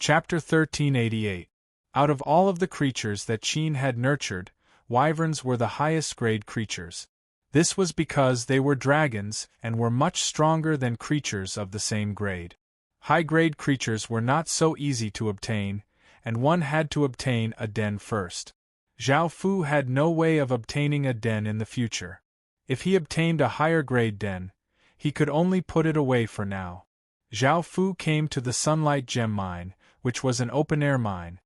Chapter 1388. Out of all of the creatures that Qin had nurtured, wyverns were the highest-grade creatures. This was because they were dragons and were much stronger than creatures of the same grade. High-grade creatures were not so easy to obtain, and one had to obtain a den first. Zhao Fu had no way of obtaining a den in the future. If he obtained a higher-grade den, he could only put it away for now. Zhao Fu came to the Sunlight Gem Mine, which was an open-air mine.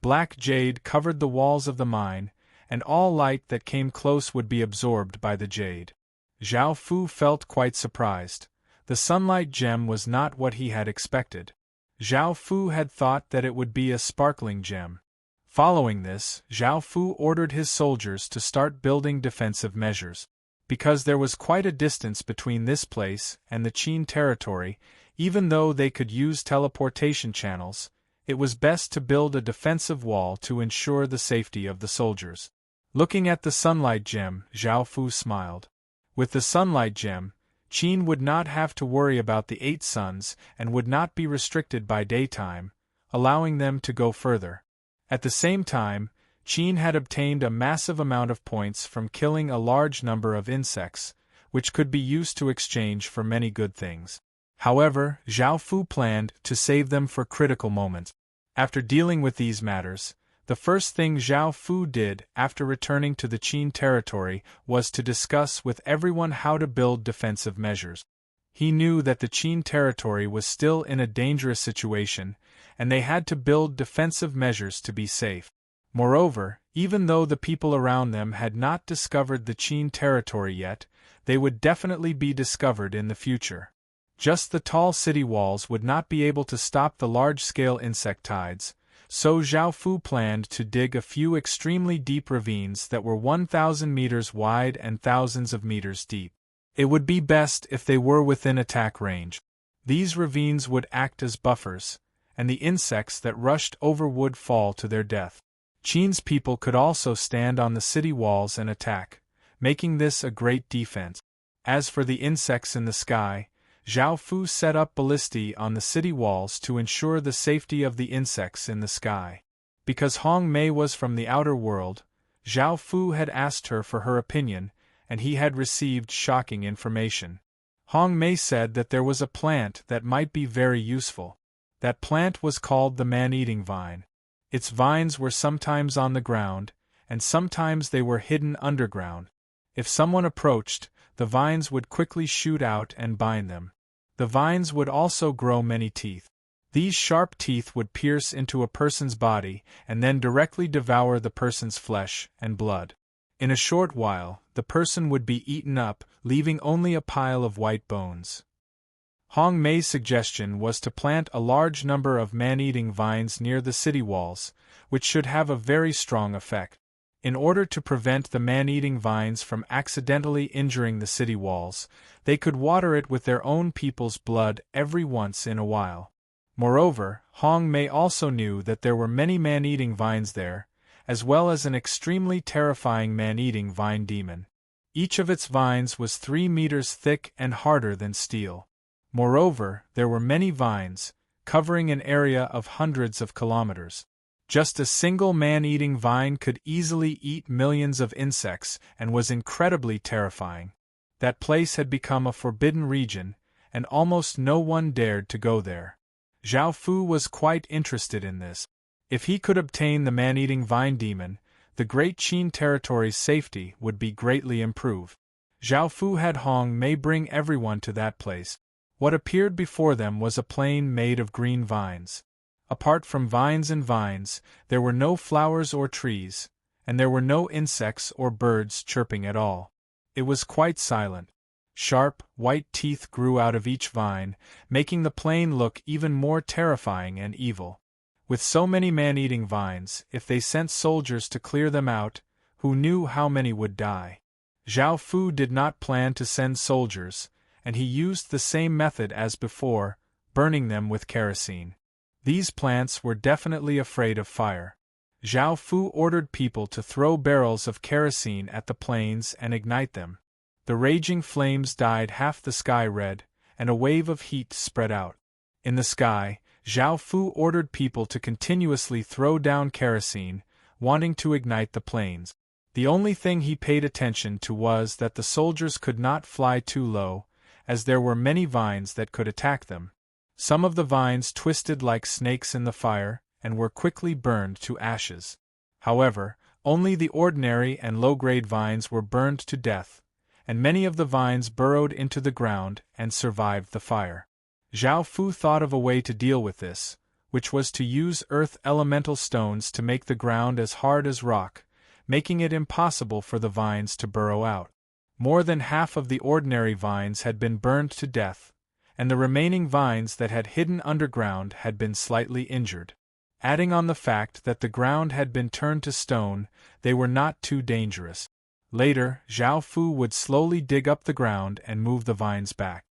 Black jade covered the walls of the mine, and all light that came close would be absorbed by the jade. Zhao Fu felt quite surprised. The sunlight gem was not what he had expected. Zhao Fu had thought that it would be a sparkling gem. Following this, Zhao Fu ordered his soldiers to start building defensive measures. Because there was quite a distance between this place and the Qin territory, even though they could use teleportation channels, it was best to build a defensive wall to ensure the safety of the soldiers. Looking at the sunlight gem, Zhao Fu smiled. With the sunlight gem, Qin would not have to worry about the 8 suns and would not be restricted by daytime, allowing them to go further. At the same time, Qin had obtained a massive amount of points from killing a large number of insects, which could be used to exchange for many good things. However, Zhao Fu planned to save them for critical moments. After dealing with these matters, the first thing Zhao Fu did after returning to the Qin territory was to discuss with everyone how to build defensive measures. He knew that the Qin territory was still in a dangerous situation, and they had to build defensive measures to be safe. Moreover, even though the people around them had not discovered the Qin territory yet, they would definitely be discovered in the future. Just the tall city walls would not be able to stop the large-scale insect tides, so Zhao Fu planned to dig a few extremely deep ravines that were 1,000 meters wide and thousands of meters deep. It would be best if they were within attack range. These ravines would act as buffers, and the insects that rushed over would fall to their death. Qin's people could also stand on the city walls and attack, making this a great defense. As for the insects in the sky, Zhao Fu set up ballistae on the city walls to ensure the safety of the insects in the sky. Because Hong Mei was from the outer world, Zhao Fu had asked her for her opinion, and he had received shocking information. Hong Mei said that there was a plant that might be very useful. That plant was called the man-eating vine. Its vines were sometimes on the ground, and sometimes they were hidden underground. If someone approached, the vines would quickly shoot out and bind them. The vines would also grow many teeth. These sharp teeth would pierce into a person's body and then directly devour the person's flesh and blood. In a short while, the person would be eaten up, leaving only a pile of white bones. Hong Mei's suggestion was to plant a large number of man-eating vines near the city walls, which should have a very strong effect. In order to prevent the man-eating vines from accidentally injuring the city walls, they could water it with their own people's blood every once in a while. Moreover, Hong Mei also knew that there were many man-eating vines there, as well as an extremely terrifying man-eating vine demon. Each of its vines was 3 meters thick and harder than steel. Moreover, there were many vines, covering an area of hundreds of kilometers. Just a single man-eating vine could easily eat millions of insects and was incredibly terrifying. That place had become a forbidden region, and almost no one dared to go there. Zhao Fu was quite interested in this. If he could obtain the man-eating vine demon, the Great Qin territory's safety would be greatly improved. Zhao Fu had Hong Mei bring everyone to that place. What appeared before them was a plain made of green vines. Apart from vines and vines, there were no flowers or trees, and there were no insects or birds chirping at all. It was quite silent. Sharp, white teeth grew out of each vine, making the plain look even more terrifying and evil. With so many man-eating vines, if they sent soldiers to clear them out, who knew how many would die? Zhao Fu did not plan to send soldiers, and he used the same method as before, burning them with kerosene. These plants were definitely afraid of fire. Zhao Fu ordered people to throw barrels of kerosene at the plains and ignite them. The raging flames dyed half the sky red, and a wave of heat spread out. In the sky, Zhao Fu ordered people to continuously throw down kerosene, wanting to ignite the planes. The only thing he paid attention to was that the soldiers could not fly too low, as there were many vines that could attack them. Some of the vines twisted like snakes in the fire, and were quickly burned to ashes. However, only the ordinary and low-grade vines were burned to death, and many of the vines burrowed into the ground and survived the fire. Zhao Fu thought of a way to deal with this, which was to use earth elemental stones to make the ground as hard as rock, making it impossible for the vines to burrow out. More than half of the ordinary vines had been burned to death, and the remaining vines that had hidden underground had been slightly injured. Adding on the fact that the ground had been turned to stone, they were not too dangerous. Later, Zhao Fu would slowly dig up the ground and move the vines back.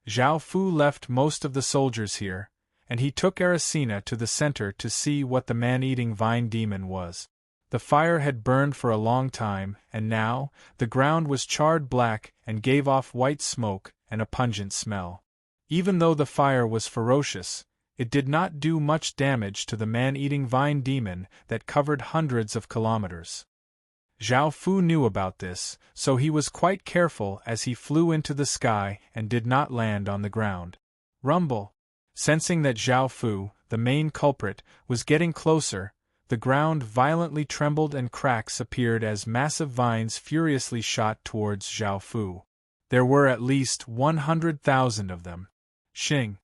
Zhao Fu left most of the soldiers here, and he took Ericina to the center to see what the man-eating vine demon was. The fire had burned for a long time, and now, the ground was charred black and gave off white smoke and a pungent smell. Even though the fire was ferocious, it did not do much damage to the man-eating vine demon that covered hundreds of kilometers. Zhao Fu knew about this, so he was quite careful as he flew into the sky and did not land on the ground. Rumble! Sensing that Zhao Fu, the main culprit, was getting closer, the ground violently trembled and cracks appeared as massive vines furiously shot towards Zhao Fu. There were at least 100,000 of them. Xing!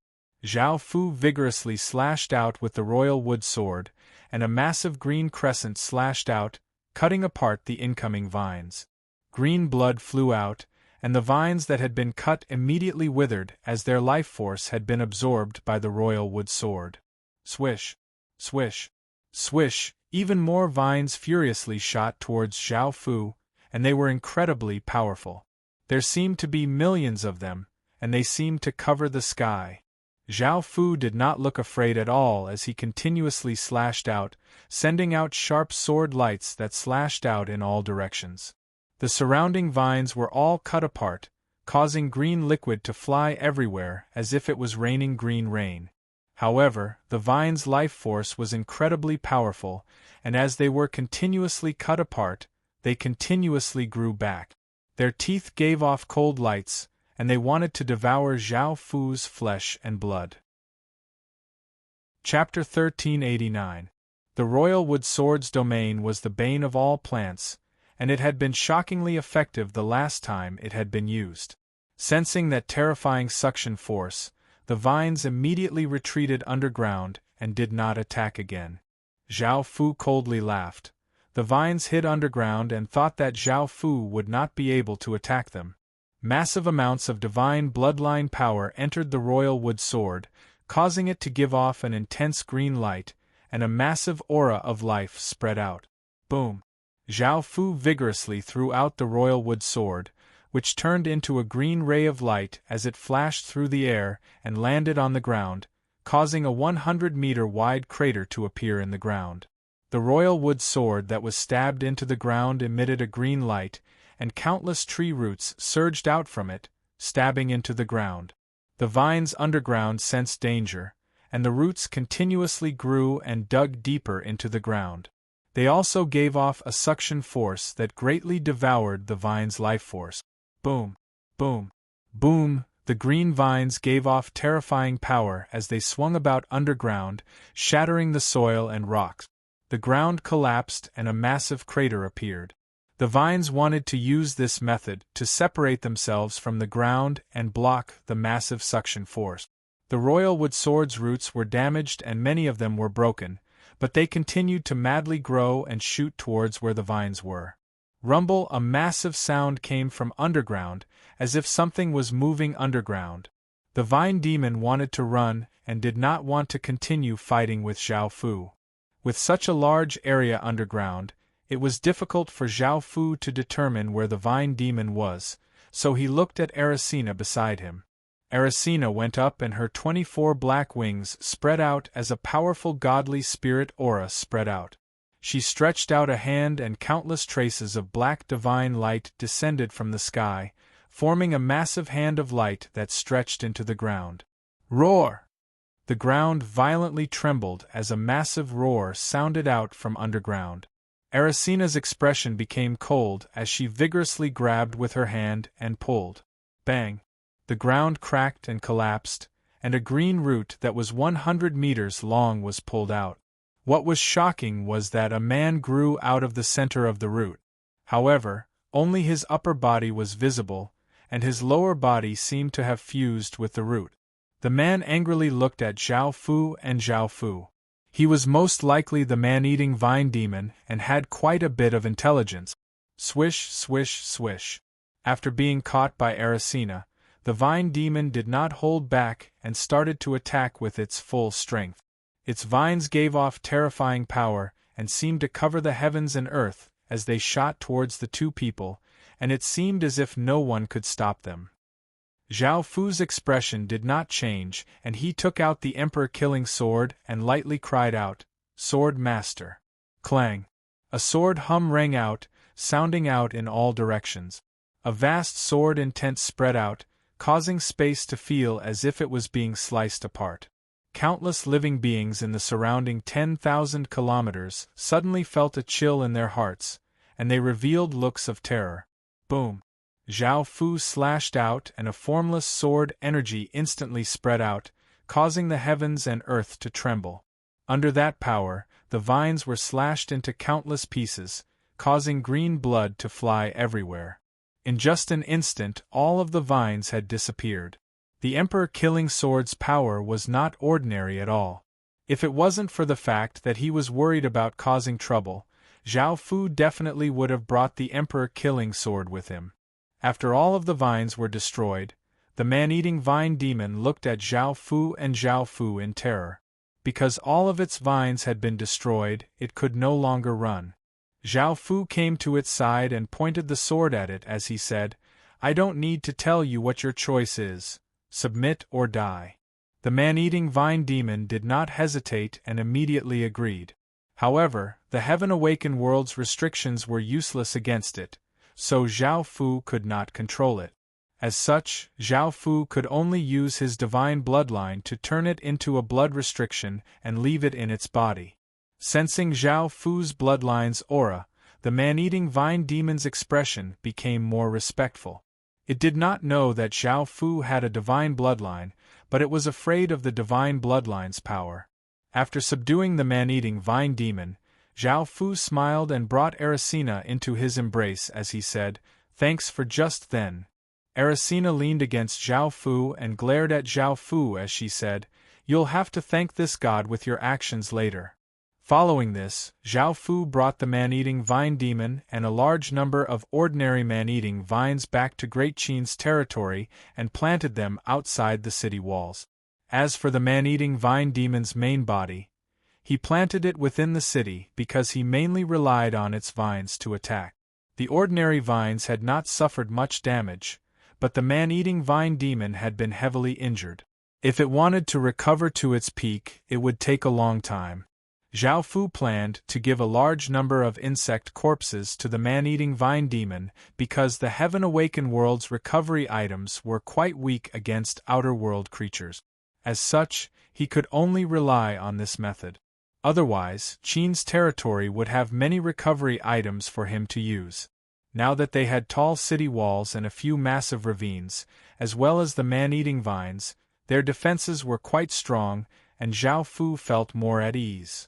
Zhao Fu vigorously slashed out with the royal wood sword, and a massive green crescent slashed out, cutting apart the incoming vines. Green blood flew out, and the vines that had been cut immediately withered as their life force had been absorbed by the royal wood sword. Swish! Swish! Swish! Even more vines furiously shot towards Zhao Fu, and they were incredibly powerful. There seemed to be millions of them, and they seemed to cover the sky. Zhao Fu did not look afraid at all as he continuously slashed out, sending out sharp sword lights that slashed out in all directions. The surrounding vines were all cut apart, causing green liquid to fly everywhere as if it was raining green rain. However, the vines' life force was incredibly powerful, and as they were continuously cut apart, they continuously grew back. Their teeth gave off cold lights, and they wanted to devour Zhao Fu's flesh and blood. Chapter 1389. The royal wood sword's domain was the bane of all plants, and it had been shockingly effective the last time it had been used. Sensing that terrifying suction force, the vines immediately retreated underground and did not attack again. Zhao Fu coldly laughed. The vines hid underground and thought that Zhao Fu would not be able to attack them. Massive amounts of divine bloodline power entered the royal wood sword, causing it to give off an intense green light, and a massive aura of life spread out. Boom! Zhao Fu vigorously threw out the royal wood sword, which turned into a green ray of light as it flashed through the air and landed on the ground, causing a 100-meter-wide crater to appear in the ground. The royal wood sword that was stabbed into the ground emitted a green light, and countless tree roots surged out from it, stabbing into the ground. The vines underground sensed danger, and the roots continuously grew and dug deeper into the ground. They also gave off a suction force that greatly devoured the vine's life force. Boom! Boom! Boom! The green vines gave off terrifying power as they swung about underground, shattering the soil and rocks. The ground collapsed and a massive crater appeared. The vines wanted to use this method to separate themselves from the ground and block the massive suction force. The royal wood sword's roots were damaged and many of them were broken, but they continued to madly grow and shoot towards where the vines were. Rumble! A massive sound came from underground, as if something was moving underground. The vine demon wanted to run and did not want to continue fighting with Zhao Fu. With such a large area underground, it was difficult for Zhao Fu to determine where the vine demon was, so he looked at Ericina beside him. Ericina went up and her 24 black wings spread out as a powerful godly spirit aura spread out. She stretched out a hand and countless traces of black divine light descended from the sky, forming a massive hand of light that stretched into the ground. Roar! The ground violently trembled as a massive roar sounded out from underground. Erycina's expression became cold as she vigorously grabbed with her hand and pulled. Bang! The ground cracked and collapsed, and a green root that was 100 meters long was pulled out. What was shocking was that a man grew out of the center of the root. However, only his upper body was visible, and his lower body seemed to have fused with the root. The man angrily looked at Zhao Fu and Zhao Fu. He was most likely the man-eating vine demon and had quite a bit of intelligence. Swish, swish, swish. After being caught by Erycina, the vine demon did not hold back and started to attack with its full strength. Its vines gave off terrifying power and seemed to cover the heavens and earth as they shot towards the two people, and it seemed as if no one could stop them. Zhao Fu's expression did not change, and he took out the emperor-killing sword and lightly cried out, "Sword Master!" Clang! A sword hum rang out, sounding out in all directions. A vast sword intent spread out, causing space to feel as if it was being sliced apart. Countless living beings in the surrounding 10,000 kilometers suddenly felt a chill in their hearts, and they revealed looks of terror. Boom! Zhao Fu slashed out and a formless sword energy instantly spread out, causing the heavens and earth to tremble. Under that power, the vines were slashed into countless pieces, causing green blood to fly everywhere. In just an instant all of the vines had disappeared. The Emperor-killing sword's power was not ordinary at all. If it wasn't for the fact that he was worried about causing trouble, Zhao Fu definitely would have brought the Emperor-killing sword with him. After all of the vines were destroyed, the man-eating vine demon looked at Zhao Fu in terror. Because all of its vines had been destroyed, it could no longer run. Zhao Fu came to its side and pointed the sword at it as he said, "I don't need to tell you what your choice is. Submit or die." The man-eating vine demon did not hesitate and immediately agreed. However, the Heaven-Awakened World's restrictions were useless against it, so Zhao Fu could not control it. As such, Zhao Fu could only use his divine bloodline to turn it into a blood restriction and leave it in its body. Sensing Zhao Fu's bloodline's aura, the man-eating vine demon's expression became more respectful. It did not know that Zhao Fu had a divine bloodline, but it was afraid of the divine bloodline's power. After subduing the man-eating vine demon, Zhao Fu smiled and brought Erycina into his embrace as he said, "Thanks for just then." Erycina leaned against Zhao Fu and glared at Zhao Fu as she said, "You'll have to thank this god with your actions later." Following this, Zhao Fu brought the man-eating vine demon and a large number of ordinary man-eating vines back to Great Qin's territory and planted them outside the city walls. As for the man-eating vine demon's main body, he planted it within the city because he mainly relied on its vines to attack. The ordinary vines had not suffered much damage, but the man-eating vine demon had been heavily injured. If it wanted to recover to its peak, it would take a long time. Zhao Fu planned to give a large number of insect corpses to the man-eating vine demon because the Heaven-Awakened World's recovery items were quite weak against outer world creatures. As such, he could only rely on this method. Otherwise, Qin's territory would have many recovery items for him to use. Now that they had tall city walls and a few massive ravines, as well as the man-eating vines, their defenses were quite strong, and Zhao Fu felt more at ease.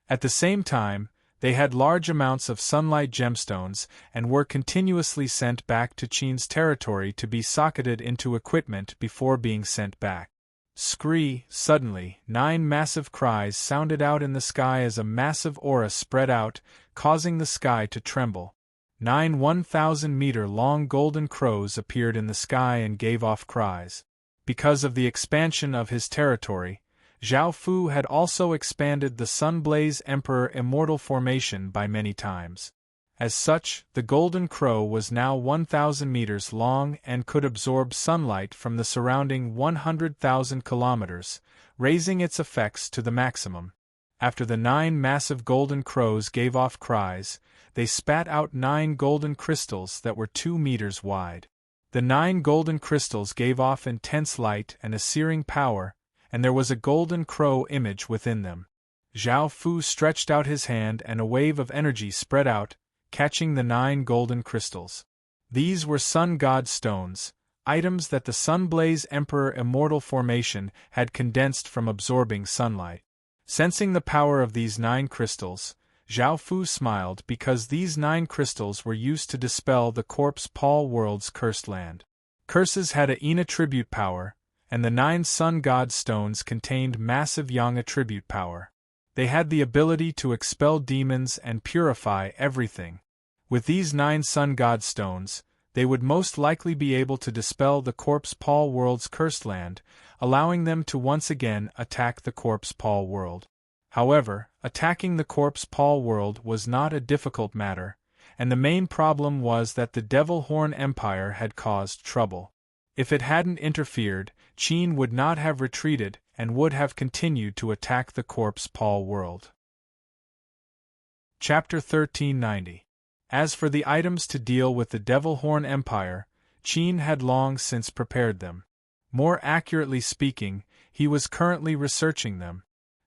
At the same time, they had large amounts of sunlight gemstones and were continuously sent back to Qin's territory to be socketed into equipment before being sent back. Scree! Suddenly, 9 massive cries sounded out in the sky as a massive aura spread out, causing the sky to tremble. 9 1,000-meter-long golden crows appeared in the sky and gave off cries. Because of the expansion of his territory, Zhao Fu had also expanded the Sunblaze Emperor Immortal Formation by many times. As such, the Golden Crow was now 1,000 meters long and could absorb sunlight from the surrounding 100,000 kilometers, raising its effects to the maximum. After the 9 massive golden crows gave off cries, they spat out 9 golden crystals that were 2 meters wide. The 9 golden crystals gave off intense light and a searing power, and there was a golden crow image within them. Zhao Fu stretched out his hand and a wave of energy spread out, catching the 9 golden crystals. These were Sun God stones, items that the Sunblaze Emperor Immortal Formation had condensed from absorbing sunlight. Sensing the power of these 9 crystals, Zhao Fu smiled because these 9 crystals were used to dispel the corpse Paul world's cursed land. Curses had a Yin attribute power, and the 9 Sun God stones contained massive Yang attribute power. They had the ability to expel demons and purify everything. With these 9 Sun God stones, they would most likely be able to dispel the corpse Paul world's cursed land, allowing them to once again attack the corpse Paul world. However, attacking the corpse Paul world was not a difficult matter, and the main problem was that the Devil Horn Empire had caused trouble. If it hadn't interfered, Qin would not have retreated and would have continued to attack the corpse Paul world. Chapter 1390. As for the items to deal with the Devil Horn Empire, Qin had long since prepared them. More accurately speaking, he was currently researching them.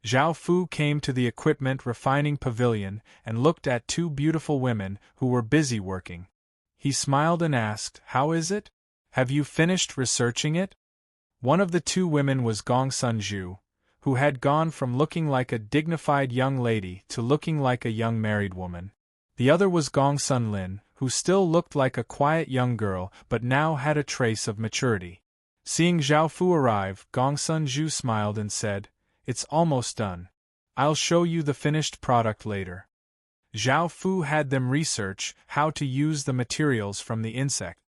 Zhao Fu came to the equipment refining pavilion and looked at 2 beautiful women who were busy working. He smiled and asked, "How is it? Have you finished researching it?" One of the 2 women was Gongsun Zhu, who had gone from looking like a dignified young lady to looking like a young married woman. The other was Gongsun Lin, who still looked like a quiet young girl but now had a trace of maturity. Seeing Zhao Fu arrive, Gongsun Zhu smiled and said, "It's almost done. I'll show you the finished product later." Zhao Fu had them research how to use the materials from the insect.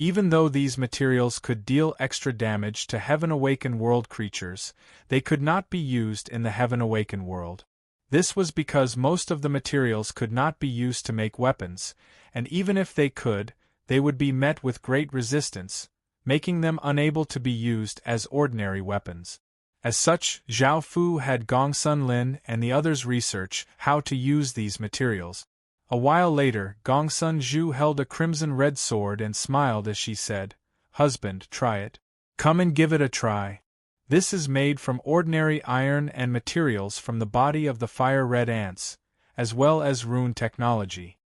Even though these materials could deal extra damage to Heaven Awakened world creatures, they could not be used in the Heaven Awakened world. This was because most of the materials could not be used to make weapons, and even if they could, they would be met with great resistance, making them unable to be used as ordinary weapons. As such, Zhao Fu had Gongsun Lin and the others research how to use these materials. A while later, Gongsun Zhu held a crimson-red sword and smiled as she said, "Husband, try it. Come and give it a try. This is made from ordinary iron and materials from the body of the fire-red ants, as well as rune technology."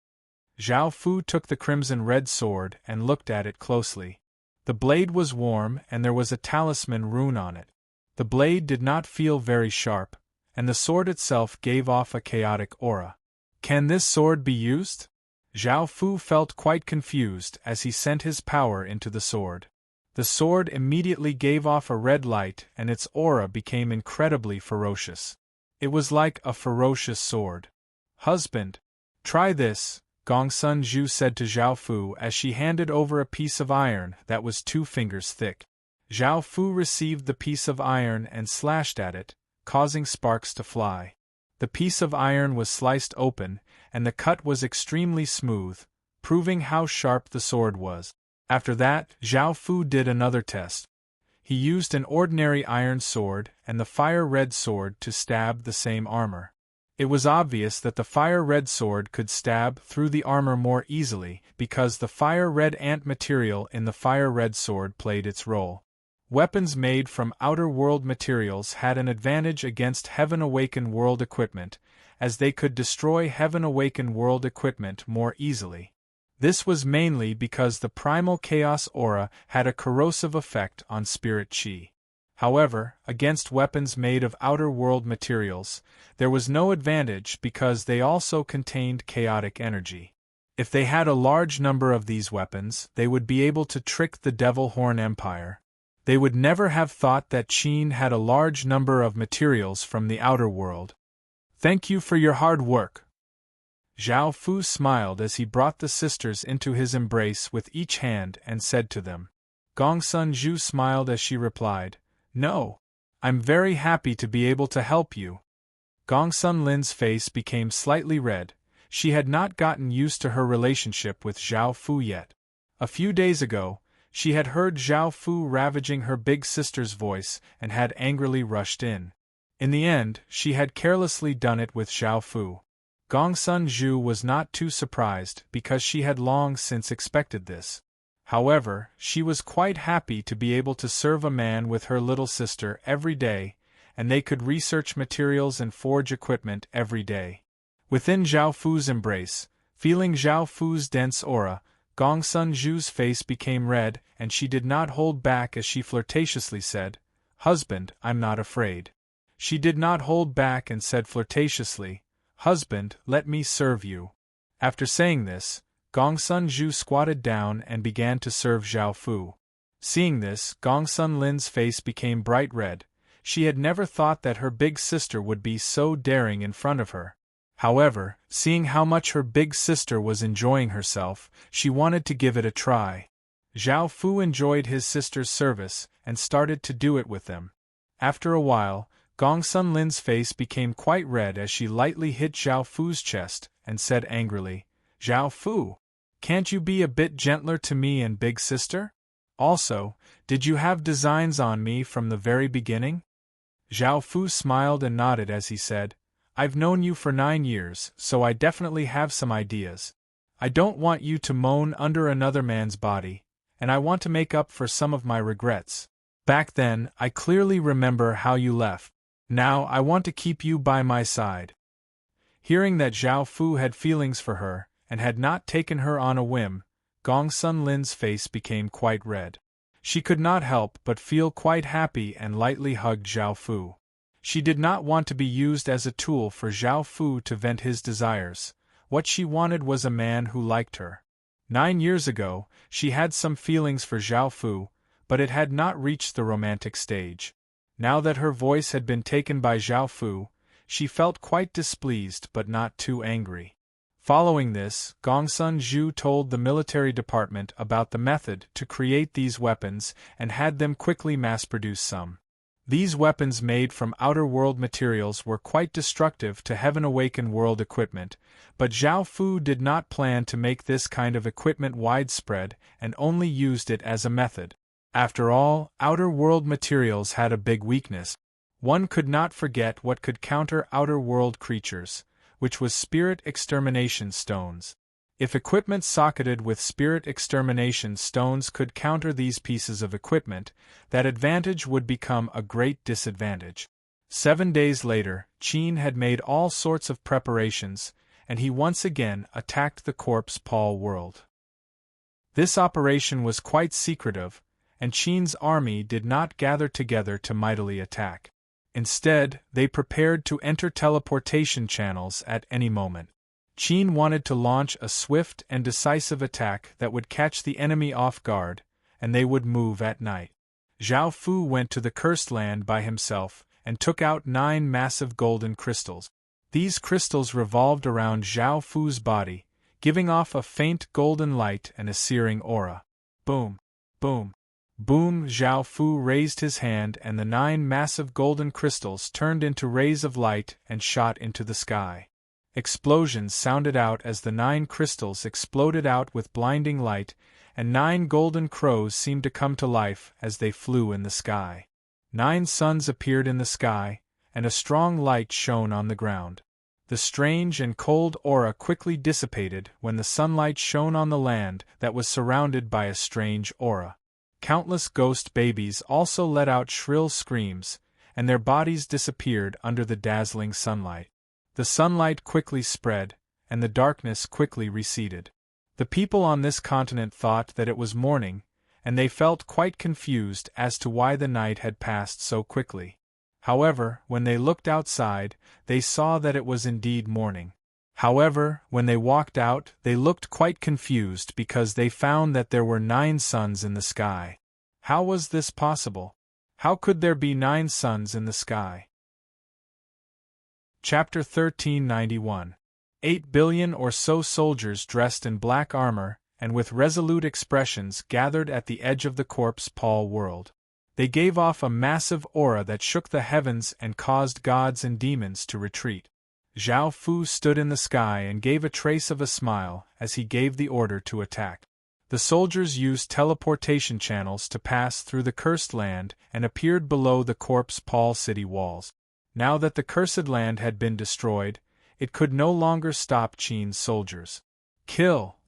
Zhao Fu took the crimson-red sword and looked at it closely. The blade was warm and there was a talisman rune on it. The blade did not feel very sharp, and the sword itself gave off a chaotic aura. Can this sword be used? Zhao Fu felt quite confused as he sent his power into the sword. The sword immediately gave off a red light and its aura became incredibly ferocious. It was like a ferocious sword. "Husband, try this," Gongsun Zhu said to Zhao Fu as she handed over a piece of iron that was 2 fingers thick. Zhao Fu received the piece of iron and slashed at it, causing sparks to fly. The piece of iron was sliced open, and the cut was extremely smooth, proving how sharp the sword was. After that, Zhao Fu did another test. He used an ordinary iron sword and the fire-red sword to stab the same armor. It was obvious that the fire-red sword could stab through the armor more easily because the fire-red ant material in the fire-red sword played its role. Weapons made from outer world materials had an advantage against Heaven Awakened world equipment, as they could destroy Heaven Awakened world equipment more easily. This was mainly because the primal chaos aura had a corrosive effect on spirit chi. However, against weapons made of outer world materials, there was no advantage because they also contained chaotic energy. If they had a large number of these weapons, they would be able to trick the Devil Horn Empire. They would never have thought that Qin had a large number of materials from the outer world. "Thank you for your hard work." Zhao Fu smiled as he brought the sisters into his embrace with each hand and said to them. Gongsun Zhu smiled as she replied, "No. I'm very happy to be able to help you." Gongsun Lin's face became slightly red. She had not gotten used to her relationship with Zhao Fu yet. A few days ago, she had heard Zhao Fu ravaging her big sister's voice and had angrily rushed in. In the end, she had carelessly done it with Zhao Fu. Gongsun Zhu was not too surprised because she had long since expected this. However, she was quite happy to be able to serve a man with her little sister every day, and they could research materials and forge equipment every day. Within Zhao Fu's embrace, feeling Zhao Fu's dense aura, Gongsun Zhu's face became red, and she did not hold back as she flirtatiously said, "Husband, I'm not afraid." She did not hold back and said flirtatiously, "Husband, let me serve you." After saying this, Gongsun Zhu squatted down and began to serve Zhao Fu. Seeing this, Gongsun Lin's face became bright red. She had never thought that her big sister would be so daring in front of her. However, seeing how much her big sister was enjoying herself, she wanted to give it a try. Zhao Fu enjoyed his sister's service and started to do it with them. After a while, Gongsun Lin's face became quite red as she lightly hit Zhao Fu's chest and said angrily, "Zhao Fu, can't you be a bit gentler to me and big sister? Also, did you have designs on me from the very beginning?" Zhao Fu smiled and nodded as he said, "I've known you for 9 years, so I definitely have some ideas. I don't want you to moan under another man's body, and I want to make up for some of my regrets. Back then, I clearly remember how you left. Now I want to keep you by my side." Hearing that Zhao Fu had feelings for her, and had not taken her on a whim, Gongsun Lin's face became quite red. She could not help but feel quite happy and lightly hugged Zhao Fu. She did not want to be used as a tool for Zhao Fu to vent his desires. What she wanted was a man who liked her. 9 years ago, she had some feelings for Zhao Fu, but it had not reached the romantic stage. Now that her voice had been taken by Zhao Fu, she felt quite displeased but not too angry. Following this, Gongsun Zhu told the military department about the method to create these weapons and had them quickly mass-produce some. These weapons made from outer world materials were quite destructive to Heaven-Awakened world equipment, but Zhao Fu did not plan to make this kind of equipment widespread and only used it as a method. After all, outer world materials had a big weakness. One could not forget what could counter outer world creatures, which was spirit extermination stones. If equipment socketed with spirit extermination stones could counter these pieces of equipment, that advantage would become a great disadvantage. 7 days later, Qin had made all sorts of preparations, and he once again attacked the corpse Paul world. This operation was quite secretive, and Qin's army did not gather together to mightily attack. Instead, they prepared to enter teleportation channels at any moment. Qin wanted to launch a swift and decisive attack that would catch the enemy off guard, and they would move at night. Zhao Fu went to the cursed land by himself and took out 9 massive golden crystals. These crystals revolved around Zhao Fu's body, giving off a faint golden light and a searing aura. Boom! Boom! Boom! Zhao Fu raised his hand and the 9 massive golden crystals turned into rays of light and shot into the sky. Explosions sounded out as the 9 crystals exploded out with blinding light, and 9 golden crows seemed to come to life as they flew in the sky. 9 suns appeared in the sky, and a strong light shone on the ground. The strange and cold aura quickly dissipated when the sunlight shone on the land that was surrounded by a strange aura. Countless ghost babies also let out shrill screams, and their bodies disappeared under the dazzling sunlight. The sunlight quickly spread, and the darkness quickly receded. The people on this continent thought that it was morning, and they felt quite confused as to why the night had passed so quickly. However, when they looked outside, they saw that it was indeed morning. However, when they walked out, they looked quite confused because they found that there were 9 suns in the sky. How was this possible? How could there be 9 suns in the sky? Chapter 1391. 8 billion or so soldiers dressed in black armor and with resolute expressions gathered at the edge of the corpse Paul world. They gave off a massive aura that shook the heavens and caused gods and demons to retreat. Zhao Fu stood in the sky and gave a trace of a smile as he gave the order to attack. The soldiers used teleportation channels to pass through the cursed land and appeared below the corpse Paul city walls. Now that the cursed land had been destroyed, it could no longer stop Qin's soldiers. Kill!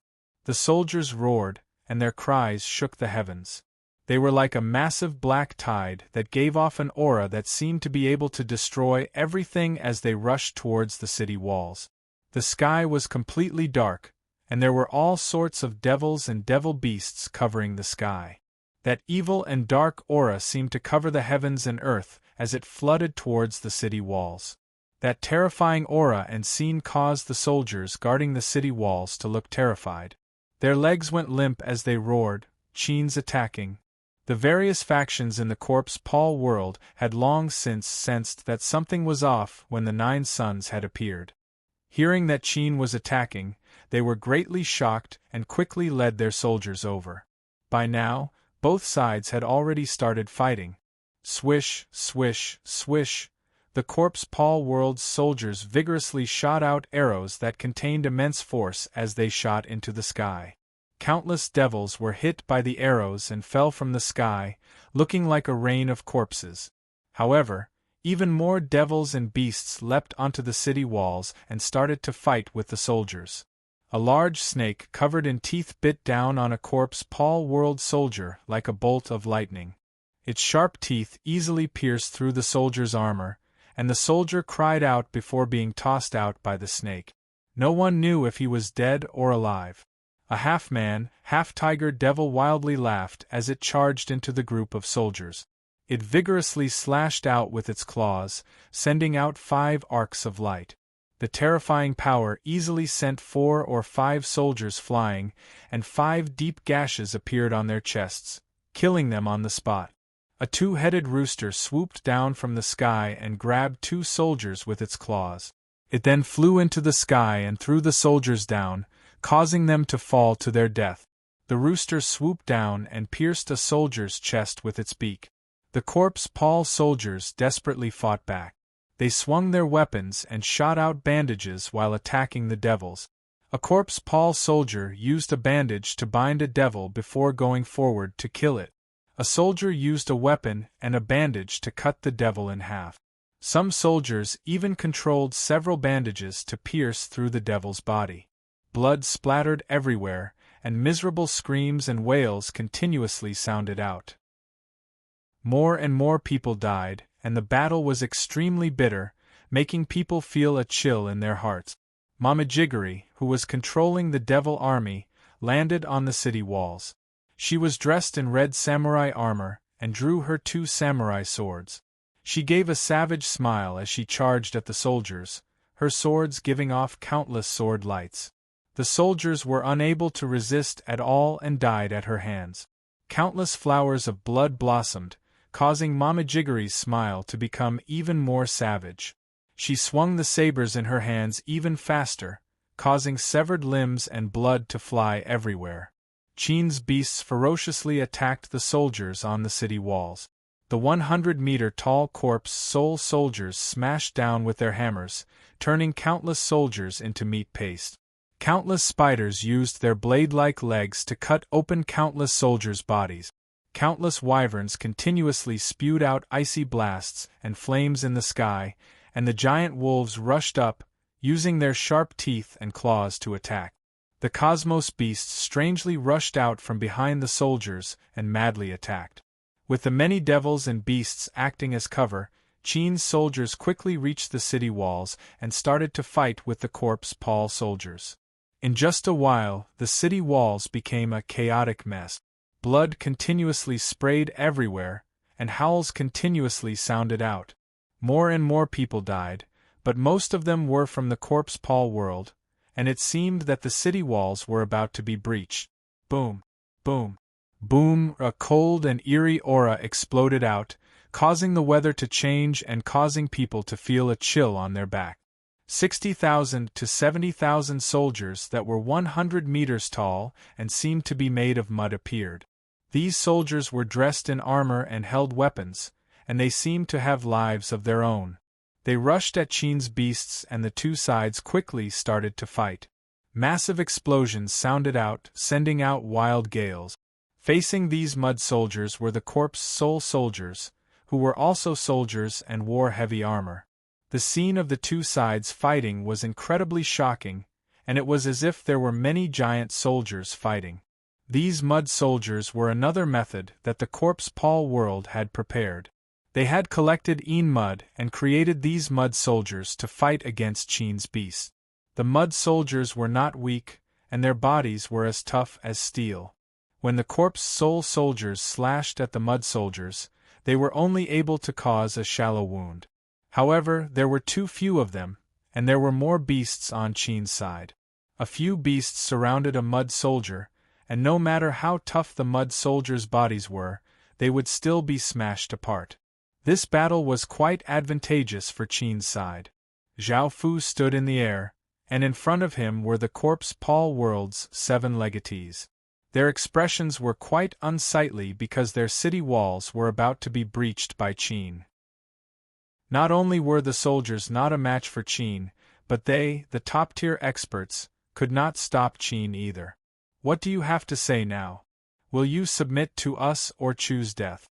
The soldiers roared, and their cries shook the heavens. They were like a massive black tide that gave off an aura that seemed to be able to destroy everything as they rushed towards the city walls. The sky was completely dark, and there were all sorts of devils and devil beasts covering the sky. That evil and dark aura seemed to cover the heavens and earth as it flooded towards the city walls. That terrifying aura and scene caused the soldiers guarding the city walls to look terrified. Their legs went limp as they roared, Cheens attacking. The various factions in the Corpse Paul world had long since sensed that something was off when the 9 Suns had appeared. Hearing that Cheen was attacking, they were greatly shocked and quickly led their soldiers over. By now, both sides had already started fighting. Swish, swish, swish. The Corpse Paul world's soldiers vigorously shot out arrows that contained immense force as they shot into the sky. Countless devils were hit by the arrows and fell from the sky, looking like a rain of corpses. However, even more devils and beasts leapt onto the city walls and started to fight with the soldiers. A large snake covered in teeth bit down on a Corpse Paul world soldier like a bolt of lightning. Its sharp teeth easily pierced through the soldier's armor, and the soldier cried out before being tossed out by the snake. No one knew if he was dead or alive. A half-man, half-tiger devil wildly laughed as it charged into the group of soldiers. It vigorously slashed out with its claws, sending out 5 arcs of light. The terrifying power easily sent 4 or 5 soldiers flying, and 5 deep gashes appeared on their chests, killing them on the spot. A 2-headed rooster swooped down from the sky and grabbed 2 soldiers with its claws. It then flew into the sky and threw the soldiers down, causing them to fall to their death. The rooster swooped down and pierced a soldier's chest with its beak. The Corpse Paul soldiers desperately fought back. They swung their weapons and shot out bandages while attacking the devils. A Corpse Paul soldier used a bandage to bind a devil before going forward to kill it. A soldier used a weapon and a bandage to cut the devil in half. Some soldiers even controlled several bandages to pierce through the devil's body. Blood splattered everywhere, and miserable screams and wails continuously sounded out. More and more people died, and the battle was extremely bitter, making people feel a chill in their hearts. Mama Jiggery, who was controlling the devil army, landed on the city walls. She was dressed in red samurai armor, and drew her 2 samurai swords. She gave a savage smile as she charged at the soldiers, her swords giving off countless sword lights. The soldiers were unable to resist at all and died at her hands. Countless flowers of blood blossomed, causing Mama Jiggery's smile to become even more savage. She swung the sabers in her hands even faster, causing severed limbs and blood to fly everywhere. Cheen's beasts ferociously attacked the soldiers on the city walls. The 100-meter-tall Corpse Soul soldiers smashed down with their hammers, turning countless soldiers into meat paste. Countless spiders used their blade-like legs to cut open countless soldiers' bodies. Countless wyverns continuously spewed out icy blasts and flames in the sky, and the giant wolves rushed up, using their sharp teeth and claws to attack. The cosmos beasts strangely rushed out from behind the soldiers and madly attacked. With the many devils and beasts acting as cover, Cheen's soldiers quickly reached the city walls and started to fight with the Corpse Paul soldiers. In just a while, the city walls became a chaotic mess. Blood continuously sprayed everywhere, and howls continuously sounded out. More and more people died, but most of them were from the Corpse Paul world, and it seemed that the city walls were about to be breached. Boom, boom, boom! A cold and eerie aura exploded out, causing the weather to change and causing people to feel a chill on their back. 60,000 to 70,000 soldiers that were 100 meters tall and seemed to be made of mud appeared. These soldiers were dressed in armor and held weapons, and they seemed to have lives of their own. They rushed at Cheen's beasts and the 2 sides quickly started to fight. Massive explosions sounded out, sending out wild gales. Facing these mud soldiers were the Corpse Soul soldiers, who were also soldiers and wore heavy armor. The scene of the 2 sides fighting was incredibly shocking, and it was as if there were many giant soldiers fighting. These mud soldiers were another method that the Corpse Paul world had prepared. They had collected mud and created these mud soldiers to fight against Qin's beasts. The mud soldiers were not weak, and their bodies were as tough as steel. When the Corpse Soul soldiers slashed at the mud soldiers, they were only able to cause a shallow wound. However, there were too few of them, and there were more beasts on Qin's side. A few beasts surrounded a mud soldier, and no matter how tough the mud soldiers' bodies were, they would still be smashed apart. This battle was quite advantageous for Qin's side. Zhao Fu stood in the air, and in front of him were the Corpse Paul world's 7 legatees. Their expressions were quite unsightly because their city walls were about to be breached by Qin. Not only were the soldiers not a match for Qin, but they, the top-tier experts, could not stop Qin either. What do you have to say now? Will you submit to us or choose death?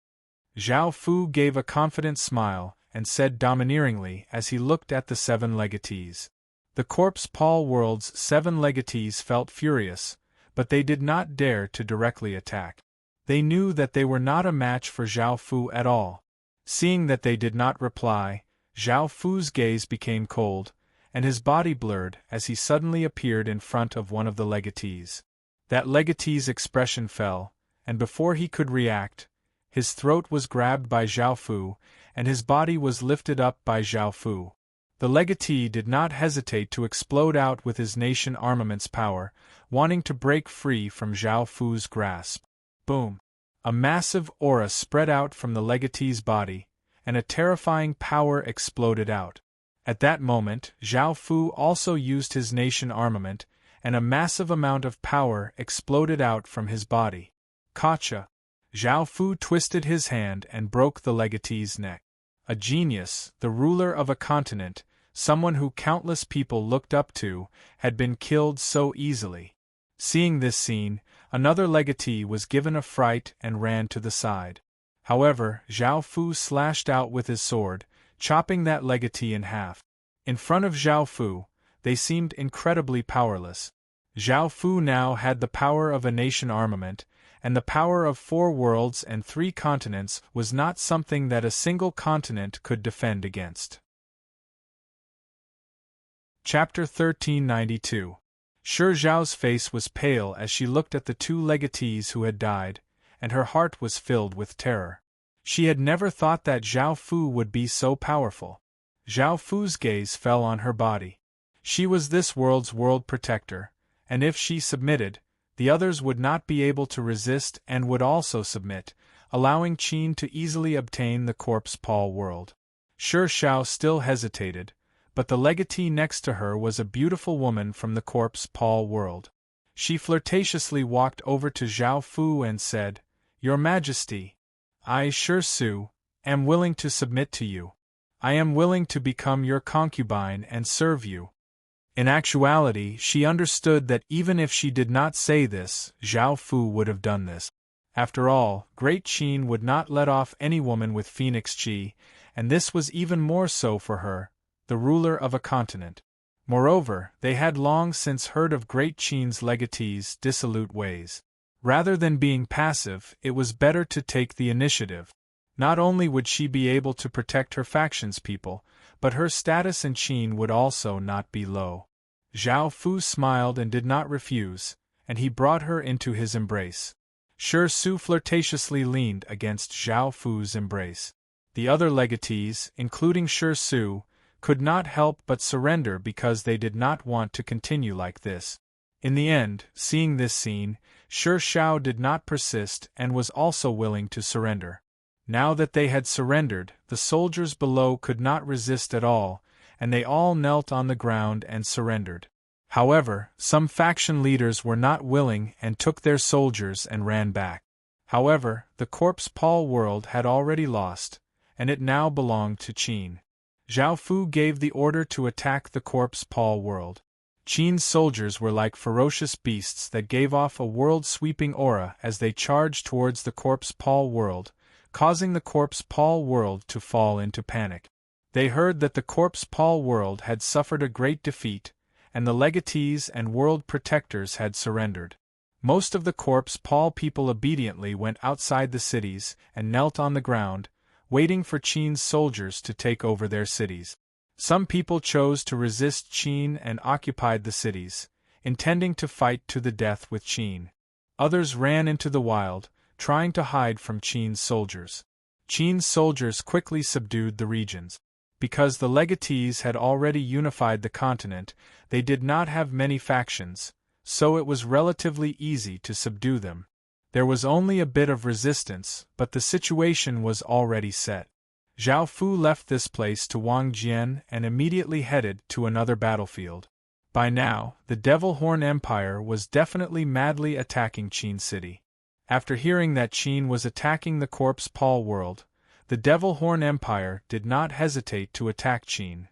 Zhao Fu gave a confident smile and said domineeringly as he looked at the 7 legatees. The Corpse Paul world's 7 legatees felt furious, but they did not dare to directly attack. They knew that they were not a match for Zhao Fu at all. Seeing that they did not reply, Zhao Fu's gaze became cold, and his body blurred as he suddenly appeared in front of one of the legatees. That legatee's expression fell, and before he could react, his throat was grabbed by Zhao Fu, and his body was lifted up by Zhao Fu. The legatee did not hesitate to explode out with his nation armament's power, wanting to break free from Zhao Fu's grasp. Boom! A massive aura spread out from the legatee's body, and a terrifying power exploded out. At that moment, Zhao Fu also used his nation armament, and a massive amount of power exploded out from his body. Gotcha! Zhao Fu twisted his hand and broke the legatee's neck. A genius, the ruler of a continent, someone who countless people looked up to, had been killed so easily. Seeing this scene, another legatee was given a fright and ran to the side. However, Zhao Fu slashed out with his sword, chopping that legatee in half. In front of Zhao Fu, they seemed incredibly powerless. Zhao Fu now had the power of a nation armament, and the power of 4 worlds and 3 continents was not something that a single continent could defend against. Chapter 1392. Shi Zhao's face was pale as she looked at the 2 legatees who had died, and her heart was filled with terror. She had never thought that Zhao Fu would be so powerful. Zhao Fu's gaze fell on her body. She was this world's world protector, and if she submitted, the others would not be able to resist and would also submit, allowing Qin to easily obtain the Corpse Paul world. Shi Zhao still hesitated, but the legatee next to her was a beautiful woman from the Corpse Paul world. She flirtatiously walked over to Zhao Fu and said, "Your Majesty, I, Shi Su, am willing to submit to you. I am willing to become your concubine and serve you." In actuality, she understood that even if she did not say this, Zhao Fu would have done this. After all, Great Qin would not let off any woman with Phoenix Qi, and this was even more so for her, the ruler of a continent. Moreover, they had long since heard of Great Qin's legatee's dissolute ways. Rather than being passive, it was better to take the initiative. Not only would she be able to protect her faction's people, but her status in Qin would also not be low. Zhao Fu smiled and did not refuse, and he brought her into his embrace. Shi Su flirtatiously leaned against Zhao Fu's embrace. The other legatees, including Shi Su, could not help but surrender because they did not want to continue like this. In the end, seeing this scene, Shi Zhao did not persist and was also willing to surrender. Now that they had surrendered, the soldiers below could not resist at all, and they all knelt on the ground and surrendered. However, some faction leaders were not willing and took their soldiers and ran back. However, the Corpse Paul world had already lost, and it now belonged to Qin. Zhao Fu gave the order to attack the Corpse Paul world. Qin's soldiers were like ferocious beasts that gave off a world-sweeping aura as they charged towards the Corpse Paul world, causing the Corpse Paul world to fall into panic. They heard that the Corpse Paul world had suffered a great defeat, and the legatees and world protectors had surrendered. Most of the corpse Paul people obediently went outside the cities and knelt on the ground, waiting for Qin's soldiers to take over their cities. Some people chose to resist Qin and occupied the cities, intending to fight to the death with Qin. Others ran into the wild, trying to hide from Qin's soldiers. Qin's soldiers quickly subdued the regions. Because the legatees had already unified the continent, they did not have many factions, so it was relatively easy to subdue them. There was only a bit of resistance, but the situation was already set. Zhao Fu left this place to Wang Jian and immediately headed to another battlefield. By now, the Devil Horn Empire was definitely madly attacking Qin City. After hearing that Qin was attacking the Corpse Paul world, the Devil Horn Empire did not hesitate to attack Qin.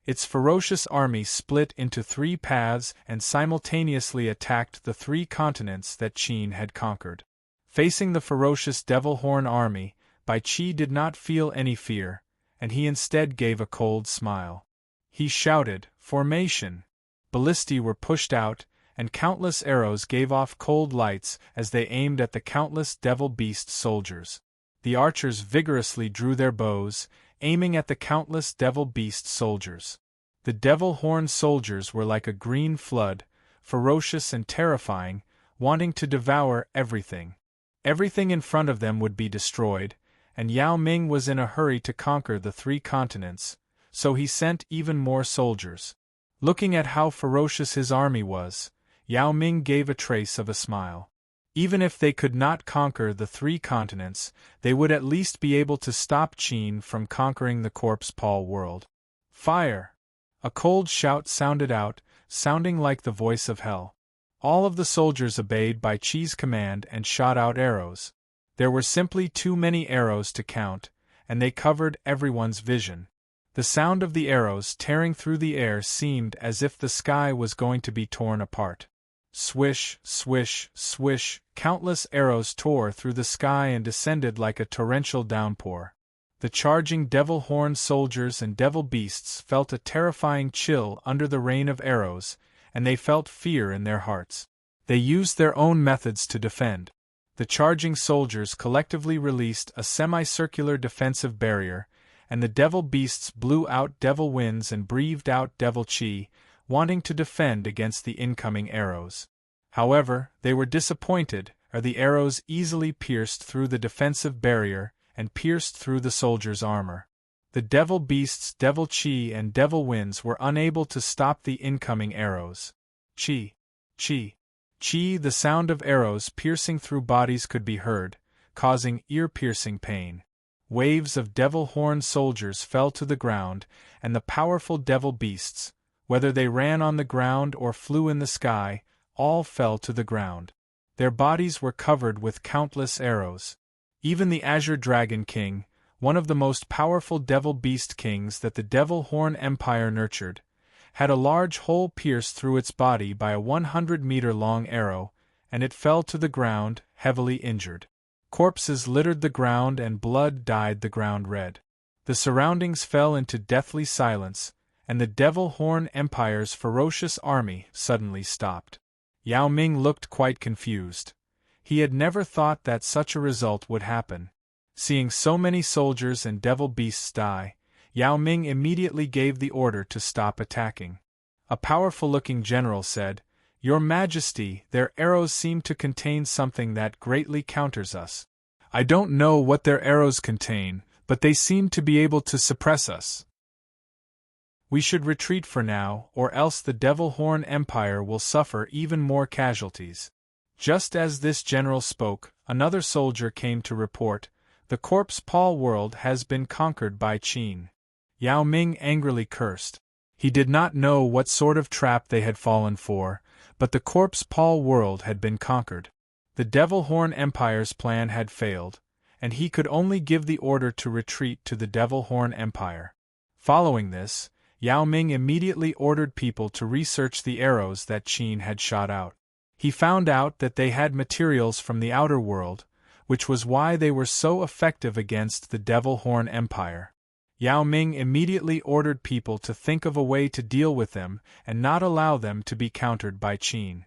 Its ferocious army split into 3 paths and simultaneously attacked the 3 continents that Qin had conquered. Facing the ferocious Devil Horn army, Bai Qi did not feel any fear, and he instead gave a cold smile. He shouted, "Formation!" Ballistae were pushed out, and countless arrows gave off cold lights as they aimed at the countless devil beast soldiers. The archers vigorously drew their bows, aiming at the countless devil beast soldiers. The devil horn soldiers were like a green flood, ferocious and terrifying, wanting to devour everything. Everything in front of them would be destroyed, and Yao Ming was in a hurry to conquer the 3 continents, so he sent even more soldiers. Looking at how ferocious his army was, Yao Ming gave a trace of a smile. Even if they could not conquer the 3 continents, they would at least be able to stop Qin from conquering the Corpse Paul world. Fire! A cold shout sounded out, sounding like the voice of hell. All of the soldiers obeyed Bai Qi's command and shot out arrows. There were simply too many arrows to count, and they covered everyone's vision. The sound of the arrows tearing through the air seemed as if the sky was going to be torn apart. Swish, swish, swish, countless arrows tore through the sky and descended like a torrential downpour. The charging devil horn soldiers and devil beasts felt a terrifying chill under the rain of arrows, and they felt fear in their hearts. They used their own methods to defend. The charging soldiers collectively released a semicircular defensive barrier, and the devil beasts blew out devil winds and breathed out devil chi, wanting to defend against the incoming arrows. However, they were disappointed, as the arrows easily pierced through the defensive barrier and pierced through the soldiers' armor. The devil beasts, devil chi and devil winds were unable to stop the incoming arrows. Chi, chi, chi. The sound of arrows piercing through bodies could be heard, causing ear-piercing pain. Waves of devil horn soldiers fell to the ground, and the powerful devil beasts, whether they ran on the ground or flew in the sky, all fell to the ground. Their bodies were covered with countless arrows. Even the Azure Dragon King, one of the most powerful devil beast kings that the Devil Horn Empire nurtured, had a large hole pierced through its body by a 100-meter-long arrow, and it fell to the ground, heavily injured. Corpses littered the ground and blood dyed the ground red. The surroundings fell into deathly silence, and the Devil Horn Empire's ferocious army suddenly stopped. Yao Ming looked quite confused. He had never thought that such a result would happen. Seeing so many soldiers and devil beasts die, Yao Ming immediately gave the order to stop attacking. A powerful-looking general said, "Your Majesty, their arrows seem to contain something that greatly counters us. I don't know what their arrows contain, but they seem to be able to suppress us. We should retreat for now, or else the Devil Horn Empire will suffer even more casualties." Just as this general spoke, another soldier came to report, "The Corpse Paul world has been conquered by Qin." Yao Ming angrily cursed. He did not know what sort of trap they had fallen for, but the Corpse Paul world had been conquered. The Devil Horn Empire's plan had failed, and he could only give the order to retreat to the Devil Horn Empire. Following this, Yao Ming immediately ordered people to research the arrows that Qin had shot out. He found out that they had materials from the outer world, which was why they were so effective against the Devil Horn Empire. Yao Ming immediately ordered people to think of a way to deal with them and not allow them to be countered by Qin.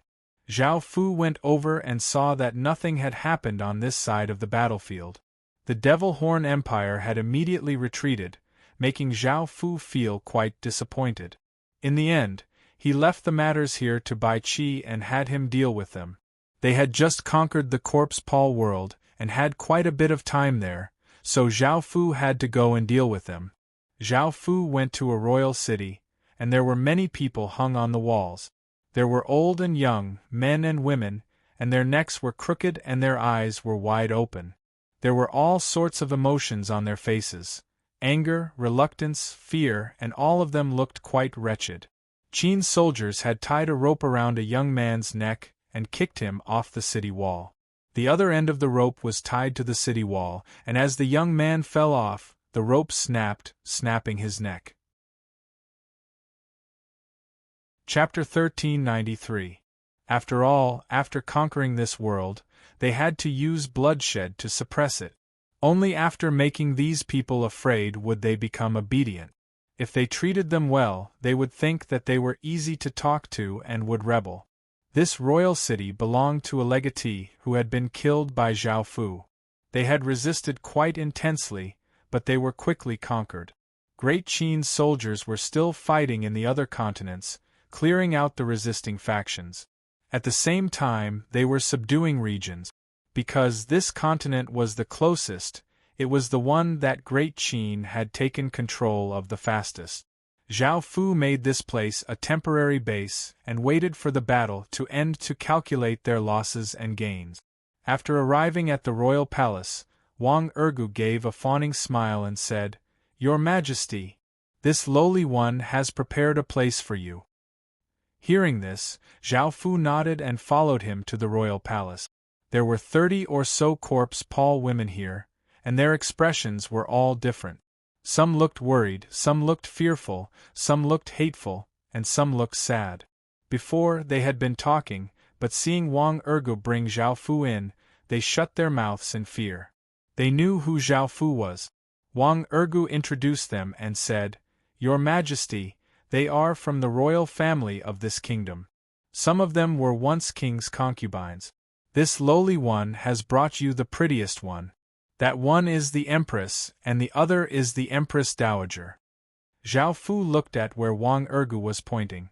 Zhao Fu went over and saw that nothing had happened on this side of the battlefield. The Devil Horn Empire had immediately retreated, making Zhao Fu feel quite disappointed. In the end, he left the matters here to Bai Qi and had him deal with them. They had just conquered the Corpse Paul world and had quite a bit of time there, so Zhao Fu had to go and deal with them. Zhao Fu went to a royal city, and there were many people hung on the walls. There were old and young, men and women, and their necks were crooked and their eyes were wide open. There were all sorts of emotions on their faces: anger, reluctance, fear, and all of them looked quite wretched. Qin's soldiers had tied a rope around a young man's neck and kicked him off the city wall. The other end of the rope was tied to the city wall, and as the young man fell off, the rope snapped, snapping his neck. Chapter 1393. After all, after conquering this world, they had to use bloodshed to suppress it. Only after making these people afraid would they become obedient. If they treated them well, they would think that they were easy to talk to and would rebel. This royal city belonged to a legatee who had been killed by Zhao Fu. They had resisted quite intensely, but they were quickly conquered. Great Qin's soldiers were still fighting in the other continents, clearing out the resisting factions. At the same time, they were subduing regions. Because this continent was the closest, it was the one that Great Qin had taken control of the fastest. Zhao Fu made this place a temporary base and waited for the battle to end to calculate their losses and gains. After arriving at the royal palace, Wang Ergu gave a fawning smile and said, "Your Majesty, this lowly one has prepared a place for you." Hearing this, Zhao Fu nodded and followed him to the royal palace. There were 30 or so Corpse Paul women here, and their expressions were all different. Some looked worried, some looked fearful, some looked hateful, and some looked sad. Before, they had been talking, but seeing Wang Ergu bring Zhao Fu in, they shut their mouths in fear. They knew who Zhao Fu was. Wang Ergu introduced them and said, "Your Majesty, they are from the royal family of this kingdom. Some of them were once king's concubines. This lowly one has brought you the prettiest one. That one is the Empress, and the other is the Empress Dowager." Zhao Fu looked at where Wang Ergu was pointing.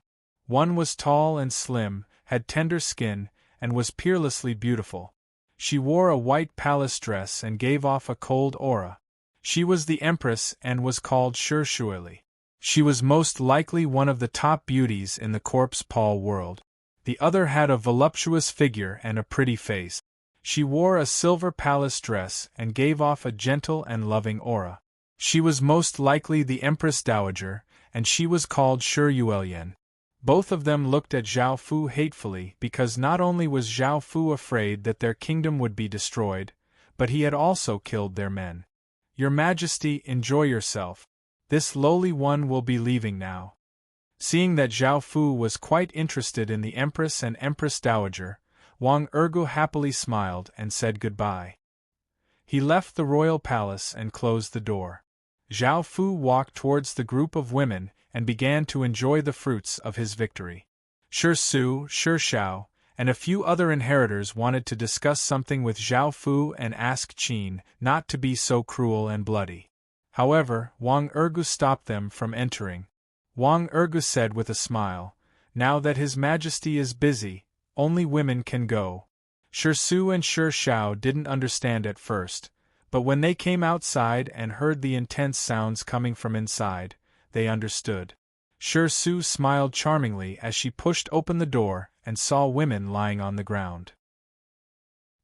One was tall and slim, had tender skin, and was peerlessly beautiful. She wore a white palace dress and gave off a cold aura. She was the Empress and was called Shuili. She was most likely one of the top beauties in the Corpse Paul world. The other had a voluptuous figure and a pretty face. She wore a silver palace dress and gave off a gentle and loving aura. She was most likely the Empress Dowager, and she was called Shuilian. Both of them looked at Zhao Fu hatefully because not only was Zhao Fu afraid that their kingdom would be destroyed, but he had also killed their men. "Your Majesty, enjoy yourself. This lowly one will be leaving now." Seeing that Zhao Fu was quite interested in the Empress and Empress Dowager, Wang Ergu happily smiled and said goodbye. He left the royal palace and closed the door. Zhao Fu walked towards the group of women and began to enjoy the fruits of his victory. Shi Su, Shi Shao, and a few other inheritors wanted to discuss something with Zhao Fu and ask Qin not to be so cruel and bloody. However, Wang Ergu stopped them from entering. Wang Ergu said with a smile, "Now that His Majesty is busy, only women can go." Shi Su and Shi Shao didn't understand at first, but when they came outside and heard the intense sounds coming from inside, they understood. Shi Su smiled charmingly as she pushed open the door and saw women lying on the ground.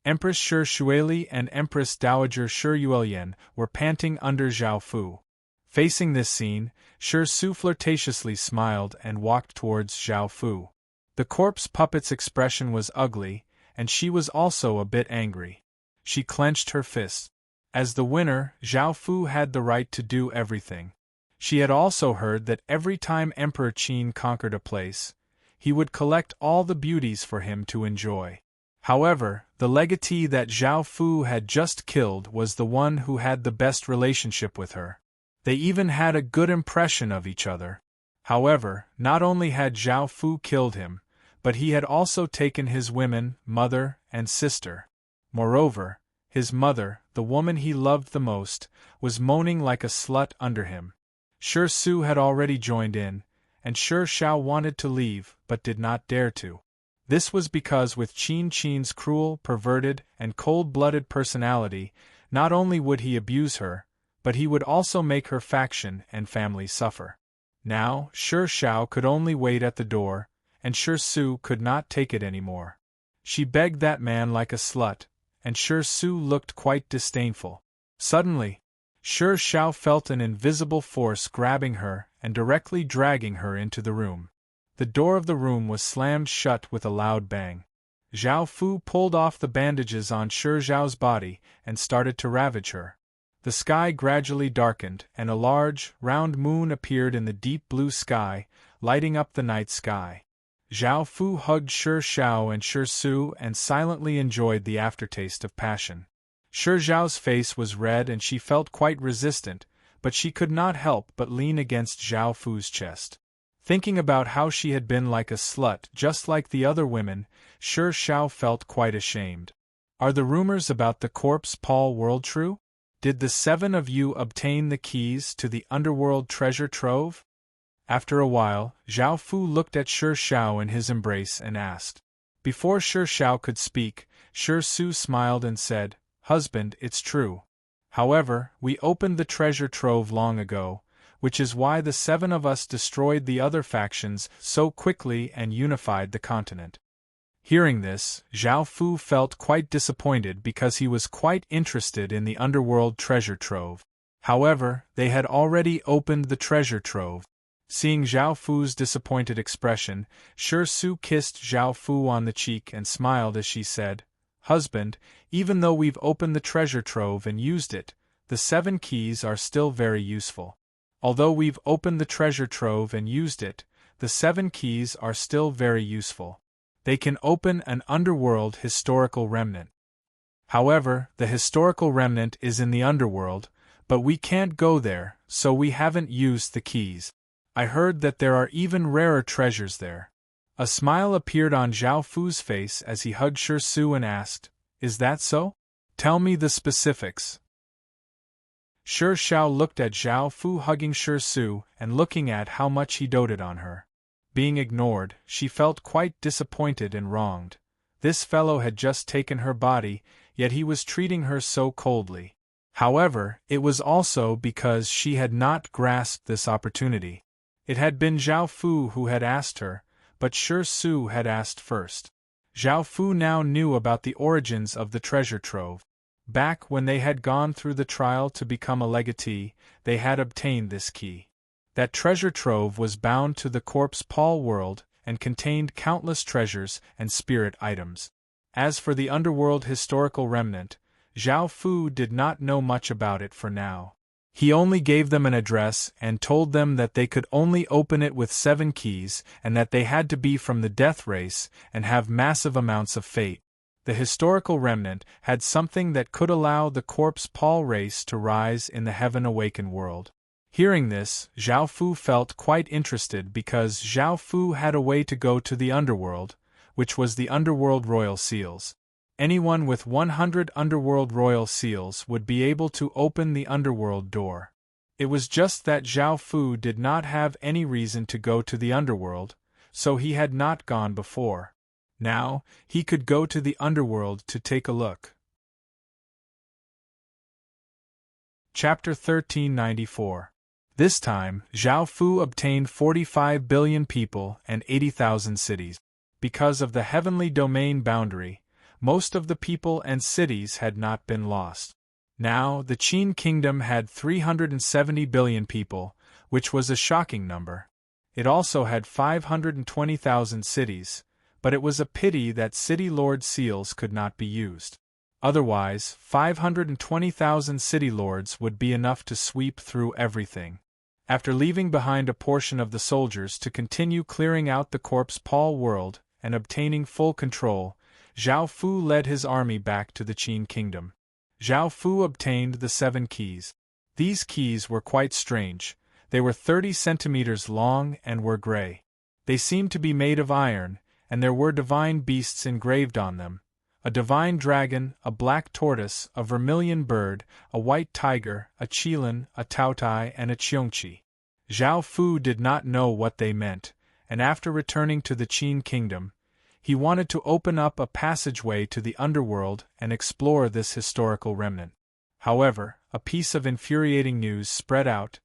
Empress Shuili and Empress Dowager Shuilian were panting under Zhao Fu. Facing this scene, Shi Su flirtatiously smiled and walked towards Zhao Fu. The corpse puppet's expression was ugly, and she was also a bit angry. She clenched her fists. As the winner, Zhao Fu had the right to do everything. She had also heard that every time Emperor Qin conquered a place, he would collect all the beauties for him to enjoy. However, the legatee that Zhao Fu had just killed was the one who had the best relationship with her. They even had a good impression of each other. However, not only had Zhao Fu killed him, but he had also taken his women, mother, and sister. Moreover, his mother, the woman he loved the most, was moaning like a slut under him. Sure Su had already joined in, and Sure Shao wanted to leave but did not dare to. This was because with Qin Qin's cruel, perverted, and cold-blooded personality, not only would he abuse her, but he would also make her faction and family suffer. Now, Sure Shao could only wait at the door, and Sure Su could not take it any more. She begged that man like a slut, and Sure Su looked quite disdainful. Suddenly, Sure Shao felt an invisible force grabbing her and directly dragging her into the room. The door of the room was slammed shut with a loud bang. Zhao Fu pulled off the bandages on Sure Zhao's body and started to ravage her. The sky gradually darkened, and a large, round moon appeared in the deep blue sky, lighting up the night sky. Zhao Fu hugged Sure Shao and Sure Su and silently enjoyed the aftertaste of passion. Sure Zhao's face was red and she felt quite resistant, but she could not help but lean against Zhao Fu's chest. Thinking about how she had been like a slut just like the other women, Sure Shao felt quite ashamed. Are the rumors about the corpse Paul world true? Did the 7 of you obtain the keys to the underworld treasure trove? After a while, Zhao Fu looked at Sure Shao in his embrace and asked. Before Sure Shao could speak, Sure Su smiled and said, "Husband, it's true. However, we opened the treasure trove long ago, which is why the 7 of us destroyed the other factions so quickly and unified the continent." Hearing this, Zhao Fu felt quite disappointed because he was quite interested in the underworld treasure trove. However, they had already opened the treasure trove. Seeing Zhao Fu's disappointed expression, Sure Su kissed Zhao Fu on the cheek and smiled as she said, "Husband, even though we've opened the treasure trove and used it, the 7 keys are still very useful. Although we've opened the treasure trove and used it, the 7 keys are still very useful. They can open an underworld historical remnant. However, the historical remnant is in the underworld, but we can't go there, so we haven't used the keys. I heard that there are even rarer treasures there." A smile appeared on Zhao Fu's face as he hugged Sure Su and asked, "Is that so? Tell me the specifics." Sure Shao looked at Zhao Fu hugging Sure Su and looking at how much he doted on her. Being ignored, she felt quite disappointed and wronged. This fellow had just taken her body, yet he was treating her so coldly. However, it was also because she had not grasped this opportunity. It had been Zhao Fu who had asked her, but Sure Su had asked first. Zhao Fu now knew about the origins of the treasure trove. Back when they had gone through the trial to become a legatee, they had obtained this key. That treasure trove was bound to the corpse Paul world and contained countless treasures and spirit items. As for the underworld historical remnant, Zhao Fu did not know much about it for now. He only gave them an address and told them that they could only open it with 7 keys and that they had to be from the death race and have massive amounts of fate. The historical remnant had something that could allow the corpse Paul race to rise in the Heaven Awaken world. Hearing this, Zhao Fu felt quite interested because Zhao Fu had a way to go to the underworld, which was the underworld royal seals. Anyone with 100 underworld royal seals would be able to open the underworld door. It was just that Zhao Fu did not have any reason to go to the underworld, so he had not gone before. Now, he could go to the underworld to take a look. Chapter 1394. This time, Zhao Fu obtained 45 billion people and 80,000 cities. Because of the heavenly domain boundary, most of the people and cities had not been lost. Now, the Qin kingdom had 370 billion people, which was a shocking number. It also had 520,000 cities, but it was a pity that city lord seals could not be used. Otherwise, 520,000 city lords would be enough to sweep through everything. After leaving behind a portion of the soldiers to continue clearing out the corpse Paul world and obtaining full control, Zhao Fu led his army back to the Qin kingdom. Zhao Fu obtained the 7 keys. These keys were quite strange. They were 30 centimeters long and were gray. They seemed to be made of iron, and there were divine beasts engraved on them: a divine dragon, a black tortoise, a vermilion bird, a white tiger, a qilin, a taotai, and a qiongqi. Zhao Fu did not know what they meant, and after returning to the Qin kingdom, he wanted to open up a passageway to the underworld and explore this historical remnant. However, a piece of infuriating news spread out.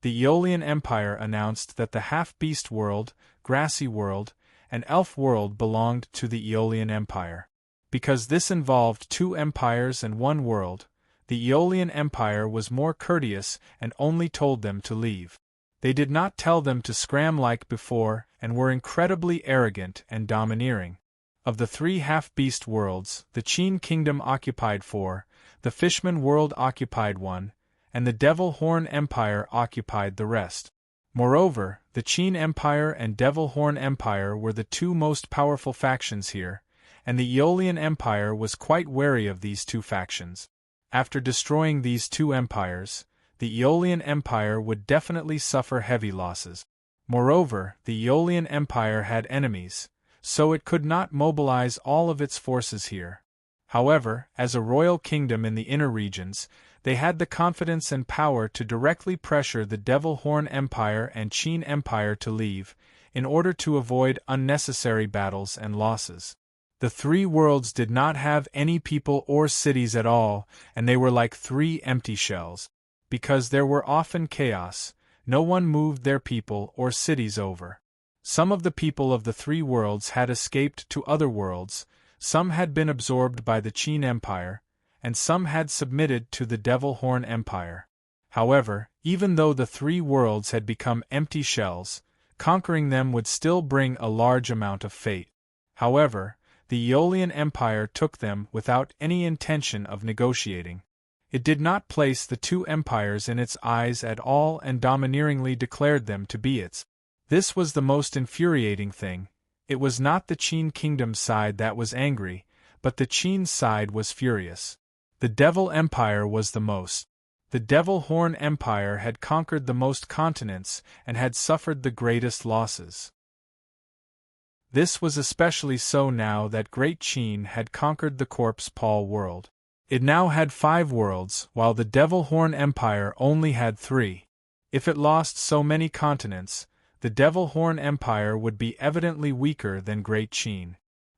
The Aeolian Empire announced that the half-beast world, grassy world, and elf world belonged to the Aeolian Empire. Because this involved two empires and one world, the Aeolian Empire was more courteous and only told them to leave. They did not tell them to scram like before, and were incredibly arrogant and domineering. Of the three half-beast worlds, the Qin kingdom occupied 4, the Fishman world occupied 1, and the Devil Horn Empire occupied the rest. Moreover, the Qin Empire and Devil Horn Empire were the two most powerful factions here, and the Aeolian Empire was quite wary of these two factions. After destroying these two empires, the Aeolian Empire would definitely suffer heavy losses. Moreover, the Aeolian Empire had enemies, so it could not mobilize all of its forces here. However, as a royal kingdom in the inner regions, they had the confidence and power to directly pressure the Devil Horn Empire and Qin Empire to leave, in order to avoid unnecessary battles and losses. The three worlds did not have any people or cities at all, and they were like three empty shells. Because there were often chaos, no one moved their people or cities over. Some of the people of the three worlds had escaped to other worlds, some had been absorbed by the Qin Empire, and some had submitted to the Devil Horn Empire. However, even though the three worlds had become empty shells, conquering them would still bring a large amount of fate. However, the Aeolian Empire took them without any intention of negotiating. It did not place the two empires in its eyes at all and domineeringly declared them to be its. This was the most infuriating thing. It was not the Qin kingdom's side that was angry, but the Qin side was furious. The Devil Empire was the most. The Devil Horn Empire had conquered the most continents and had suffered the greatest losses. This was especially so now that Great Qin had conquered the Corpse Paul world. It now had 5 worlds, while the Devil Horn Empire only had 3. If it lost so many continents, the Devil Horn Empire would be evidently weaker than Great Qin.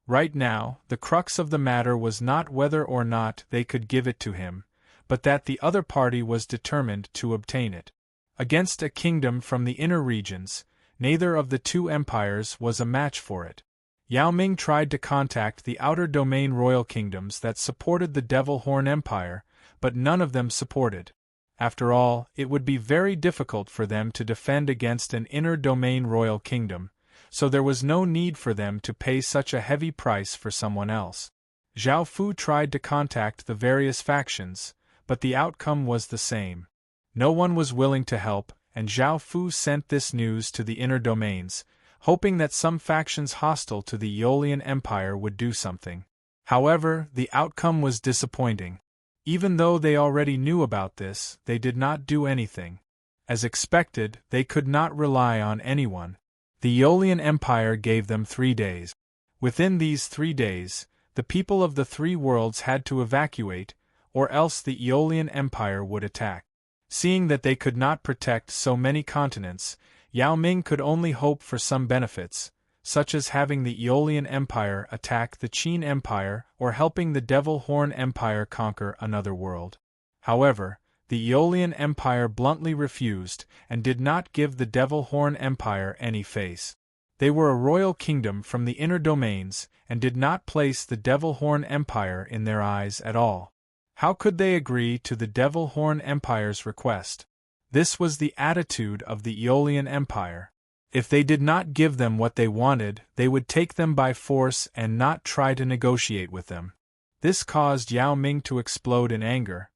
Right now, the crux of the matter was not whether or not they could give it to him, but that the other party was determined to obtain it. Against a kingdom from the inner regions, neither of the two empires was a match for it. Yao Ming tried to contact the outer domain royal kingdoms that supported the Devil Horn Empire, but none of them supported. After all, it would be very difficult for them to defend against an inner domain royal kingdom, so there was no need for them to pay such a heavy price for someone else. Zhao Fu tried to contact the various factions, but the outcome was the same. No one was willing to help, and Zhao Fu sent this news to the inner domains, hoping that some factions hostile to the Aeolian Empire would do something. However, the outcome was disappointing. Even though they already knew about this, they did not do anything. As expected, they could not rely on anyone. The Aeolian Empire gave them 3 days. Within these 3 days, the people of the 3 worlds had to evacuate, or else the Aeolian Empire would attack. Seeing that they could not protect so many continents, Yao Ming could only hope for some benefits, such as having the Aeolian Empire attack the Qin Empire or helping the Devil Horn Empire conquer another world. However, the Aeolian Empire bluntly refused and did not give the Devil Horn Empire any face. They were a royal kingdom from the inner domains and did not place the Devil Horn Empire in their eyes at all. How could they agree to the Devil Horn Empire's request? This was the attitude of the Aeolian Empire. If they did not give them what they wanted, they would take them by force and not try to negotiate with them. This caused Yao Ming to explode in anger.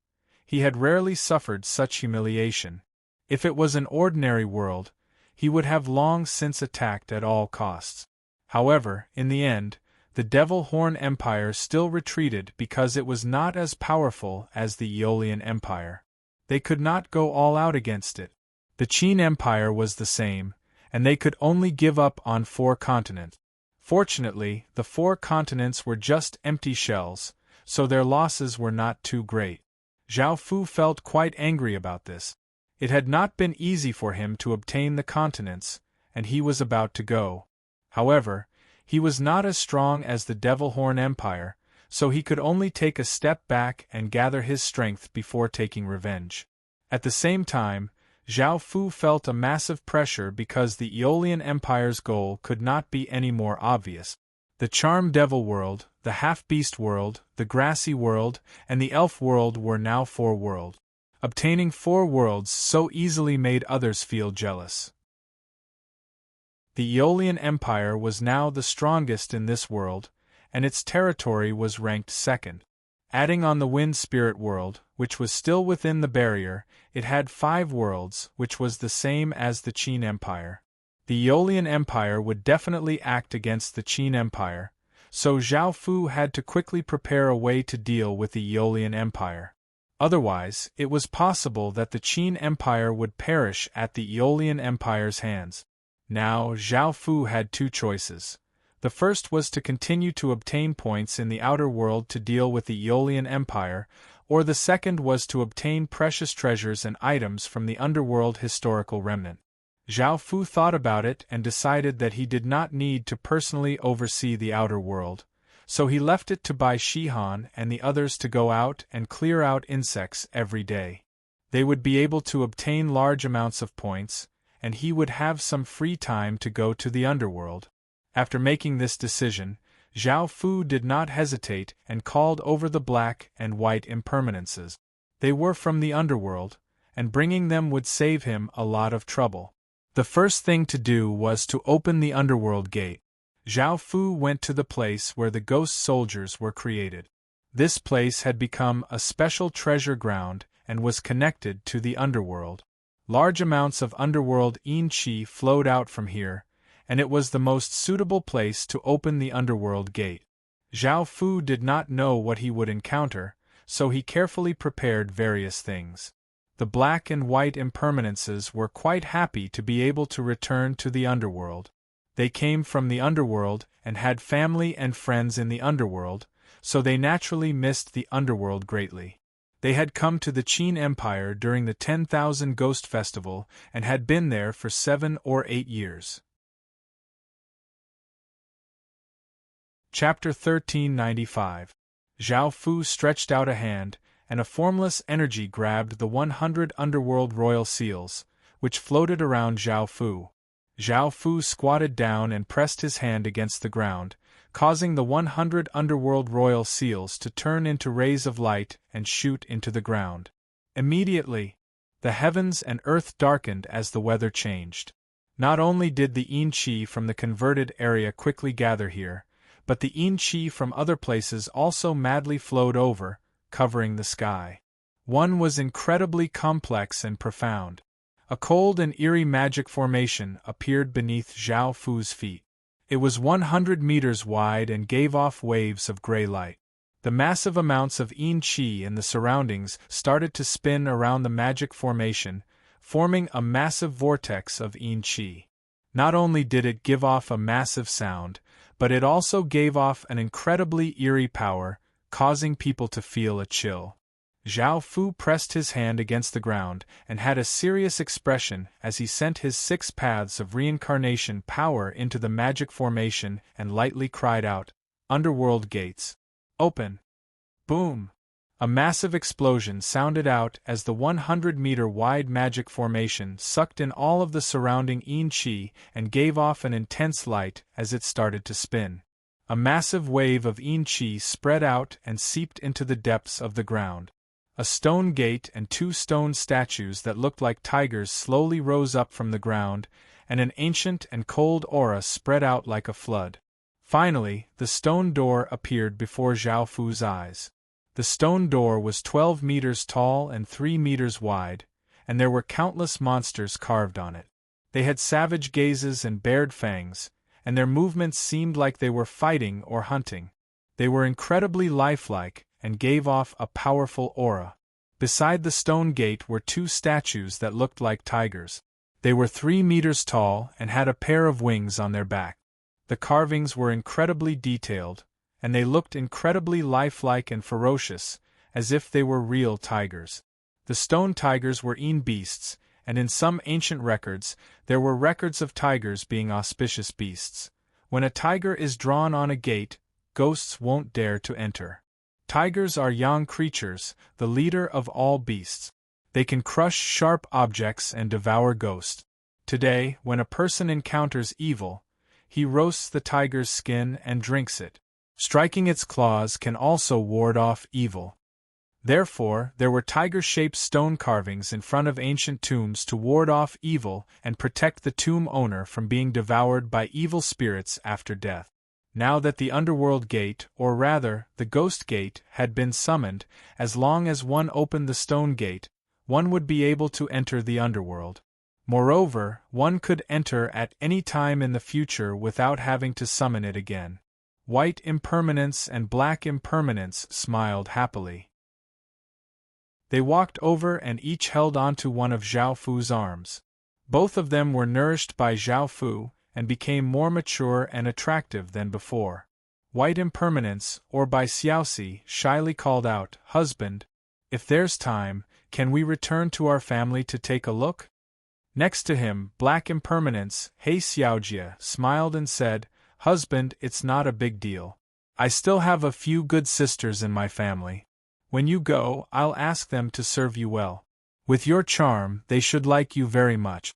He had rarely suffered such humiliation. If it was an ordinary world, he would have long since attacked at all costs. However, in the end, the Devil Horn Empire still retreated because it was not as powerful as the Aeolian Empire. They could not go all out against it. The Qin Empire was the same, and they could only give up on 4 continents. Fortunately, the 4 continents were just empty shells, so their losses were not too great. Zhao Fu felt quite angry about this. It had not been easy for him to obtain the continents, and he was about to go. However, he was not as strong as the Devil Horn Empire, so he could only take a step back and gather his strength before taking revenge. At the same time, Zhao Fu felt a massive pressure because the Aeolian Empire's goal could not be any more obvious. The Charm Devil World, the Half-Beast World, the Grassy World, and the Elf World were now 4 worlds. Obtaining 4 worlds so easily made others feel jealous. The Aeolian Empire was now the strongest in this world, and its territory was ranked 2nd. Adding on the Wind Spirit World, which was still within the barrier, it had 5 worlds, which was the same as the Qin Empire. The Aeolian Empire would definitely act against the Qin Empire, so Zhao Fu had to quickly prepare a way to deal with the Aeolian Empire. Otherwise, it was possible that the Qin Empire would perish at the Aeolian Empire's hands. Now, Zhao Fu had 2 choices. The first was to continue to obtain points in the outer world to deal with the Aeolian Empire, or the second was to obtain precious treasures and items from the underworld historical remnant. Zhao Fu thought about it and decided that he did not need to personally oversee the outer world, so he left it to Bai Shihan and the others to go out and clear out insects every day. They would be able to obtain large amounts of points, and he would have some free time to go to the underworld. After making this decision, Zhao Fu did not hesitate and called over the black and white impermanences. They were from the underworld, and bringing them would save him a lot of trouble. The first thing to do was to open the underworld gate. Zhao Fu went to the place where the ghost soldiers were created. This place had become a special treasure ground and was connected to the underworld. Large amounts of underworld yin qi flowed out from here, and it was the most suitable place to open the underworld gate. Zhao Fu did not know what he would encounter, so he carefully prepared various things. The black and white impermanences were quite happy to be able to return to the underworld. They came from the underworld and had family and friends in the underworld, so they naturally missed the underworld greatly. They had come to the Qin Empire during the 10,000 Ghost Festival and had been there for 7 or 8 years. Chapter 1395. Zhao Fu stretched out a hand, and a formless energy grabbed the 100 underworld royal seals, which floated around Zhao Fu. Zhao Fu squatted down and pressed his hand against the ground, causing the 100 underworld royal seals to turn into rays of light and shoot into the ground. Immediately, the heavens and earth darkened as the weather changed. Not only did the yin qi from the converted area quickly gather here, but the yin qi from other places also madly flowed over, covering the sky. One was incredibly complex and profound. A cold and eerie magic formation appeared beneath Zhao Fu's feet. It was 100 meters wide and gave off waves of gray light. The massive amounts of yin qi in the surroundings started to spin around the magic formation, forming a massive vortex of yin qi. Not only did it give off a massive sound, but it also gave off an incredibly eerie power, causing people to feel a chill. Zhao Fu pressed his hand against the ground and had a serious expression as he sent his 6 paths of reincarnation power into the magic formation and lightly cried out, "Underworld gates, open!" Boom! A massive explosion sounded out as the 100-meter-wide magic formation sucked in all of the surrounding yin qi and gave off an intense light as it started to spin. A massive wave of yin qi spread out and seeped into the depths of the ground. A stone gate and 2 stone statues that looked like tigers slowly rose up from the ground, and an ancient and cold aura spread out like a flood. Finally, the stone door appeared before Zhao Fu's eyes. The stone door was 12 meters tall and 3 meters wide, and there were countless monsters carved on it. They had savage gazes and bared fangs, and their movements seemed like they were fighting or hunting. They were incredibly lifelike and gave off a powerful aura. Beside the stone gate were 2 statues that looked like tigers. They were 3 meters tall and had a pair of wings on their back. The carvings were incredibly detailed, and they looked incredibly lifelike and ferocious, as if they were real tigers. The stone tigers were beasts, and in some ancient records, there were records of tigers being auspicious beasts. When a tiger is drawn on a gate, ghosts won't dare to enter. Tigers are young creatures, the leader of all beasts. They can crush sharp objects and devour ghosts. Today, when a person encounters evil, he roasts the tiger's skin and drinks it. Striking its claws can also ward off evil. Therefore, there were tiger-shaped stone carvings in front of ancient tombs to ward off evil and protect the tomb owner from being devoured by evil spirits after death. Now that the underworld gate, or rather, the ghost gate, had been summoned, as long as one opened the stone gate, one would be able to enter the underworld. Moreover, one could enter at any time in the future without having to summon it again. White impermanence and black impermanence smiled happily. They walked over and each held onto one of Zhao Fu's arms. Both of them were nourished by Zhao Fu, and became more mature and attractive than before. White impermanence, or by Xiaoxi, shyly called out, "Husband, if there's time, can we return to our family to take a look?" Next to him, black impermanence, He Xiaojie, smiled and said, "Husband, it's not a big deal. I still have a few good sisters in my family. When you go, I'll ask them to serve you well. With your charm, they should like you very much."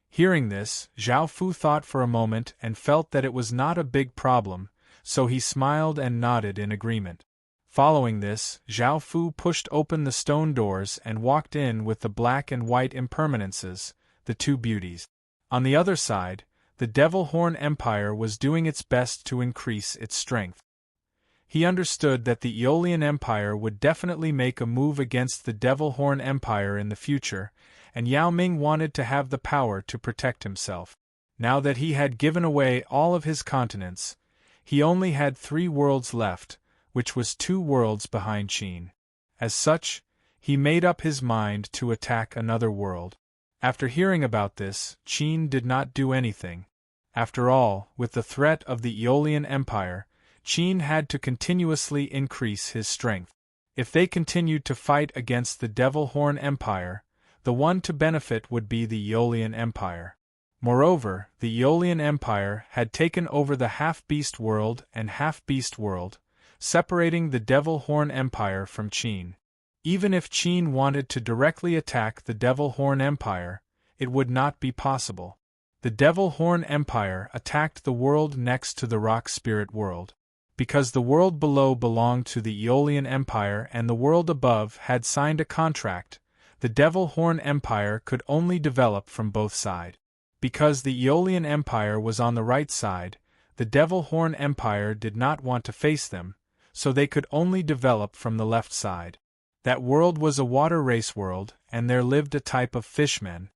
Hearing this, Zhao Fu thought for a moment and felt that it was not a big problem, so he smiled and nodded in agreement. Following this, Zhao Fu pushed open the stone doors and walked in with the black and white impermanences, the two beauties. On the other side, the Devil Horn Empire was doing its best to increase its strength. He understood that the Aeolian Empire would definitely make a move against the Devil Horn Empire in the future, and Yao Ming wanted to have the power to protect himself. Now that he had given away all of his continents, he only had 3 worlds left, which was 2 worlds behind Qin. As such, he made up his mind to attack another world. After hearing about this, Qin did not do anything. After all, with the threat of the Aeolian Empire, Qin had to continuously increase his strength. If they continued to fight against the Devil Horn Empire, the one to benefit would be the Aeolian Empire. Moreover, the Aeolian Empire had taken over the half-beast world and half-beast world, separating the Devil Horn Empire from Qin. Even if Qin wanted to directly attack the Devil Horn Empire, it would not be possible. The Devil Horn Empire attacked the world next to the Rock Spirit world. Because the world below belonged to the Aeolian Empire and the world above had signed a contract, the Devil Horn Empire could only develop from both sides. Because the Aeolian Empire was on the right side, the Devil Horn Empire did not want to face them, so they could only develop from the left side. That world was a water race world, and there lived a type of fishmen.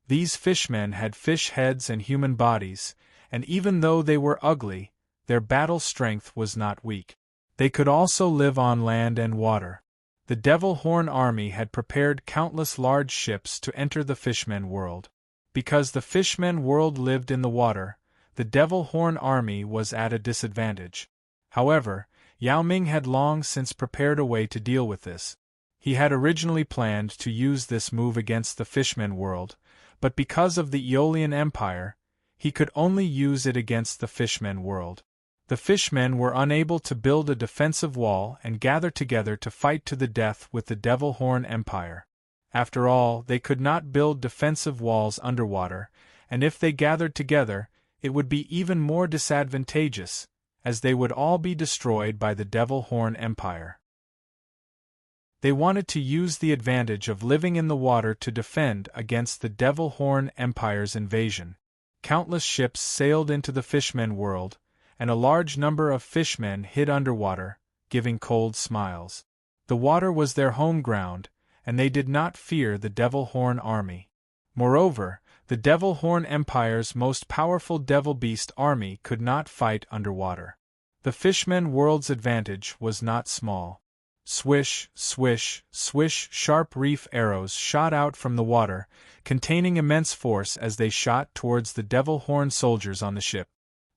These fishmen had fish heads and human bodies, and even though they were ugly, their battle strength was not weak. They could also live on land and water. The Devil Horn army had prepared countless large ships to enter the fishmen world. Because the fishmen world lived in the water, the Devil Horn army was at a disadvantage. However, Yao Ming had long since prepared a way to deal with this. He had originally planned to use this move against the fishmen world, but because of the Aeolian Empire, he could only use it against the fishmen world. The fishmen were unable to build a defensive wall and gather together to fight to the death with the Devil Horn Empire. After all, they could not build defensive walls underwater, and if they gathered together, it would be even more disadvantageous, as they would all be destroyed by the Devil Horn Empire. They wanted to use the advantage of living in the water to defend against the Devil Horn Empire's invasion. Countless ships sailed into the fishmen world, and a large number of fishmen hid underwater, giving cold smiles. The water was their home ground, and they did not fear the Devil Horn army. Moreover, the Devil Horn Empire's most powerful Devil Beast army could not fight underwater. The fishmen world's advantage was not small. Swish, swish, swish, sharp reef arrows shot out from the water, containing immense force as they shot towards the Devil Horn soldiers on the ship.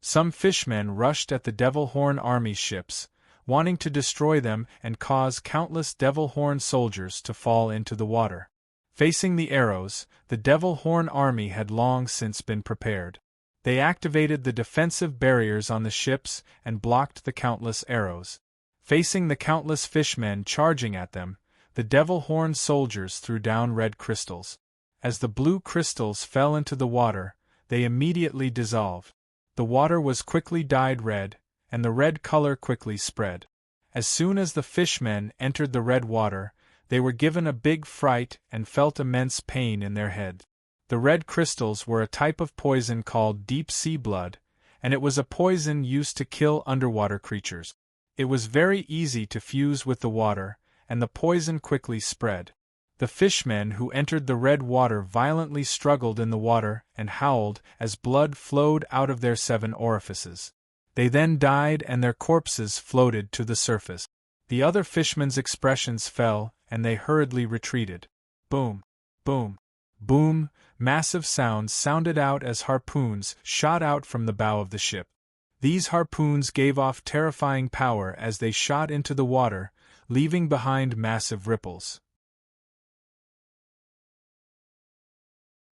Some fishmen rushed at the Devil Horn Army's ships, wanting to destroy them and cause countless Devil Horn soldiers to fall into the water. Facing the arrows, the Devil Horn Army had long since been prepared. They activated the defensive barriers on the ships and blocked the countless arrows. Facing the countless fishmen charging at them, the Devil Horn soldiers threw down red crystals. As the blue crystals fell into the water, they immediately dissolved. The water was quickly dyed red, and the red color quickly spread. As soon as the fishmen entered the red water, they were given a big fright and felt immense pain in their head. The red crystals were a type of poison called deep-sea blood, and it was a poison used to kill underwater creatures. It was very easy to fuse with the water, and the poison quickly spread. The fishmen who entered the red water violently struggled in the water and howled as blood flowed out of their 7 orifices. They then died and their corpses floated to the surface. The other fishmen's expressions fell, and they hurriedly retreated. Boom! Boom! Boom! Massive sounds sounded out as harpoons shot out from the bow of the ship. These harpoons gave off terrifying power as they shot into the water, leaving behind massive ripples.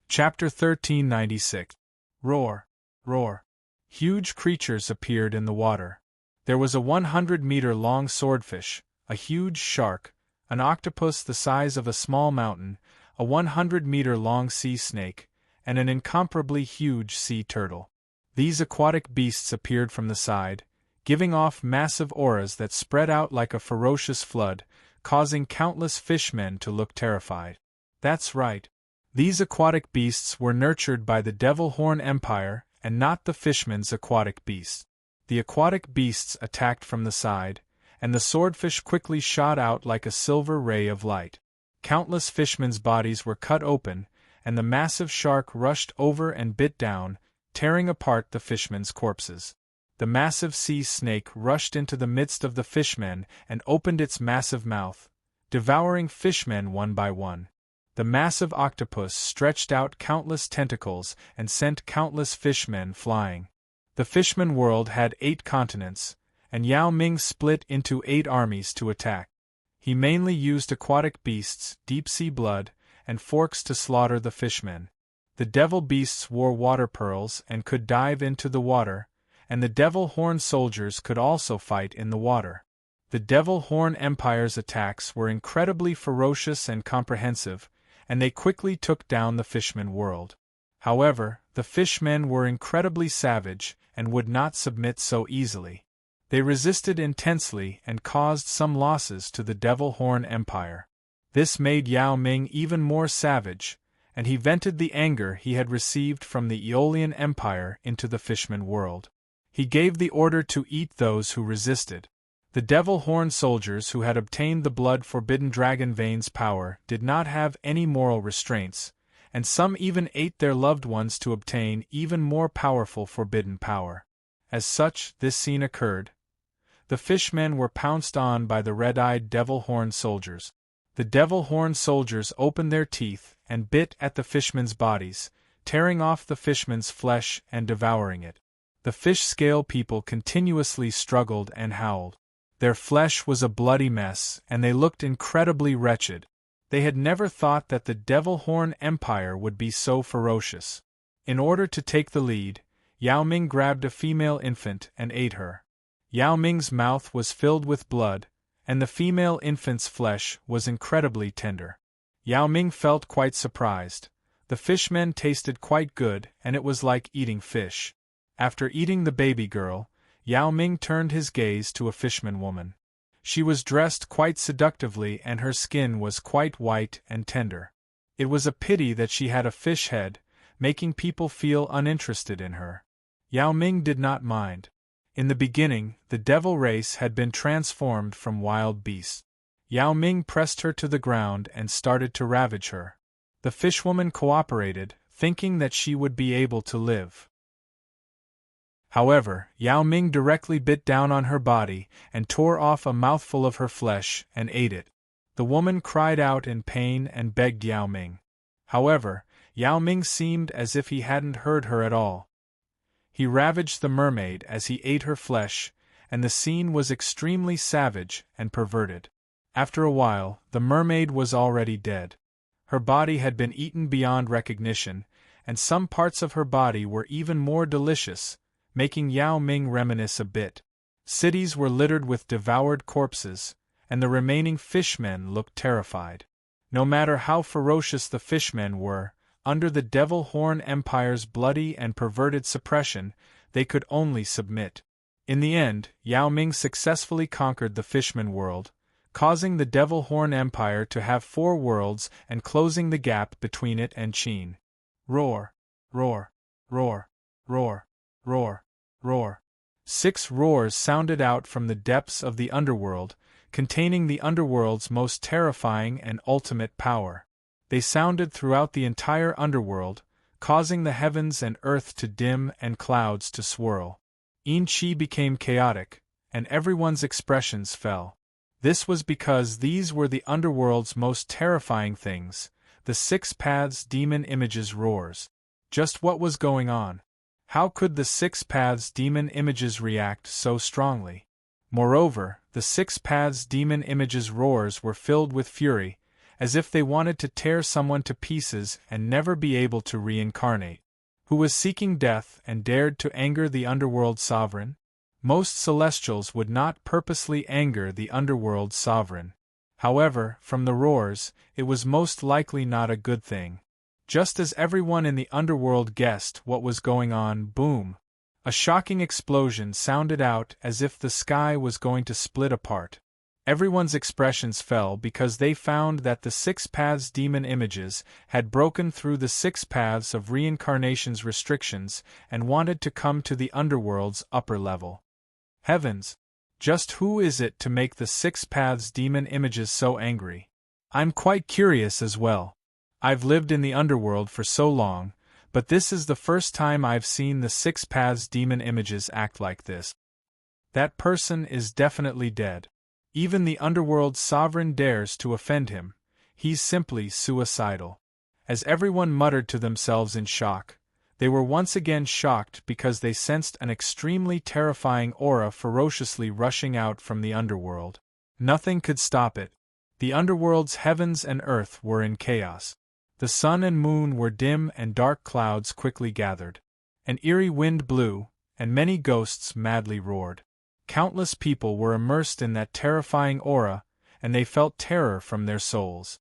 Chapter 1396. Roar! Roar! Huge creatures appeared in the water. There was a 100-meter-long swordfish, a huge shark, an octopus the size of a small mountain, a 100-meter-long sea snake, and an incomparably huge sea turtle. These aquatic beasts appeared from the side, giving off massive auras that spread out like a ferocious flood, causing countless fishmen to look terrified. That's right. These aquatic beasts were nurtured by the Devil Horn Empire and not the fishmen's aquatic beasts. The aquatic beasts attacked from the side, and the swordfish quickly shot out like a silver ray of light. Countless fishmen's bodies were cut open, and the massive shark rushed over and bit down, tearing apart the fishmen's corpses. The massive sea snake rushed into the midst of the fishmen and opened its massive mouth, devouring fishmen one by one. The massive octopus stretched out countless tentacles and sent countless fishmen flying. The fishman world had 8 continents, and Yao Ming split into 8 armies to attack. He mainly used aquatic beasts, deep-sea blood, and forks to slaughter the fishmen. The devil beasts wore water pearls and could dive into the water, and the Devil Horn soldiers could also fight in the water. The Devil Horn Empire's attacks were incredibly ferocious and comprehensive, and they quickly took down the fishman world. However, the fishmen were incredibly savage and would not submit so easily. They resisted intensely and caused some losses to the Devil Horn Empire. This made Yao Ming even more savage, and he vented the anger he had received from the Aeolian Empire into the fishman world. He gave the order to eat those who resisted. The Devil Horn soldiers who had obtained the blood-forbidden dragon veins power did not have any moral restraints, and some even ate their loved ones to obtain even more powerful forbidden power. As such, this scene occurred. The fishmen were pounced on by the red-eyed Devil Horn soldiers. The Devil Horn soldiers opened their teeth and bit at the fishmen's bodies, tearing off the fishmen's flesh and devouring it. The fish scale people continuously struggled and howled. Their flesh was a bloody mess, and they looked incredibly wretched. They had never thought that the Devil Horn Empire would be so ferocious. In order to take the lead, Yao Ming grabbed a female infant and ate her. Yao Ming's mouth was filled with blood, and the female infant's flesh was incredibly tender. Yao Ming felt quite surprised. The fishmen tasted quite good, and it was like eating fish. After eating the baby girl, Yao Ming turned his gaze to a fishman woman. She was dressed quite seductively and her skin was quite white and tender. It was a pity that she had a fish head, making people feel uninterested in her. Yao Ming did not mind. In the beginning, the devil race had been transformed from wild beasts. Yao Ming pressed her to the ground and started to ravage her. The fishwoman cooperated, thinking that she would be able to live. However, Yao Ming directly bit down on her body and tore off a mouthful of her flesh and ate it. The woman cried out in pain and begged Yao Ming. However, Yao Ming seemed as if he hadn't heard her at all. He ravaged the mermaid as he ate her flesh, and the scene was extremely savage and perverted. After a while, the mermaid was already dead. Her body had been eaten beyond recognition, and some parts of her body were even more delicious, making Yao Ming reminisce a bit. Cities were littered with devoured corpses, and the remaining fishmen looked terrified. No matter how ferocious the fishmen were, under the Devil Horn Empire's bloody and perverted suppression, they could only submit. In the end, Yao Ming successfully conquered the fishman world, causing the Devil Horn Empire to have 4 worlds and closing the gap between it and Qin. Roar, roar, roar, roar, roar, roar. 6 roars sounded out from the depths of the underworld, containing the underworld's most terrifying and ultimate power. They sounded throughout the entire underworld, causing the heavens and earth to dim and clouds to swirl. Qi became chaotic, and everyone's expressions fell. This was because these were the underworld's most terrifying things, the 6 Paths Demon Images roars. Just what was going on? How could the 6 Paths Demon Images react so strongly? Moreover, the 6 Paths Demon Images roars were filled with fury, as if they wanted to tear someone to pieces and never be able to reincarnate. Who was seeking death and dared to anger the underworld sovereign? Most celestials would not purposely anger the underworld sovereign. However, from the roars, it was most likely not a good thing. Just as everyone in the underworld guessed what was going on, boom! A shocking explosion sounded out as if the sky was going to split apart. Everyone's expressions fell because they found that the 6 Paths Demon Images had broken through the 6 Paths of Reincarnation's restrictions and wanted to come to the underworld's upper level. Heavens! Just who is it to make the 6 Paths Demon Images so angry? I'm quite curious as well. I've lived in the underworld for so long, but this is the first time I've seen the 6 Paths Demon Images act like this. That person is definitely dead. Even the underworld sovereign dares to offend him. He's simply suicidal. As everyone muttered to themselves in shock, they were once again shocked because they sensed an extremely terrifying aura ferociously rushing out from the underworld. Nothing could stop it. The underworld's heavens and earth were in chaos. The sun and moon were dim and dark clouds quickly gathered. An eerie wind blew, and many ghosts madly roared. Countless people were immersed in that terrifying aura, and they felt terror from their souls.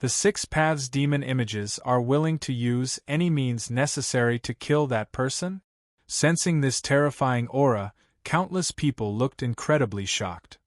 The 6 Paths Demon Images are willing to use any means necessary to kill that person? Sensing this terrifying aura, countless people looked incredibly shocked.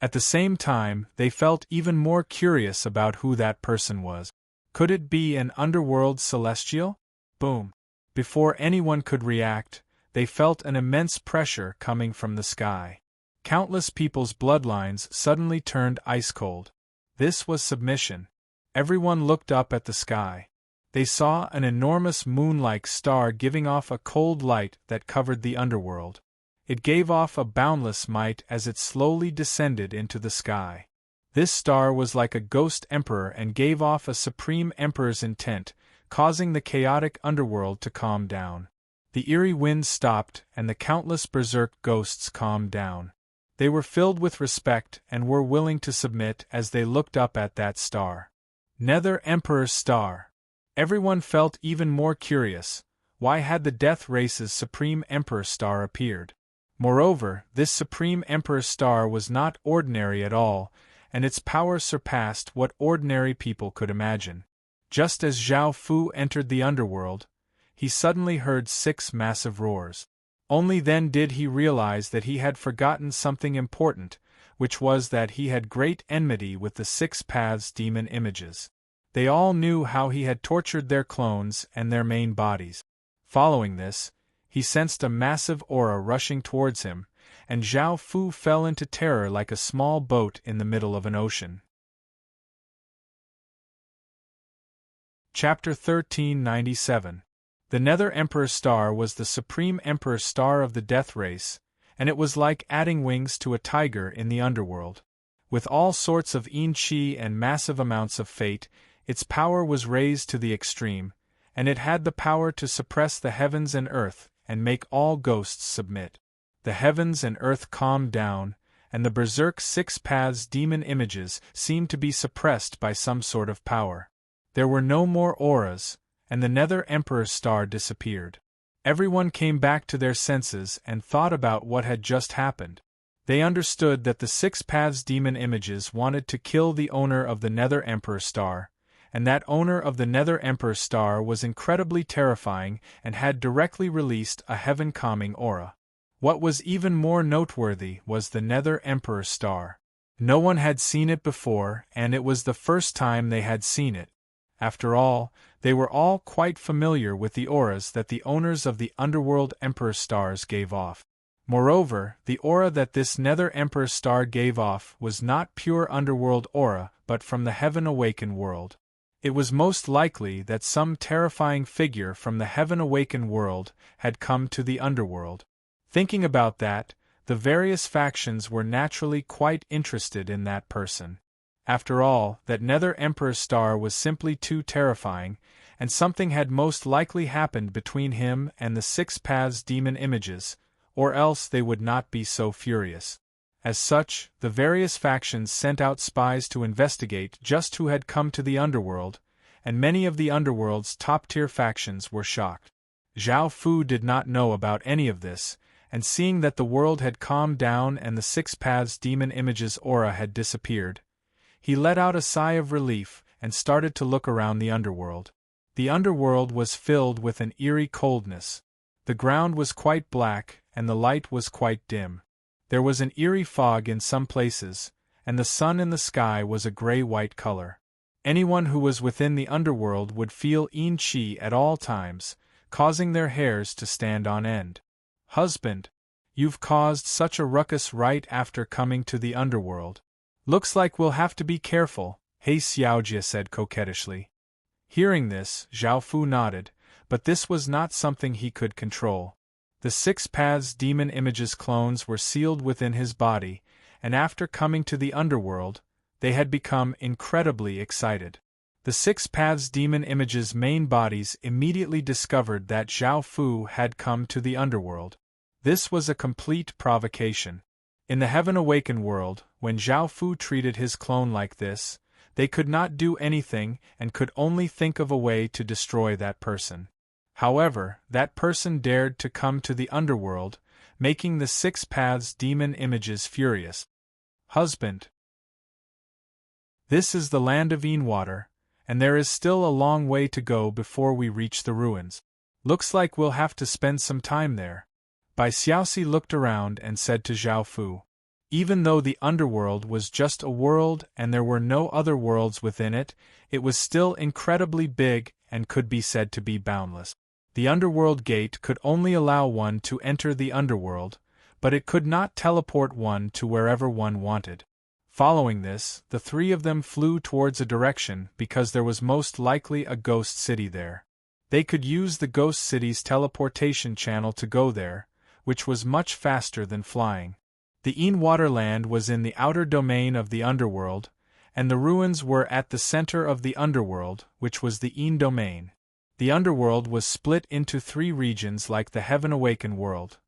At the same time, they felt even more curious about who that person was. Could it be an underworld celestial? Boom! Before anyone could react, they felt an immense pressure coming from the sky. Countless people's bloodlines suddenly turned ice-cold. This was submission. Everyone looked up at the sky. They saw an enormous moon-like star giving off a cold light that covered the underworld. It gave off a boundless might as it slowly descended into the sky. This star was like a ghost emperor and gave off a supreme emperor's intent, causing the chaotic underworld to calm down. The eerie wind stopped and the countless berserk ghosts calmed down. They were filled with respect and were willing to submit as they looked up at that star. Nether Emperor's star. Everyone felt even more curious. Why had the Death Race's Supreme Emperor star appeared? Moreover, this Supreme Emperor star was not ordinary at all, and its power surpassed what ordinary people could imagine. Just as Zhao Fu entered the underworld, he suddenly heard 6 massive roars. Only then did he realize that he had forgotten something important, which was that he had great enmity with the 6 Paths Demon Images. They all knew how he had tortured their clones and their main bodies. Following this, he sensed a massive aura rushing towards him, and Zhao Fu fell into terror like a small boat in the middle of an ocean. Chapter 1397. The Nether Emperor star was the Supreme Emperor star of the Death Race, and it was like adding wings to a tiger in the underworld. With all sorts of qi and massive amounts of fate, its power was raised to the extreme, and it had the power to suppress the heavens and earth, and make all ghosts submit. The heavens and earth calmed down, and the berserk six paths demon images seemed to be suppressed by some sort of power. There were no more auras, and the Nether Emperor's star disappeared. Everyone came back to their senses and thought about what had just happened. They understood that the six paths demon images wanted to kill the owner of the Nether Emperor's star, and that owner of the Nether Emperor's star was incredibly terrifying and had directly released a heaven-calming aura. What was even more noteworthy was the Nether Emperor's star. No one had seen it before, and it was the first time they had seen it. After all, they were all quite familiar with the auras that the owners of the Underworld Emperor's stars gave off. Moreover, the aura that this Nether Emperor's star gave off was not pure underworld aura, but from the Heaven Awakened world. It was most likely that some terrifying figure from the Heaven Awakened world had come to the underworld. Thinking about that, the various factions were naturally quite interested in that person. After all, that Nether Emperor's star was simply too terrifying, and something had most likely happened between him and the six paths demon images, or else they would not be so furious. As such, the various factions sent out spies to investigate just who had come to the underworld, and many of the underworld's top-tier factions were shocked. Zhao Fu did not know about any of this, and seeing that the world had calmed down and the six paths demon images aura had disappeared, he let out a sigh of relief and started to look around the underworld. The underworld was filled with an eerie coldness. The ground was quite black, and the light was quite dim. There was an eerie fog in some places, and the sun in the sky was a gray-white color. Anyone who was within the underworld would feel yin qi at all times, causing their hairs to stand on end. "Husband, you've caused such a ruckus right after coming to the underworld. Looks like we'll have to be careful," He Xiaojie said coquettishly. Hearing this, Zhao Fu nodded, but this was not something he could control. The six paths demon images clones were sealed within his body, and after coming to the underworld, they had become incredibly excited. The six paths demon images' main bodies immediately discovered that Zhao Fu had come to the underworld. This was a complete provocation. In the Heaven Awakened world, when Zhao Fu treated his clone like this, they could not do anything and could only think of a way to destroy that person. However, that person dared to come to the underworld, making the six paths demon images furious. "Husband, this is the land of Yin-Water, and there is still a long way to go before we reach the ruins. Looks like we'll have to spend some time there." Bai Xiaoxi looked around and said to Zhao Fu, "Even though the underworld was just a world and there were no other worlds within it, it was still incredibly big and could be said to be boundless. The underworld gate could only allow one to enter the underworld, but it could not teleport one to wherever one wanted." Following this, the three of them flew towards a direction because there was most likely a ghost city there. They could use the ghost city's teleportation channel to go there, which was much faster than flying. The Yin-Water land was in the outer domain of the underworld, and the ruins were at the center of the underworld, which was the Yin domain. The underworld was split into three regions like the Heaven Awakened world.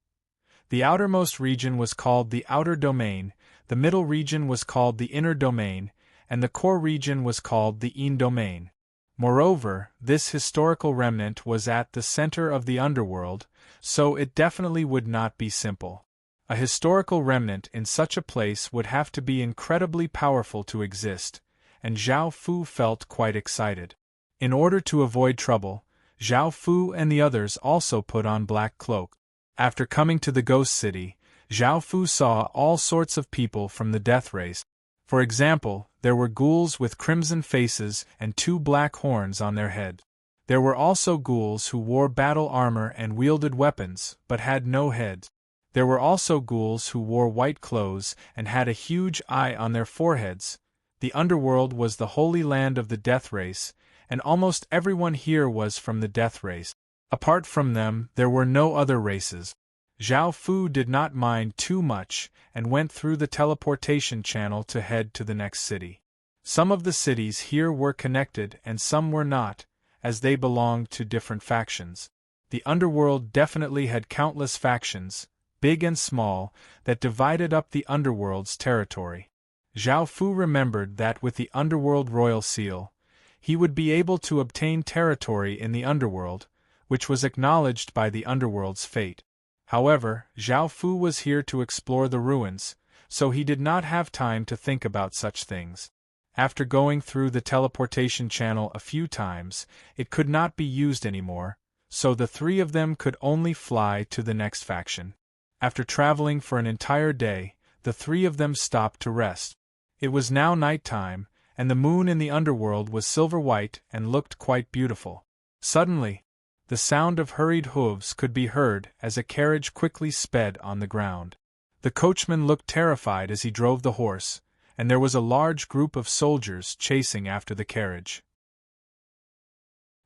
The outermost region was called the Outer Domain, the middle region was called the Inner Domain, and the core region was called the Yin Domain. Moreover, this historical remnant was at the center of the underworld, so it definitely would not be simple. A historical remnant in such a place would have to be incredibly powerful to exist, and Zhao Fu felt quite excited. In order to avoid trouble, Zhao Fu and the others also put on black cloak. After coming to the ghost city, Zhao Fu saw all sorts of people from the death race. For example, there were ghouls with crimson faces and two black horns on their head. There were also ghouls who wore battle armor and wielded weapons, but had no heads. There were also ghouls who wore white clothes and had a huge eye on their foreheads. The underworld was the holy land of the death race, and almost everyone here was from the death race. Apart from them, there were no other races. Zhao Fu did not mind too much and went through the teleportation channel to head to the next city. Some of the cities here were connected and some were not, as they belonged to different factions. The underworld definitely had countless factions, big and small, that divided up the underworld's territory. Zhao Fu remembered that with the underworld royal seal, he would be able to obtain territory in the underworld, which was acknowledged by the underworld's fate. However, Zhao Fu was here to explore the ruins, so he did not have time to think about such things. After going through the teleportation channel a few times, it could not be used anymore, so the three of them could only fly to the next faction. After traveling for an entire day, the three of them stopped to rest. It was now night time, and the moon in the underworld was silver-white and looked quite beautiful. Suddenly, the sound of hurried hooves could be heard as a carriage quickly sped on the ground. The coachman looked terrified as he drove the horse, and there was a large group of soldiers chasing after the carriage.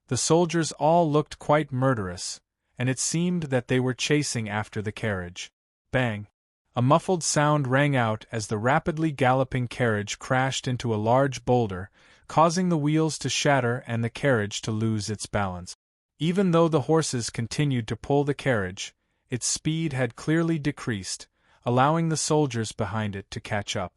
The soldiers all looked quite murderous, and it seemed that they were chasing after the carriage. Bang! A muffled sound rang out as the rapidly galloping carriage crashed into a large boulder, causing the wheels to shatter and the carriage to lose its balance. Even though the horses continued to pull the carriage, its speed had clearly decreased, allowing the soldiers behind it to catch up.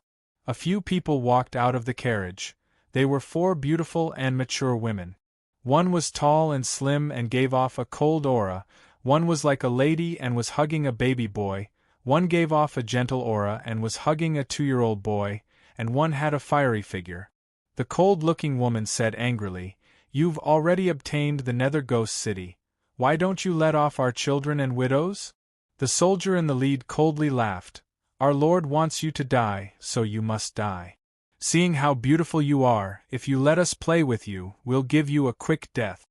A few people walked out of the carriage. They were 4 beautiful and mature women. One was tall and slim and gave off a cold aura, one was like a lady and was hugging a baby boy, one gave off a gentle aura and was hugging a 2-year-old boy, and one had a fiery figure. The cold-looking woman said angrily, "You've already obtained the Nether Ghost City. Why don't you let off our children and widows?" The soldier in the lead coldly laughed. "Our Lord wants you to die, so you must die. Seeing how beautiful you are, if you let us play with you, we'll give you a quick death."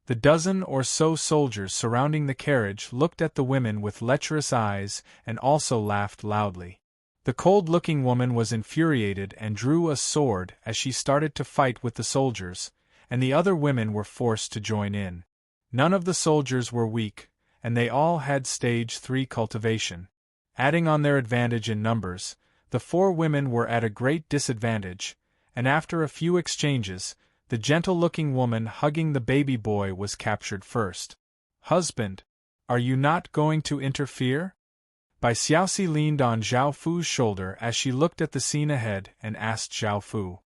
The dozen or so soldiers surrounding the carriage looked at the women with lecherous eyes and also laughed loudly. The cold-looking woman was infuriated and drew a sword as she started to fight with the soldiers, and the other women were forced to join in. None of the soldiers were weak, and they all had stage 3 cultivation. Adding on their advantage in numbers, the 4 women were at a great disadvantage, and after a few exchanges, the gentle-looking woman hugging the baby boy was captured first. "Husband, are you not going to interfere?" Bai Xiaoxi leaned on Zhao Fu's shoulder as she looked at the scene ahead and asked Zhao Fu.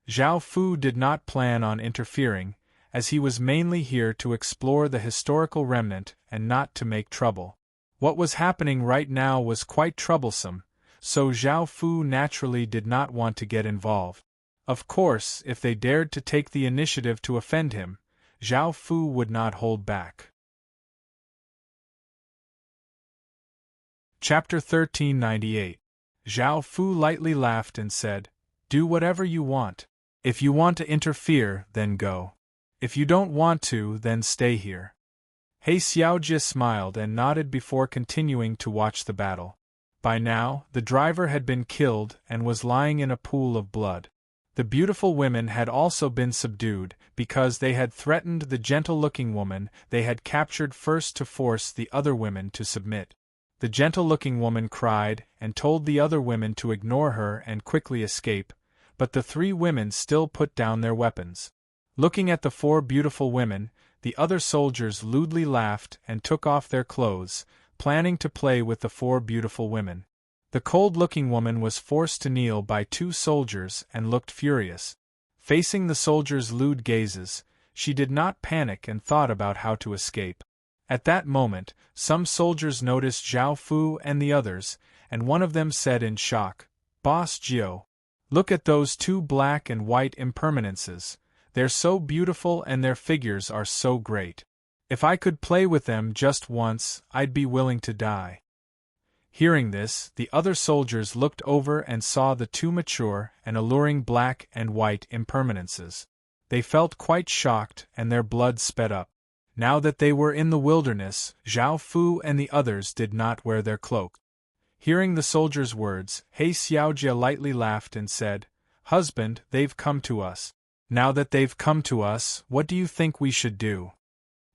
Zhao Fu did not plan on interfering, as he was mainly here to explore the historical remnant and not to make trouble. What was happening right now was quite troublesome, so Zhao Fu naturally did not want to get involved. Of course, if they dared to take the initiative to offend him, Zhao Fu would not hold back. Chapter 1398. Zhao Fu lightly laughed and said, "Do whatever you want. If you want to interfere, then go. If you don't want to, then stay here." He Xiaojie smiled and nodded before continuing to watch the battle. By now, the driver had been killed and was lying in a pool of blood. The beautiful women had also been subdued because they had threatened the gentle-looking woman they had captured first to force the other women to submit. The gentle-looking woman cried and told the other women to ignore her and quickly escape, but the 3 women still put down their weapons. Looking at the 4 beautiful women, the other soldiers lewdly laughed and took off their clothes, planning to play with the 4 beautiful women. The cold-looking woman was forced to kneel by 2 soldiers and looked furious. Facing the soldiers' lewd gazes, she did not panic and thought about how to escape. At that moment, some soldiers noticed Zhao Fu and the others, and one of them said in shock, "Boss Jiao, look at those 2 black and white impermanences. They're so beautiful and their figures are so great. If I could play with them just once, I'd be willing to die." Hearing this, the other soldiers looked over and saw the 2 mature and alluring black and white impermanences. They felt quite shocked and their blood sped up. Now that they were in the wilderness, Zhao Fu and the others did not wear their cloak. Hearing the soldiers' words, He Xiaojie lightly laughed and said, "Husband, they've come to us. Now that they've come to us, what do you think we should do?"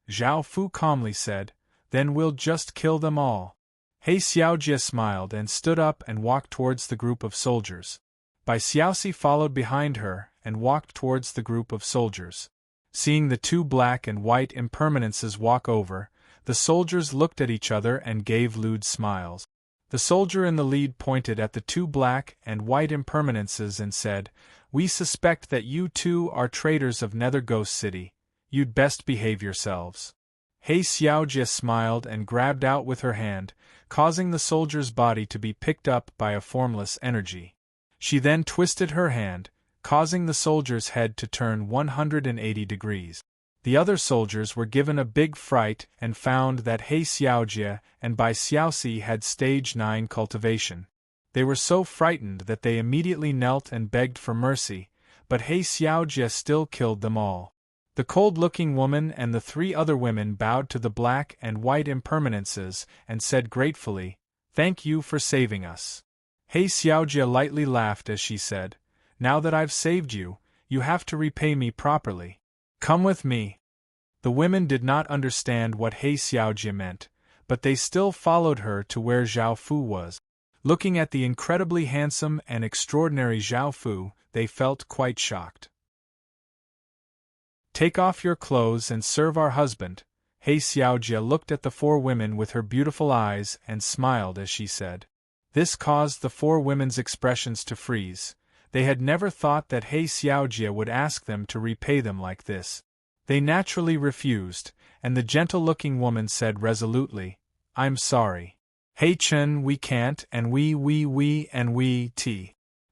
Zhao Fu calmly said, "Then we'll just kill them all." He Xiaojie smiled and stood up and walked towards the group of soldiers. Bai Xiaoxi followed behind her and walked towards the group of soldiers. Seeing the two black and white impermanences walk over, the soldiers looked at each other and gave lewd smiles. The soldier in the lead pointed at the two black and white impermanences and said, "We suspect that you two are traitors of Nether Ghost City. You'd best behave yourselves." He Xiaojie smiled and grabbed out with her hand, causing the soldier's body to be picked up by a formless energy. She then twisted her hand, causing the soldier's head to turn 180 degrees. The other soldiers were given a big fright and found that He Xiaojie and Bai Xiaoxi had stage 9 cultivation. They were so frightened that they immediately knelt and begged for mercy, but He Xiaojie still killed them all. The cold-looking woman and the three other women bowed to the black and white impermanences and said gratefully, "Thank you for saving us." He Xiaojie lightly laughed as she said, "Now that I've saved you, you have to repay me properly. Come with me." The women did not understand what He Xiaojie meant, but they still followed her to where Zhao Fu was. Looking at the incredibly handsome and extraordinary Zhao Fu, they felt quite shocked. "Take off your clothes and serve our husband." He Xiaojie looked at the four women with her beautiful eyes and smiled as she said. This caused the four women's expressions to freeze. They had never thought that He Xiaojie would ask them to repay them like this. They naturally refused, and the gentle-looking woman said resolutely, "I'm sorry. Hey Chen, we can't, and we and we.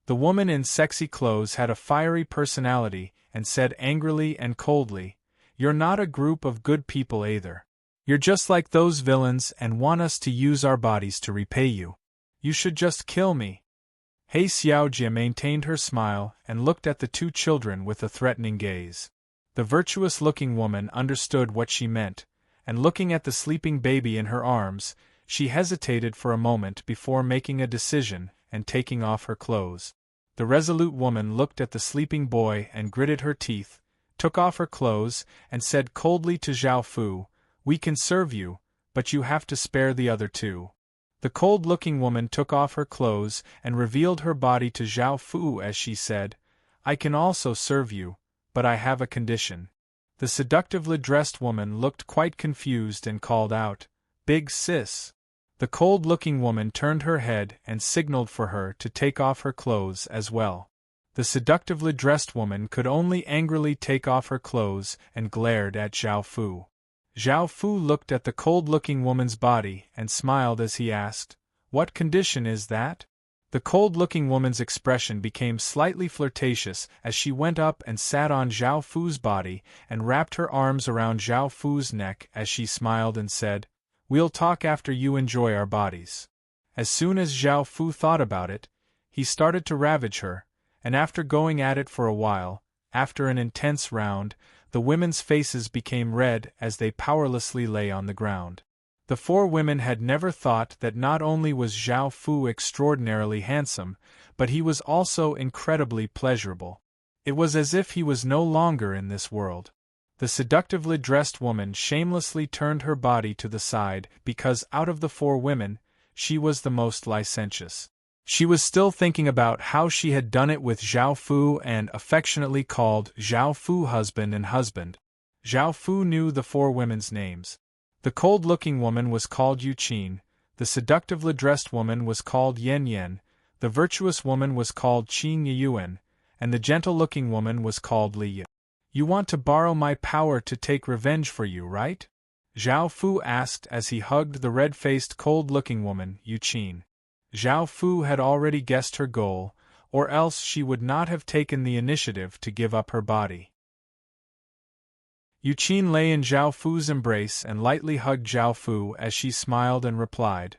The woman in sexy clothes had a fiery personality and said angrily and coldly, "You're not a group of good people either. You're just like those villains and want us to use our bodies to repay you. You should just kill me." He Xiaojie maintained her smile and looked at the two children with a threatening gaze. The virtuous-looking woman understood what she meant, and looking at the sleeping baby in her arms, she hesitated for a moment before making a decision and taking off her clothes. The resolute woman looked at the sleeping boy and gritted her teeth, took off her clothes, and said coldly to Zhao Fu, "We can serve you, but you have to spare the other two." The cold-looking woman took off her clothes and revealed her body to Zhao Fu as she said, "I can also serve you, but I have a condition." The seductively dressed woman looked quite confused and called out, "Big sis." The cold-looking woman turned her head and signaled for her to take off her clothes as well. The seductively dressed woman could only angrily take off her clothes and glared at Zhao Fu. Zhao Fu looked at the cold-looking woman's body and smiled as he asked, "What condition is that?" The cold-looking woman's expression became slightly flirtatious as she went up and sat on Zhao Fu's body and wrapped her arms around Zhao Fu's neck as she smiled and said, "We'll talk after you enjoy our bodies." As soon as Zhao Fu thought about it, he started to ravage her, and after going at it for a while, after an intense round, the women's faces became red as they powerlessly lay on the ground. The four women had never thought that not only was Zhao Fu extraordinarily handsome, but he was also incredibly pleasurable. It was as if he was no longer in this world. The seductively dressed woman shamelessly turned her body to the side because out of the four women, she was the most licentious. She was still thinking about how she had done it with Zhao Fu and affectionately called Zhao Fu husband and husband. Zhao Fu knew the four women's names. The cold-looking woman was called Yu Qin, the seductively dressed woman was called Yen Yen, the virtuous woman was called Qin Yuan, and the gentle-looking woman was called Li Yi. "You want to borrow my power to take revenge for you, right?" Zhao Fu asked as he hugged the red-faced cold-looking woman, Yu Qin. Zhao Fu had already guessed her goal, or else she would not have taken the initiative to give up her body. Yu Qin lay in Zhao Fu's embrace and lightly hugged Zhao Fu as she smiled and replied,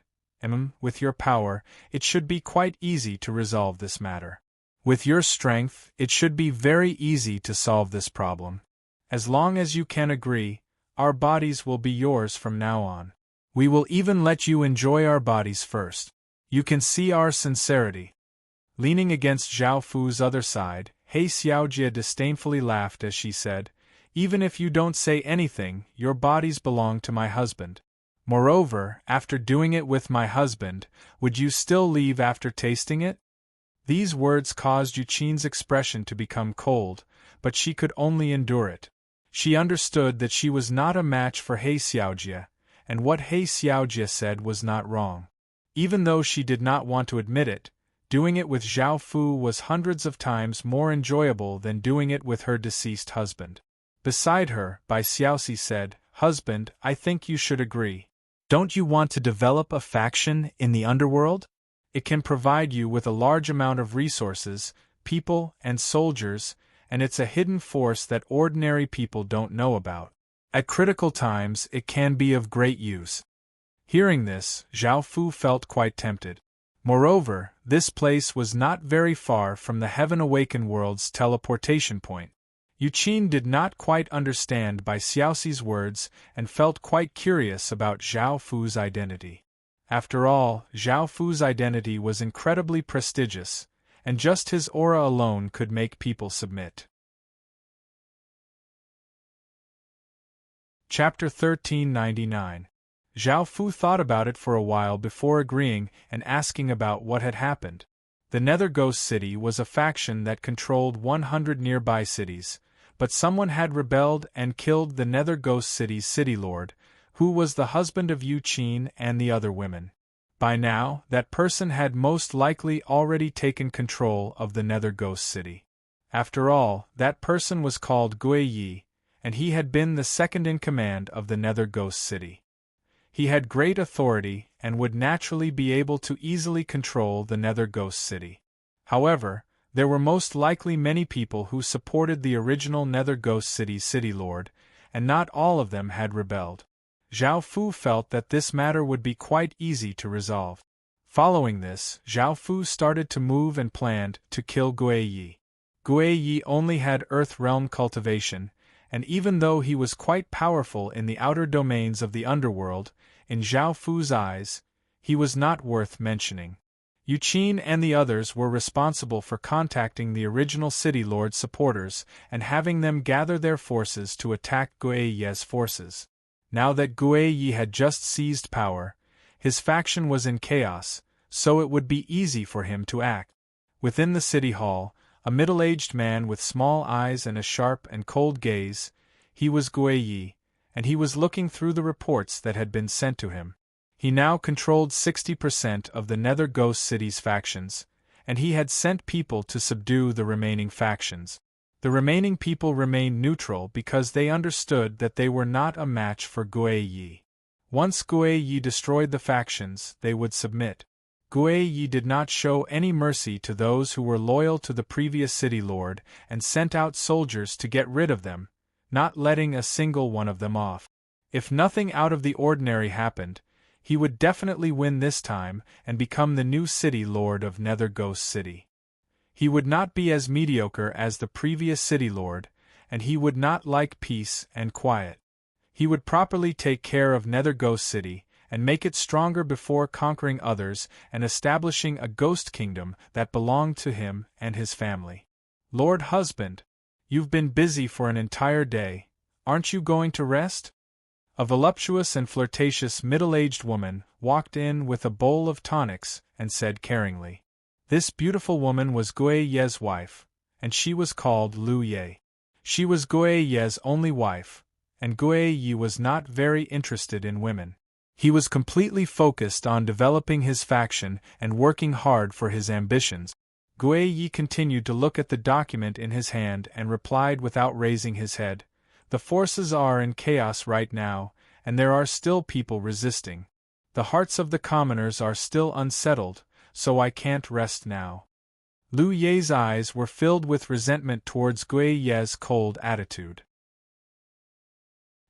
"With your power, it should be quite easy to resolve this matter. With your strength, it should be very easy to solve this problem. As long as you can agree, our bodies will be yours from now on. We will even let you enjoy our bodies first. You can see our sincerity." Leaning against Zhao Fu's other side, He Xiaojie disdainfully laughed as she said, "Even if you don't say anything, your bodies belong to my husband. Moreover, after doing it with my husband, would you still leave after tasting it?" These words caused Yu Qin's expression to become cold, but she could only endure it. She understood that she was not a match for He Xiaojie, and what He Xiaojie said was not wrong. Even though she did not want to admit it, doing it with Zhao Fu was hundreds of times more enjoyable than doing it with her deceased husband. Beside her, Bai Xiaoxi said, "Husband, I think you should agree. Don't you want to develop a faction in the underworld? It can provide you with a large amount of resources, people, and soldiers, and it's a hidden force that ordinary people don't know about. At critical times, it can be of great use." Hearing this, Zhao Fu felt quite tempted. Moreover, this place was not very far from the Heaven Awakened World's teleportation point. Yu Qin did not quite understand Bai Xiaoxi's words and felt quite curious about Zhao Fu's identity. After all, Zhao Fu's identity was incredibly prestigious, and just his aura alone could make people submit. Chapter 1399. Zhao Fu thought about it for a while before agreeing and asking about what had happened. The Nether Ghost City was a faction that controlled 100 nearby cities, but someone had rebelled and killed the Nether Ghost City's city lord, who was the husband of Yu Qin and the other women. By now, that person had most likely already taken control of the Nether Ghost City. After all, that person was called Gui Yi, and he had been the second in command of the Nether Ghost City. He had great authority and would naturally be able to easily control the Nether Ghost City. However, there were most likely many people who supported the original Nether Ghost City's city lord, and not all of them had rebelled. Zhao Fu felt that this matter would be quite easy to resolve. Following this, Zhao Fu started to move and planned to kill Gui Yi. Gui Yi only had Earth Realm cultivation, and even though he was quite powerful in the outer domains of the underworld, in Zhao Fu's eyes, he was not worth mentioning. Yu Qin and the others were responsible for contacting the original City Lord's supporters and having them gather their forces to attack Gui Yi's forces. Now that Gui Yi had just seized power, his faction was in chaos, so it would be easy for him to act. Within the city hall, a middle-aged man with small eyes and a sharp and cold gaze, he was Gui Yi, and he was looking through the reports that had been sent to him. He now controlled 60% of the Nether Ghost City's factions, and he had sent people to subdue the remaining factions. The remaining people remained neutral because they understood that they were not a match for Gui Yi. Once Gui Yi destroyed the factions, they would submit. Gui Yi did not show any mercy to those who were loyal to the previous city lord and sent out soldiers to get rid of them, not letting a single one of them off. If nothing out of the ordinary happened, he would definitely win this time and become the new city lord of Nether Ghost City. He would not be as mediocre as the previous city lord, and he would not like peace and quiet. He would properly take care of Nether Ghost City and make it stronger before conquering others and establishing a ghost kingdom that belonged to him and his family. "Lord Husband, you've been busy for an entire day, aren't you going to rest?" A voluptuous and flirtatious middle-aged woman walked in with a bowl of tonics and said caringly. This beautiful woman was Gui Ye's wife, and she was called Lu Ye. She was Gui Ye's only wife, and Gui Yi was not very interested in women. He was completely focused on developing his faction and working hard for his ambitions. Gui Yi continued to look at the document in his hand and replied without raising his head, "The forces are in chaos right now, and there are still people resisting. The hearts of the commoners are still unsettled, so I can't rest now." Lu Ye's eyes were filled with resentment towards Gui Ye's cold attitude.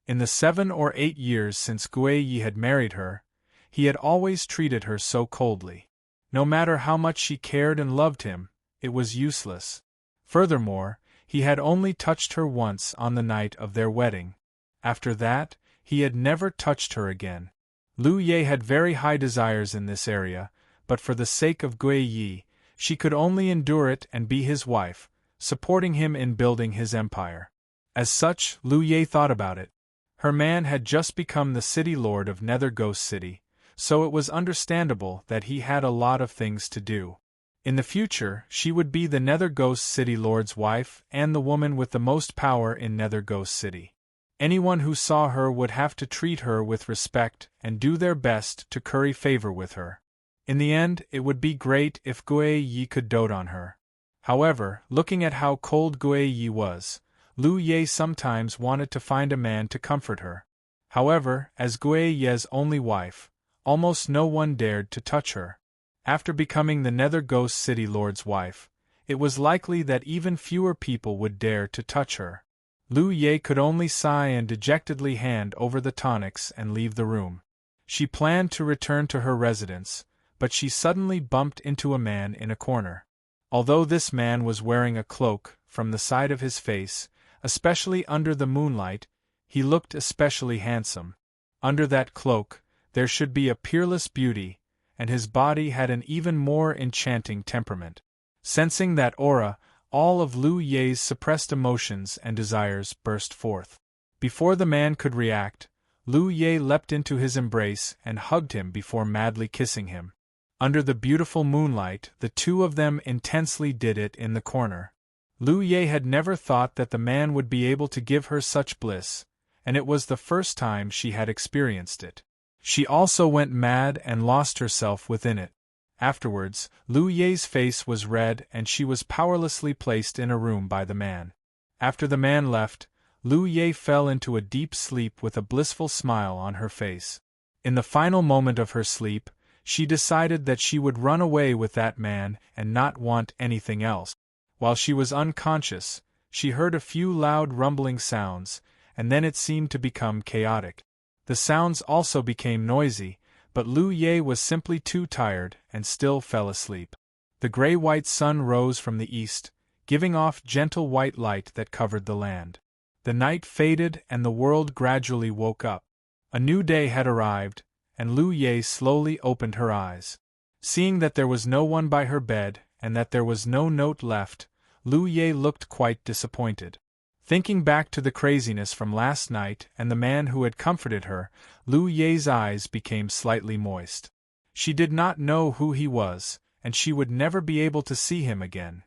In the 7 or 8 years since Gui Yi had married her, he had always treated her so coldly. No matter how much she cared and loved him, it was useless. Furthermore, he had only touched her once on the night of their wedding. After that, he had never touched her again. Lu Ye had very high desires in this area, but for the sake of Gui Yi, she could only endure it and be his wife, supporting him in building his empire. As such, Lu Ye thought about it. Her man had just become the city lord of Nether Ghost City, so it was understandable that he had a lot of things to do. In the future, she would be the Nether Ghost City Lord's wife and the woman with the most power in Nether Ghost City. Anyone who saw her would have to treat her with respect and do their best to curry favor with her. In the end, it would be great if Gui Yi could dote on her. However, looking at how cold Gui Yi was, Lu Ye sometimes wanted to find a man to comfort her. However, as Gui Ye's only wife, almost no one dared to touch her. After becoming the Nether Ghost City Lord's wife, it was likely that even fewer people would dare to touch her. Lu Ye could only sigh and dejectedly hand over the tonics and leave the room. She planned to return to her residence, but she suddenly bumped into a man in a corner. Although this man was wearing a cloak, from the side of his face, especially under the moonlight, he looked especially handsome. Under that cloak, there should be a peerless beauty, and his body had an even more enchanting temperament. Sensing that aura, all of Lu Ye's suppressed emotions and desires burst forth. Before the man could react, Lu Ye leapt into his embrace and hugged him before madly kissing him. Under the beautiful moonlight, the two of them intensely did it in the corner. Lu Ye had never thought that the man would be able to give her such bliss, and it was the first time she had experienced it. She also went mad and lost herself within it. Afterwards, Lu Ye's face was red and she was powerlessly placed in a room by the man. After the man left, Lu Ye fell into a deep sleep with a blissful smile on her face. In the final moment of her sleep, she decided that she would run away with that man and not want anything else. While she was unconscious, she heard a few loud rumbling sounds, and then it seemed to become chaotic. The sounds also became noisy, but Lu Ye was simply too tired and still fell asleep. The gray-white sun rose from the east, giving off gentle white light that covered the land. The night faded and the world gradually woke up. A new day had arrived, and Lu Ye slowly opened her eyes. Seeing that there was no one by her bed and that there was no note left, Lu Ye looked quite disappointed. Thinking back to the craziness from last night and the man who had comforted her, Lu Ye's eyes became slightly moist. She did not know who he was, and she would never be able to see him again.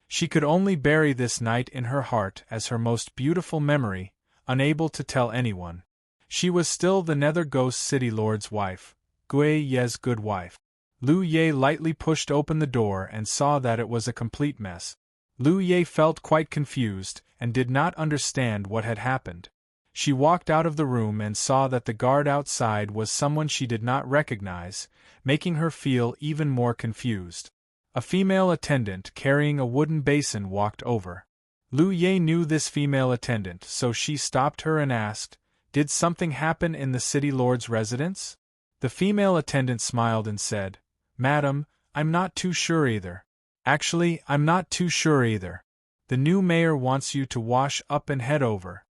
She could only bury this night in her heart as her most beautiful memory, unable to tell anyone. She was still the Nether Ghost City Lord's wife, Gui Ye's good wife. Lu Ye lightly pushed open the door and saw that it was a complete mess. Lu Ye felt quite confused and did not understand what had happened. She walked out of the room and saw that the guard outside was someone she did not recognize, making her feel even more confused. A female attendant carrying a wooden basin walked over. Lu Ye knew this female attendant, so she stopped her and asked, "Did something happen in the city lord's residence?" The female attendant smiled and said, "Madam, I'm not too sure either. Actually, I'm not too sure either. The new mayor wants you to wash up and head over."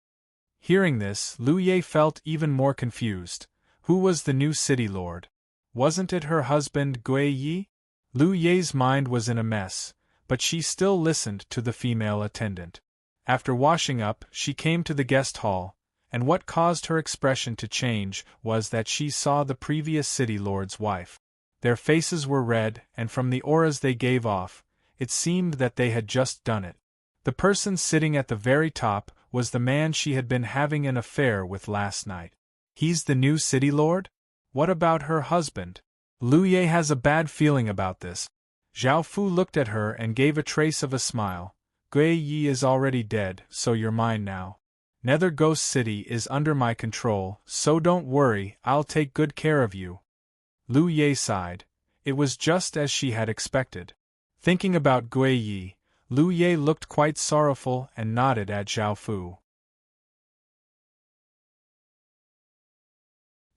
Hearing this, Lu Ye felt even more confused. Who was the new city lord? Wasn't it her husband Gui Yi? Lu Ye's mind was in a mess, but she still listened to the female attendant. After washing up, she came to the guest hall, and what caused her expression to change was that she saw the previous city lord's wife. Their faces were red, and from the auras they gave off, it seemed that they had just done it. The person sitting at the very top was the man she had been having an affair with last night. He's the new city lord? What about her husband? Lu Ye has a bad feeling about this. Zhao Fu looked at her and gave a trace of a smile. Gui Yi is already dead, so you're mine now. Nether Ghost City is under my control, so don't worry, I'll take good care of you. Lu Ye sighed. It was just as she had expected. Thinking about Gui Yi, Lu Ye looked quite sorrowful and nodded at Zhao Fu.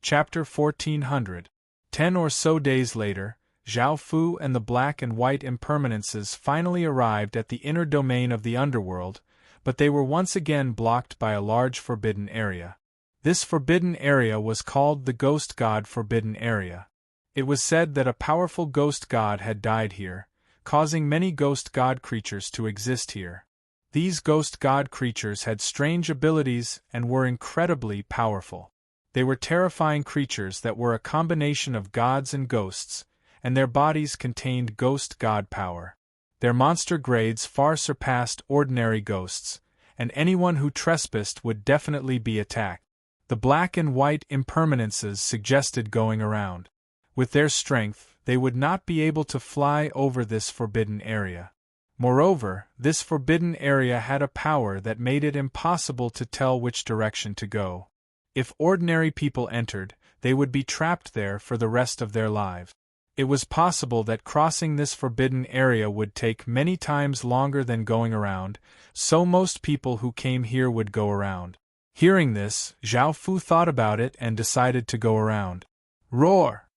Chapter 1400. 10 or so days later, Zhao Fu and the black and white impermanences finally arrived at the inner domain of the underworld, but they were once again blocked by a large forbidden area. This forbidden area was called the Ghost God Forbidden Area. It was said that a powerful ghost god had died here, causing many ghost god creatures to exist here. These ghost god creatures had strange abilities and were incredibly powerful. They were terrifying creatures that were a combination of gods and ghosts, and their bodies contained ghost god power. Their monster grades far surpassed ordinary ghosts, and anyone who trespassed would definitely be attacked. The black and white impermanences suggested going around. With their strength, they would not be able to fly over this forbidden area. Moreover, this forbidden area had a power that made it impossible to tell which direction to go. If ordinary people entered, they would be trapped there for the rest of their lives. It was possible that crossing this forbidden area would take many times longer than going around, so most people who came here would go around. Hearing this, Zhao Fu thought about it and decided to go around. Roar!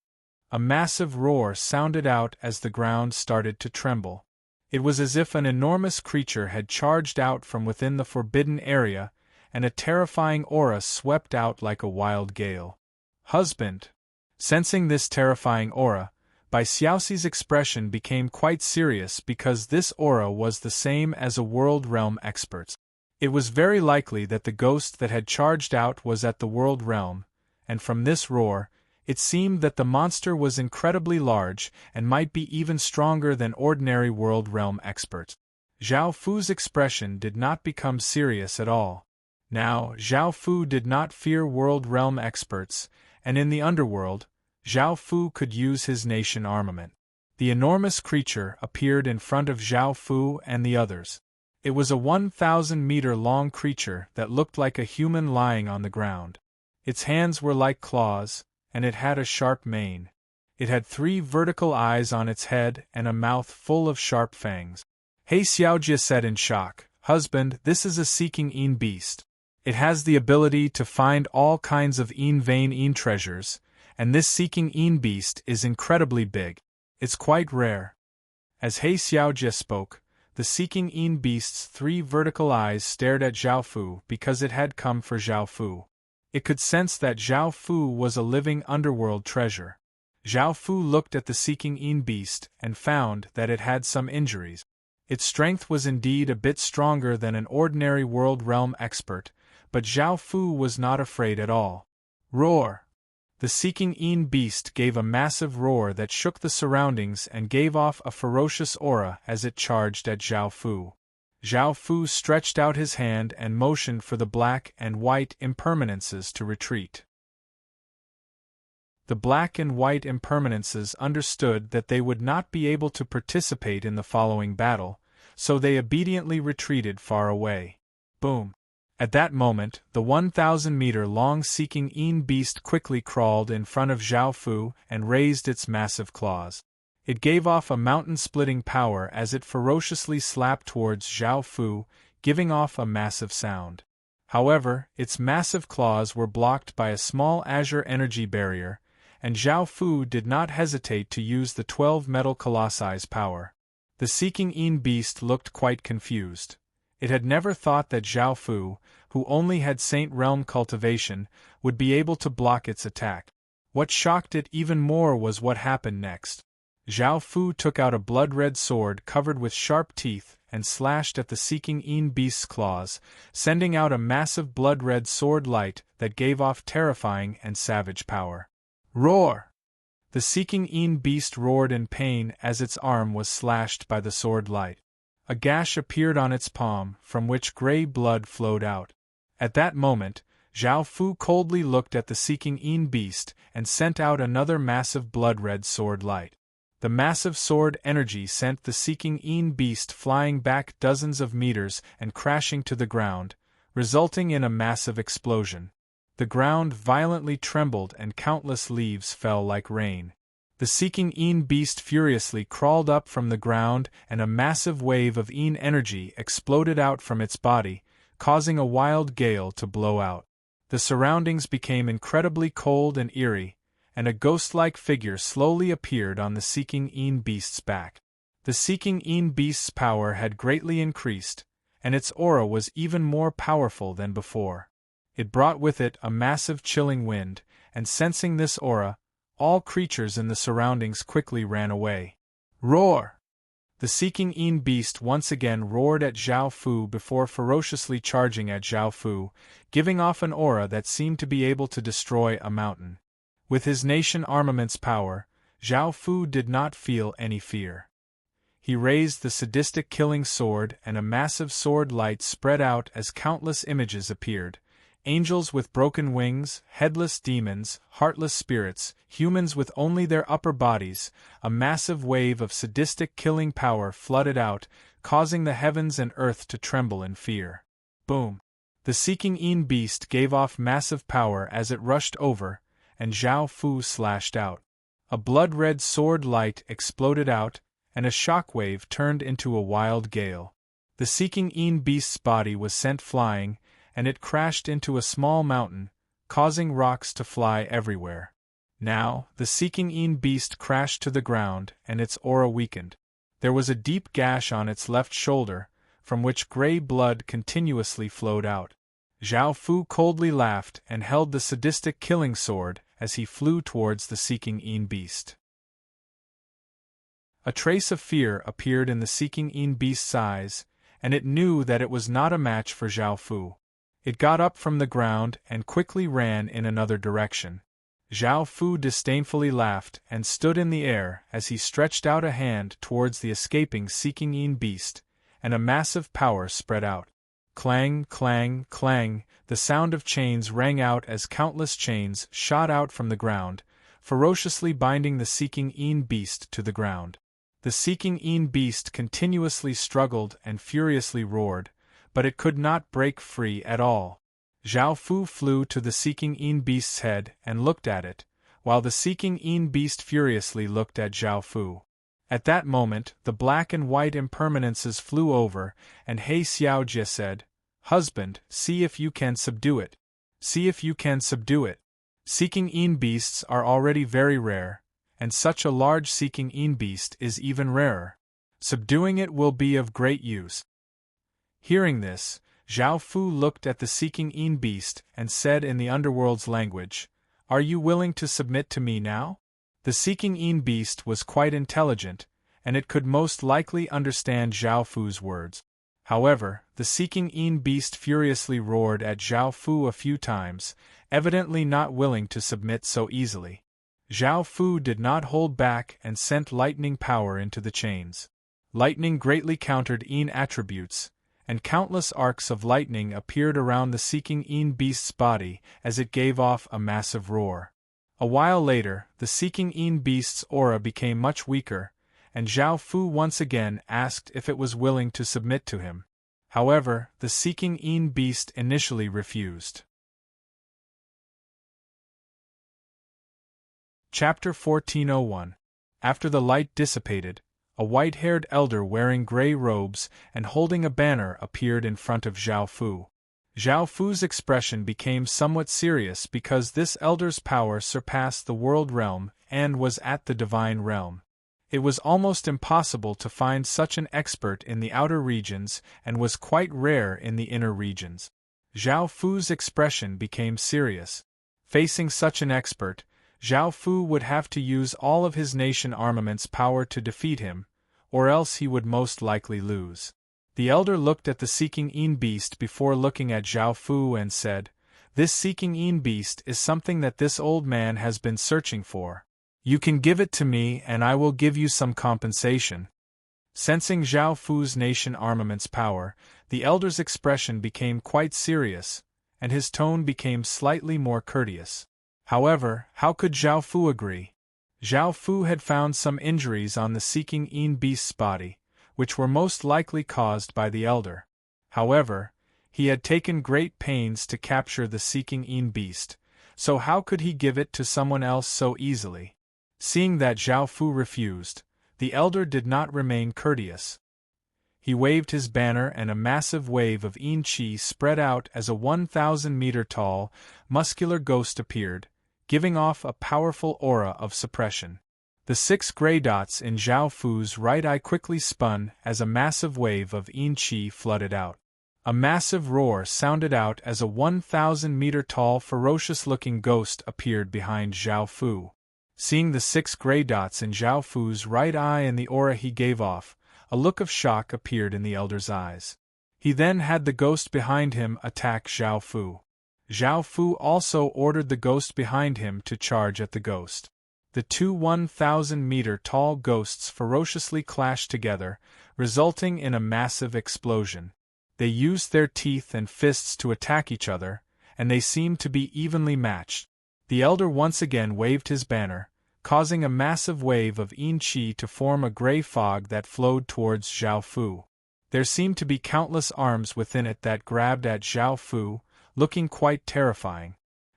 A massive roar sounded out as the ground started to tremble. It was as if an enormous creature had charged out from within the forbidden area, and a terrifying aura swept out like a wild gale. Husband! Sensing this terrifying aura, Bai Xiaoxi's expression became quite serious because this aura was the same as a world realm expert's. It was very likely that the ghost that had charged out was at the world realm, and from this roar, it seemed that the monster was incredibly large and might be even stronger than ordinary world realm experts. Zhao Fu's expression did not become serious at all. Now, Zhao Fu did not fear world realm experts, and in the underworld, Zhao Fu could use his nation armament. The enormous creature appeared in front of Zhao Fu and the others. It was a 1,000-meter-long creature that looked like a human lying on the ground. Its hands were like claws, and it had a sharp mane. It had 3 vertical eyes on its head and a mouth full of sharp fangs. He Xiaojie said in shock, "Husband, this is a seeking Yin beast. It has the ability to find all kinds of Yin vein Yin treasures, and this seeking Yin beast is incredibly big. It's quite rare." As He Xiaojie spoke, the seeking Yin beast's 3 vertical eyes stared at Zhao Fu because it had come for Zhao Fu. It could sense that Zhao Fu was a living underworld treasure. Zhao Fu looked at the seeking Yin beast and found that it had some injuries. Its strength was indeed a bit stronger than an ordinary world realm expert, but Zhao Fu was not afraid at all. Roar! The seeking Yin beast gave a massive roar that shook the surroundings and gave off a ferocious aura as it charged at Zhao Fu. Zhao Fu stretched out his hand and motioned for the black and white impermanences to retreat. The black and white impermanences understood that they would not be able to participate in the following battle, so they obediently retreated far away. Boom! At that moment, the 1,000-meter-long seeking Yin beast quickly crawled in front of Zhao Fu and raised its massive claws. It gave off a mountain-splitting power as it ferociously slapped towards Zhao Fu, giving off a massive sound. However, its massive claws were blocked by a small azure energy barrier, and Zhao Fu did not hesitate to use the 12 metal colossi's power. The seeking Yin beast looked quite confused. It had never thought that Zhao Fu, who only had Saint Realm cultivation, would be able to block its attack. What shocked it even more was what happened next. Zhao Fu took out a blood-red sword covered with sharp teeth and slashed at the seeking Yin beast's claws, sending out a massive blood-red sword light that gave off terrifying and savage power. Roar! The seeking Yin beast roared in pain as its arm was slashed by the sword light. A gash appeared on its palm, from which gray blood flowed out. At that moment, Zhao Fu coldly looked at the seeking Yin beast and sent out another massive blood-red sword light. The massive sword energy sent the seeking Yin beast flying back dozens of meters and crashing to the ground, resulting in a massive explosion. The ground violently trembled and countless leaves fell like rain. The seeking Yin beast furiously crawled up from the ground and a massive wave of Yin energy exploded out from its body, causing a wild gale to blow out. The surroundings became incredibly cold and eerie, and a ghost-like figure slowly appeared on the seeking Yin beast's back. The seeking Yin beast's power had greatly increased, and its aura was even more powerful than before. It brought with it a massive chilling wind, and sensing this aura, all creatures in the surroundings quickly ran away. Roar! The seeking Yin beast once again roared at Zhao Fu before ferociously charging at Zhao Fu, giving off an aura that seemed to be able to destroy a mountain. With his nation armament's power, Zhao Fu did not feel any fear. He raised the sadistic killing sword, and a massive sword light spread out as countless images appeared. Angels with broken wings, headless demons, heartless spirits, humans with only their upper bodies. A massive wave of sadistic killing power flooded out, causing the heavens and earth to tremble in fear. Boom! The Seeking Een beast gave off massive power as it rushed over, and Zhao Fu slashed out. A blood-red sword light exploded out, and a shockwave turned into a wild gale. The Seeking Een beast's body was sent flying, and it crashed into a small mountain, causing rocks to fly everywhere. Now, the Seeking Een beast crashed to the ground, and its aura weakened. There was a deep gash on its left shoulder, from which gray blood continuously flowed out. Zhao Fu coldly laughed and held the sadistic killing sword as he flew towards the Seeking Een beast. A trace of fear appeared in the Seeking Een beast's eyes, and it knew that it was not a match for Zhao Fu. It got up from the ground and quickly ran in another direction. Zhao Fu disdainfully laughed and stood in the air as he stretched out a hand towards the escaping Seeking Een beast, and a massive power spread out. Clang, clang, clang, the sound of chains rang out as countless chains shot out from the ground, ferociously binding the Seeking Een beast to the ground. The Seeking Een beast continuously struggled and furiously roared, but it could not break free at all. Zhao Fu flew to the Seeking Een beast's head and looked at it, while the Seeking Een beast furiously looked at Zhao Fu. At that moment, the black and white impermanences flew over, and He Xiaojie said, "Husband, see if you can subdue it. See if you can subdue it. Seeking Een beasts are already very rare, and such a large Seeking Een beast is even rarer. Subduing it will be of great use." Hearing this, Zhao Fu looked at the Seeking Een beast and said in the underworld's language, "Are you willing to submit to me now?" The Seeking Een beast was quite intelligent, and it could most likely understand Zhao Fu's words. However, the Seeking Een beast furiously roared at Zhao Fu a few times, evidently not willing to submit so easily. Zhao Fu did not hold back and sent lightning power into the chains. Lightning greatly countered Een attributes, and countless arcs of lightning appeared around the Seeking Een beast's body as it gave off a massive roar. A while later, the Seeking Een beast's aura became much weaker, and Zhao Fu once again asked if it was willing to submit to him. However, the Seeking Een beast initially refused. Chapter 1401. After the light dissipated, a white-haired elder wearing gray robes and holding a banner appeared in front of Zhao Fu. Zhao Fu's expression became somewhat serious because this elder's power surpassed the world realm and was at the divine realm. It was almost impossible to find such an expert in the outer regions and was quite rare in the inner regions. Zhao Fu's expression became serious. Facing such an expert, Zhao Fu would have to use all of his nation armament's power to defeat him, or else he would most likely lose. The elder looked at the Seeking Een beast before looking at Zhao Fu and said, "This Seeking Een beast is something that this old man has been searching for. You can give it to me and I will give you some compensation." Sensing Zhao Fu's nation armament's power, the elder's expression became quite serious, and his tone became slightly more courteous. However, how could Zhao Fu agree? Zhao Fu had found some injuries on the Seeking Een beast's body, which were most likely caused by the elder. However, he had taken great pains to capture the Seeking Een beast, so how could he give it to someone else so easily? Seeing that Zhao Fu refused, the elder did not remain courteous. He waved his banner and a massive wave of Een Qi spread out as a 1,000-meter-tall, muscular ghost appeared, giving off a powerful aura of suppression. The 6 gray dots in Zhao Fu's right eye quickly spun as a massive wave of Een Qi flooded out. A massive roar sounded out as a 1,000-meter-tall ferocious-looking ghost appeared behind Zhao Fu. Seeing the 6 gray dots in Zhao Fu's right eye and the aura he gave off, a look of shock appeared in the elder's eyes. He then had the ghost behind him attack Zhao Fu. Zhao Fu also ordered the ghost behind him to charge at the ghost. The two 1,000-meter-tall ghosts ferociously clashed together, resulting in a massive explosion. They used their teeth and fists to attack each other, and they seemed to be evenly matched. The elder once again waved his banner, causing a massive wave of yin qi to form a gray fog that flowed towards Zhao Fu. There seemed to be countless arms within it that grabbed at Zhao Fu, looking quite terrifying.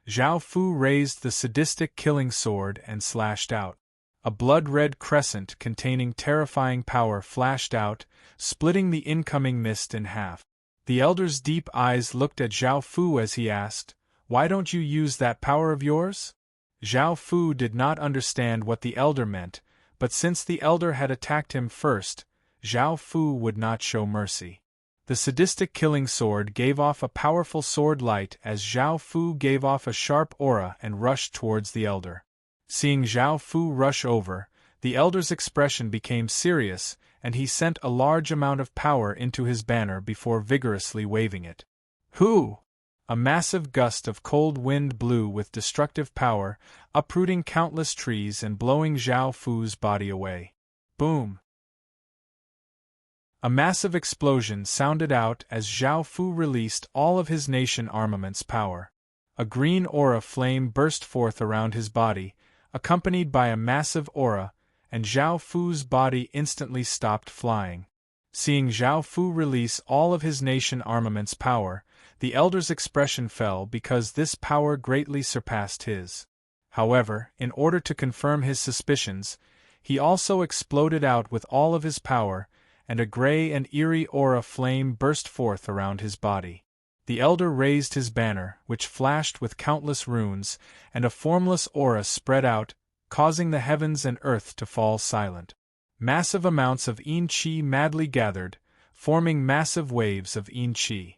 Zhao Fu raised the sadistic killing sword and slashed out. A blood-red crescent containing terrifying power flashed out, splitting the incoming mist in half. The elder's deep eyes looked at Zhao Fu as he asked, "Why don't you use that power of yours?" Zhao Fu did not understand what the elder meant, but since the elder had attacked him first, Zhao Fu would not show mercy. The sadistic killing sword gave off a powerful sword light as Zhao Fu gave off a sharp aura and rushed towards the elder. Seeing Zhao Fu rush over, the elder's expression became serious, and he sent a large amount of power into his banner before vigorously waving it. Hoo! A massive gust of cold wind blew with destructive power, uprooting countless trees and blowing Zhao Fu's body away. Boom! A massive explosion sounded out as Zhao Fu released all of his nation armament's power. A green aura flame burst forth around his body, accompanied by a massive aura, and Zhao Fu's body instantly stopped flying. Seeing Zhao Fu release all of his nation armament's power, the elder's expression fell because this power greatly surpassed his. However, in order to confirm his suspicions, he also exploded out with all of his power, and a gray and eerie aura flame burst forth around his body. The elder raised his banner, which flashed with countless runes, and a formless aura spread out, causing the heavens and earth to fall silent. Massive amounts of yin qi madly gathered, forming massive waves of yin qi.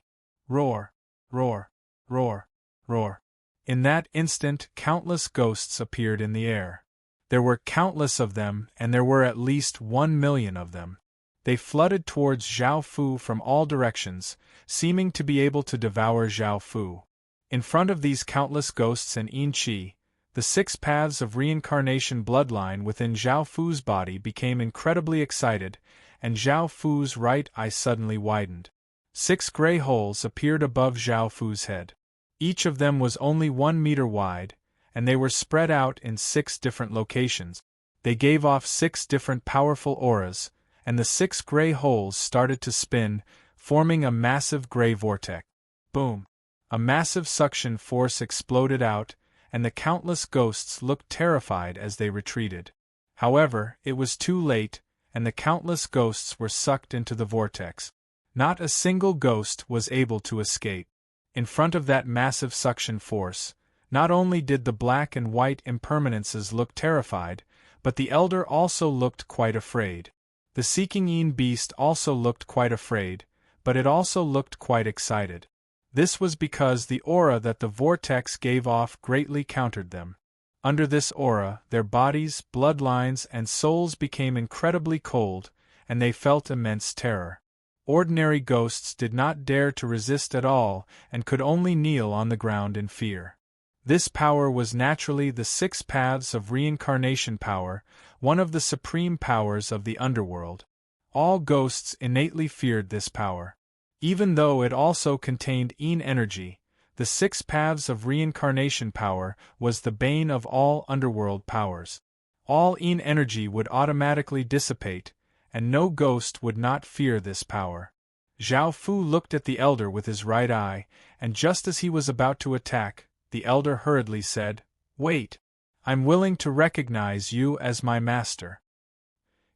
Roar! Roar! Roar! Roar! In that instant, countless ghosts appeared in the air. There were countless of them, and there were at least 1,000,000 of them. They flooded towards Zhao Fu from all directions, seeming to be able to devour Zhao Fu. In front of these countless ghosts and yin qi, the 6 paths of reincarnation bloodline within Zhao Fu's body became incredibly excited, and Zhao Fu's right eye suddenly widened. 6 gray holes appeared above Zhao Fu's head. Each of them was only 1 meter wide, and they were spread out in 6 different locations. They gave off 6 different powerful auras, and the 6 gray holes started to spin, forming a massive gray vortex. Boom! A massive suction force exploded out, and the countless ghosts looked terrified as they retreated. However, it was too late, and the countless ghosts were sucked into the vortex. Not a single ghost was able to escape. In front of that massive suction force, not only did the black and white impermanences look terrified, but the elder also looked quite afraid. The Seeking Yin beast also looked quite afraid, but it also looked quite excited. This was because the aura that the vortex gave off greatly countered them. Under this aura, their bodies, bloodlines, and souls became incredibly cold, and they felt immense terror. Ordinary ghosts did not dare to resist at all and could only kneel on the ground in fear. This power was naturally the 6 paths of reincarnation power, one of the supreme powers of the underworld. All ghosts innately feared this power. Even though it also contained yin energy, the 6 paths of reincarnation power was the bane of all underworld powers. All yin energy would automatically dissipate, and no ghost would not fear this power. Zhao Fu looked at the elder with his right eye, and just as he was about to attack, the elder hurriedly said, "Wait! I'm willing to recognize you as my master."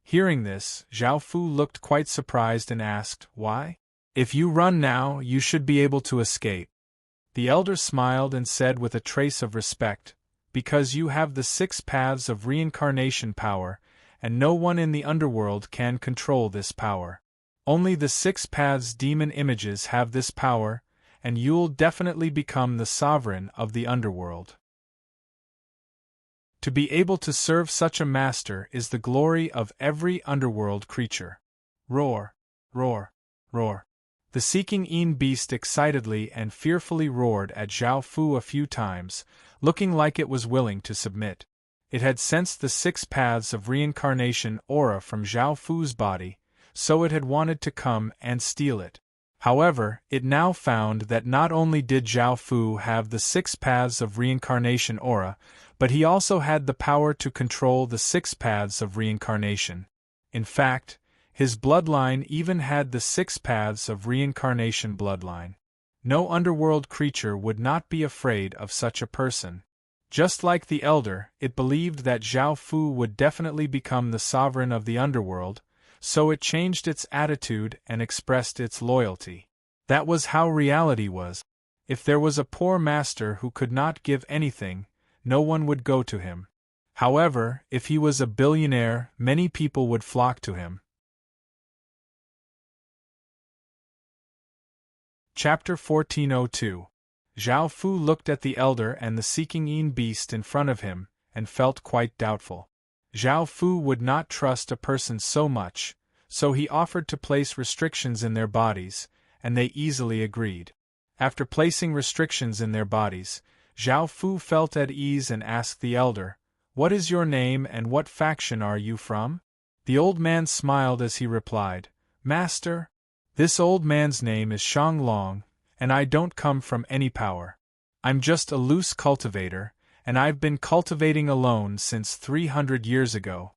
Hearing this, Zhao Fu looked quite surprised and asked, "Why? If you run now, you should be able to escape." The elder smiled and said with a trace of respect, "Because you have the 6 paths of reincarnation power, and no one in the underworld can control this power. Only the 6 paths demon images have this power, and you'll definitely become the sovereign of the underworld. To be able to serve such a master is the glory of every underworld creature." Roar! Roar! Roar! The Seeking Yin beast excitedly and fearfully roared at Zhao Fu a few times, looking like it was willing to submit. It had sensed the 6 paths of reincarnation aura from Zhao Fu's body, so it had wanted to come and steal it. However, it now found that not only did Zhao Fu have the 6 paths of reincarnation aura, but he also had the power to control the 6 paths of reincarnation. In fact, his bloodline even had the 6 paths of reincarnation bloodline. No underworld creature would not be afraid of such a person. Just like the Elder, it believed that Zhao Fu would definitely become the sovereign of the underworld, so it changed its attitude and expressed its loyalty. That was how reality was. If there was a poor master who could not give anything, no one would go to him. However, if he was a billionaire, many people would flock to him. Chapter 1402. Zhao Fu looked at the Elder and the seeking beast in front of him, and felt quite doubtful. Zhao Fu would not trust a person so much, so he offered to place restrictions in their bodies, and they easily agreed. After placing restrictions in their bodies, Zhao Fu felt at ease and asked the Elder, "What is your name and what faction are you from?" The old man smiled as he replied, "Master, this old man's name is Shang Long, and I don't come from any power. I'm just a loose cultivator, and I've been cultivating alone since 300 years ago."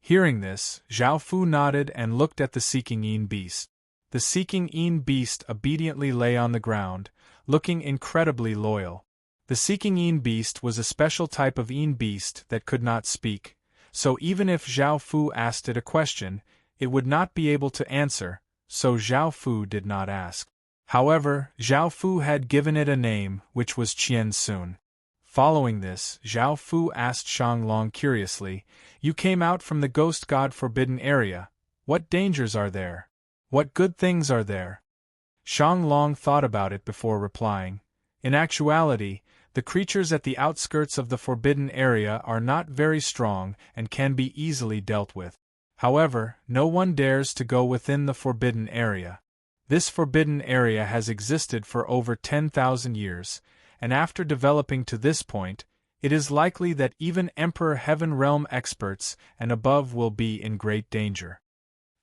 Hearing this, Zhao Fu nodded and looked at the seeking beast. The seeking beast obediently lay on the ground, looking incredibly loyal. The seeking beast was a special type of beast that could not speak, so even if Zhao Fu asked it a question, it would not be able to answer, so Zhao Fu did not ask. However, Zhao Fu had given it a name, which was Qian Sun. Following this, Zhao Fu asked Shang Long curiously, "You came out from the Ghost God Forbidden Area. What dangers are there? What good things are there?" Shang Long thought about it before replying. In actuality, the creatures at the outskirts of the Forbidden Area are not very strong and can be easily dealt with. However, no one dares to go within the Forbidden Area. This Forbidden Area has existed for over 10,000 years, and after developing to this point, it is likely that even Emperor Heaven Realm experts and above will be in great danger.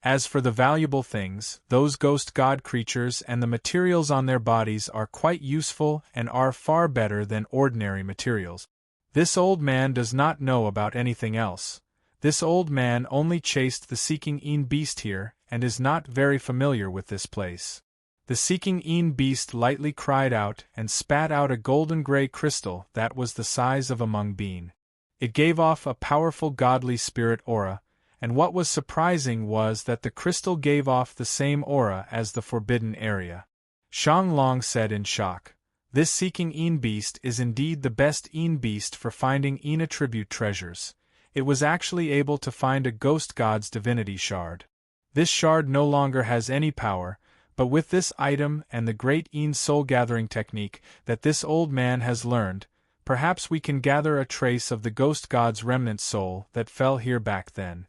As for the valuable things, those ghost god creatures and the materials on their bodies are quite useful and are far better than ordinary materials. This old man does not know about anything else. This old man only chased the seeking beast here, and is not very familiar with this place. The seeking beast lightly cried out and spat out a golden-gray crystal that was the size of a mung bean. It gave off a powerful godly spirit aura, and what was surprising was that the crystal gave off the same aura as the Forbidden Area. Shang Long said in shock, "This seeking beast is indeed the best beast for finding attribute treasures. It was actually able to find a ghost god's divinity shard. This shard no longer has any power, but with this item and the great soul-gathering technique that this old man has learned, perhaps we can gather a trace of the ghost god's remnant soul that fell here back then.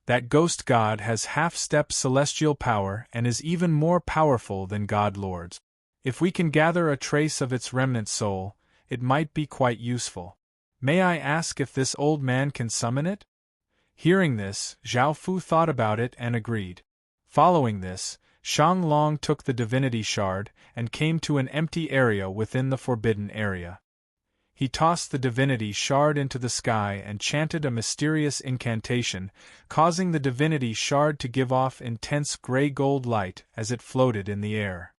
That ghost god has half-step celestial power and is even more powerful than god lords. If we can gather a trace of its remnant soul, it might be quite useful. May I ask if this old man can summon it?" Hearing this, Zhao Fu thought about it and agreed. Following this, Shang Long took the divinity shard and came to an empty area within the Forbidden Area. He tossed the divinity shard into the sky and chanted a mysterious incantation, causing the divinity shard to give off intense gray-gold light as it floated in the air.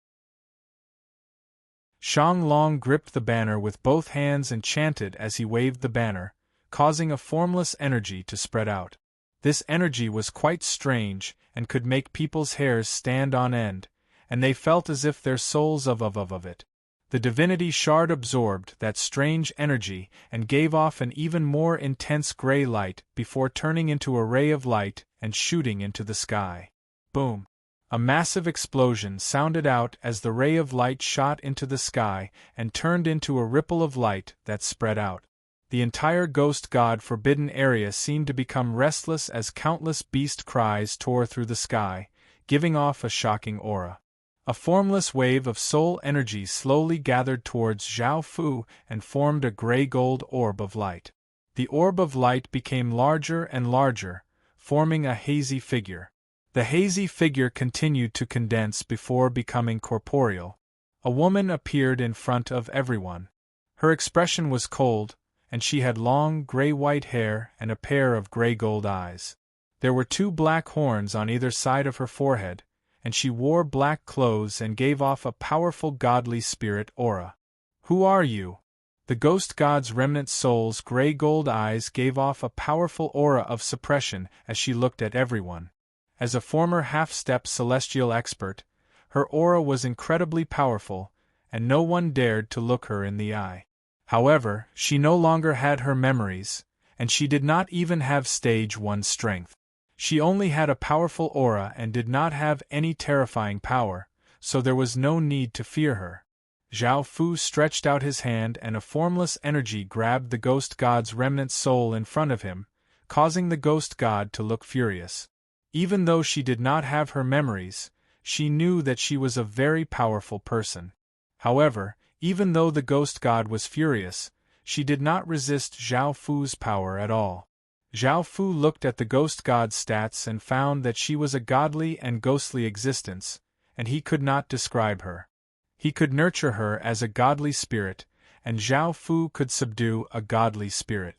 Shang Long gripped the banner with both hands and chanted as he waved the banner, causing a formless energy to spread out. This energy was quite strange and could make people's hairs stand on end, and they felt as if their souls of it. The divinity shard absorbed that strange energy and gave off an even more intense gray light before turning into a ray of light and shooting into the sky. Boom! A massive explosion sounded out as the ray of light shot into the sky and turned into a ripple of light that spread out. The entire Ghost God Forbidden Area seemed to become restless as countless beast cries tore through the sky, giving off a shocking aura. A formless wave of soul energy slowly gathered towards Zhao Fu and formed a gray-gold orb of light. The orb of light became larger and larger, forming a hazy figure. The hazy figure continued to condense before becoming corporeal. A woman appeared in front of everyone. Her expression was cold, and she had long gray-white hair and a pair of gray-gold eyes. There were 2 black horns on either side of her forehead, and she wore black clothes and gave off a powerful godly spirit aura. "Who are you?" The ghost god's remnant soul's gray-gold eyes gave off a powerful aura of suppression as she looked at everyone. As a former half-step celestial expert, her aura was incredibly powerful, and no one dared to look her in the eye. However, she no longer had her memories, and she did not even have stage 1 strength. She only had a powerful aura and did not have any terrifying power, so there was no need to fear her. Zhao Fu stretched out his hand and a formless energy grabbed the ghost god's remnant soul in front of him, causing the ghost god to look furious. Even though she did not have her memories, she knew that she was a very powerful person. However, even though the ghost god was furious, she did not resist Zhao Fu's power at all. Zhao Fu looked at the ghost god's stats and found that she was a godly and ghostly existence, and he could not describe her. He could nurture her as a godly spirit, and Zhao Fu could subdue a godly spirit.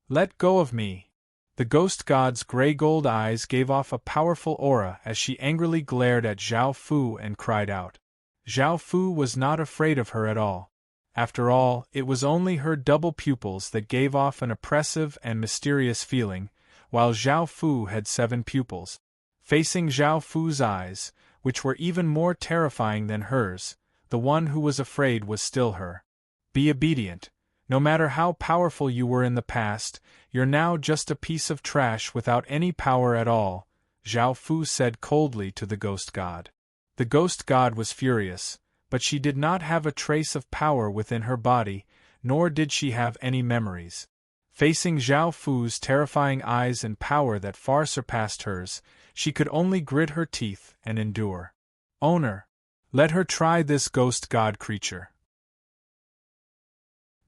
"Let go of me!" The ghost god's gray-gold eyes gave off a powerful aura as she angrily glared at Zhao Fu and cried out. Zhao Fu was not afraid of her at all. After all, it was only her double pupils that gave off an oppressive and mysterious feeling, while Zhao Fu had 7 pupils. Facing Zhao Fu's eyes, which were even more terrifying than hers, the one who was afraid was still her. "Be obedient. No matter how powerful you were in the past, you're now just a piece of trash without any power at all," Zhao Fu said coldly to the ghost god. The ghost god was furious, but she did not have a trace of power within her body, nor did she have any memories. Facing Zhao Fu's terrifying eyes and power that far surpassed hers, she could only grit her teeth and endure. "Owner, let her try this ghost god creature."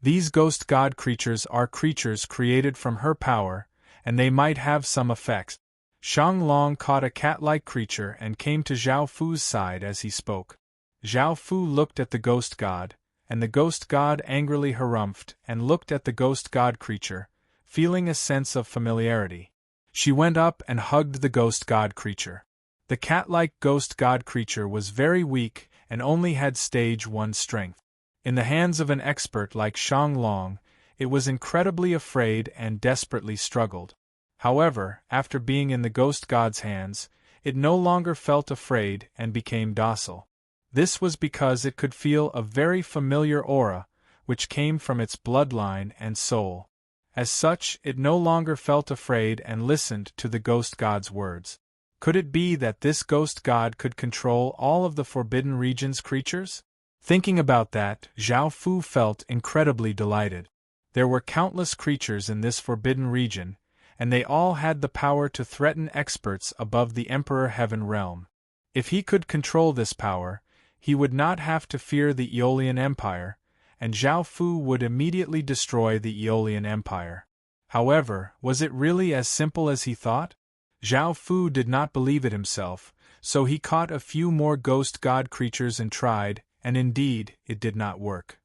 These ghost god creatures are creatures created from her power, and they might have some effects. Shang Long caught a cat-like creature and came to Zhao Fu's side as he spoke. Zhao Fu looked at the ghost god, and the ghost god angrily harumphed and looked at the ghost god creature, feeling a sense of familiarity. She went up and hugged the ghost god creature. The cat-like ghost god creature was very weak and only had stage 1 strength. In the hands of an expert like Shang Long, it was incredibly afraid and desperately struggled. However, after being in the ghost god's hands, it no longer felt afraid and became docile. This was because it could feel a very familiar aura, which came from its bloodline and soul. As such, it no longer felt afraid and listened to the ghost god's words. Could it be that this ghost god could control all of the Forbidden Region's creatures? Thinking about that, Zhao Fu felt incredibly delighted. There were countless creatures in this Forbidden Region, and they all had the power to threaten experts above the Emperor Heaven Realm. If he could control this power, he would not have to fear the Aeolian Empire, and Zhao Fu would immediately destroy the Aeolian Empire. However, was it really as simple as he thought? Zhao Fu did not believe it himself, so he caught a few more ghost god creatures and tried, and indeed, it did not work.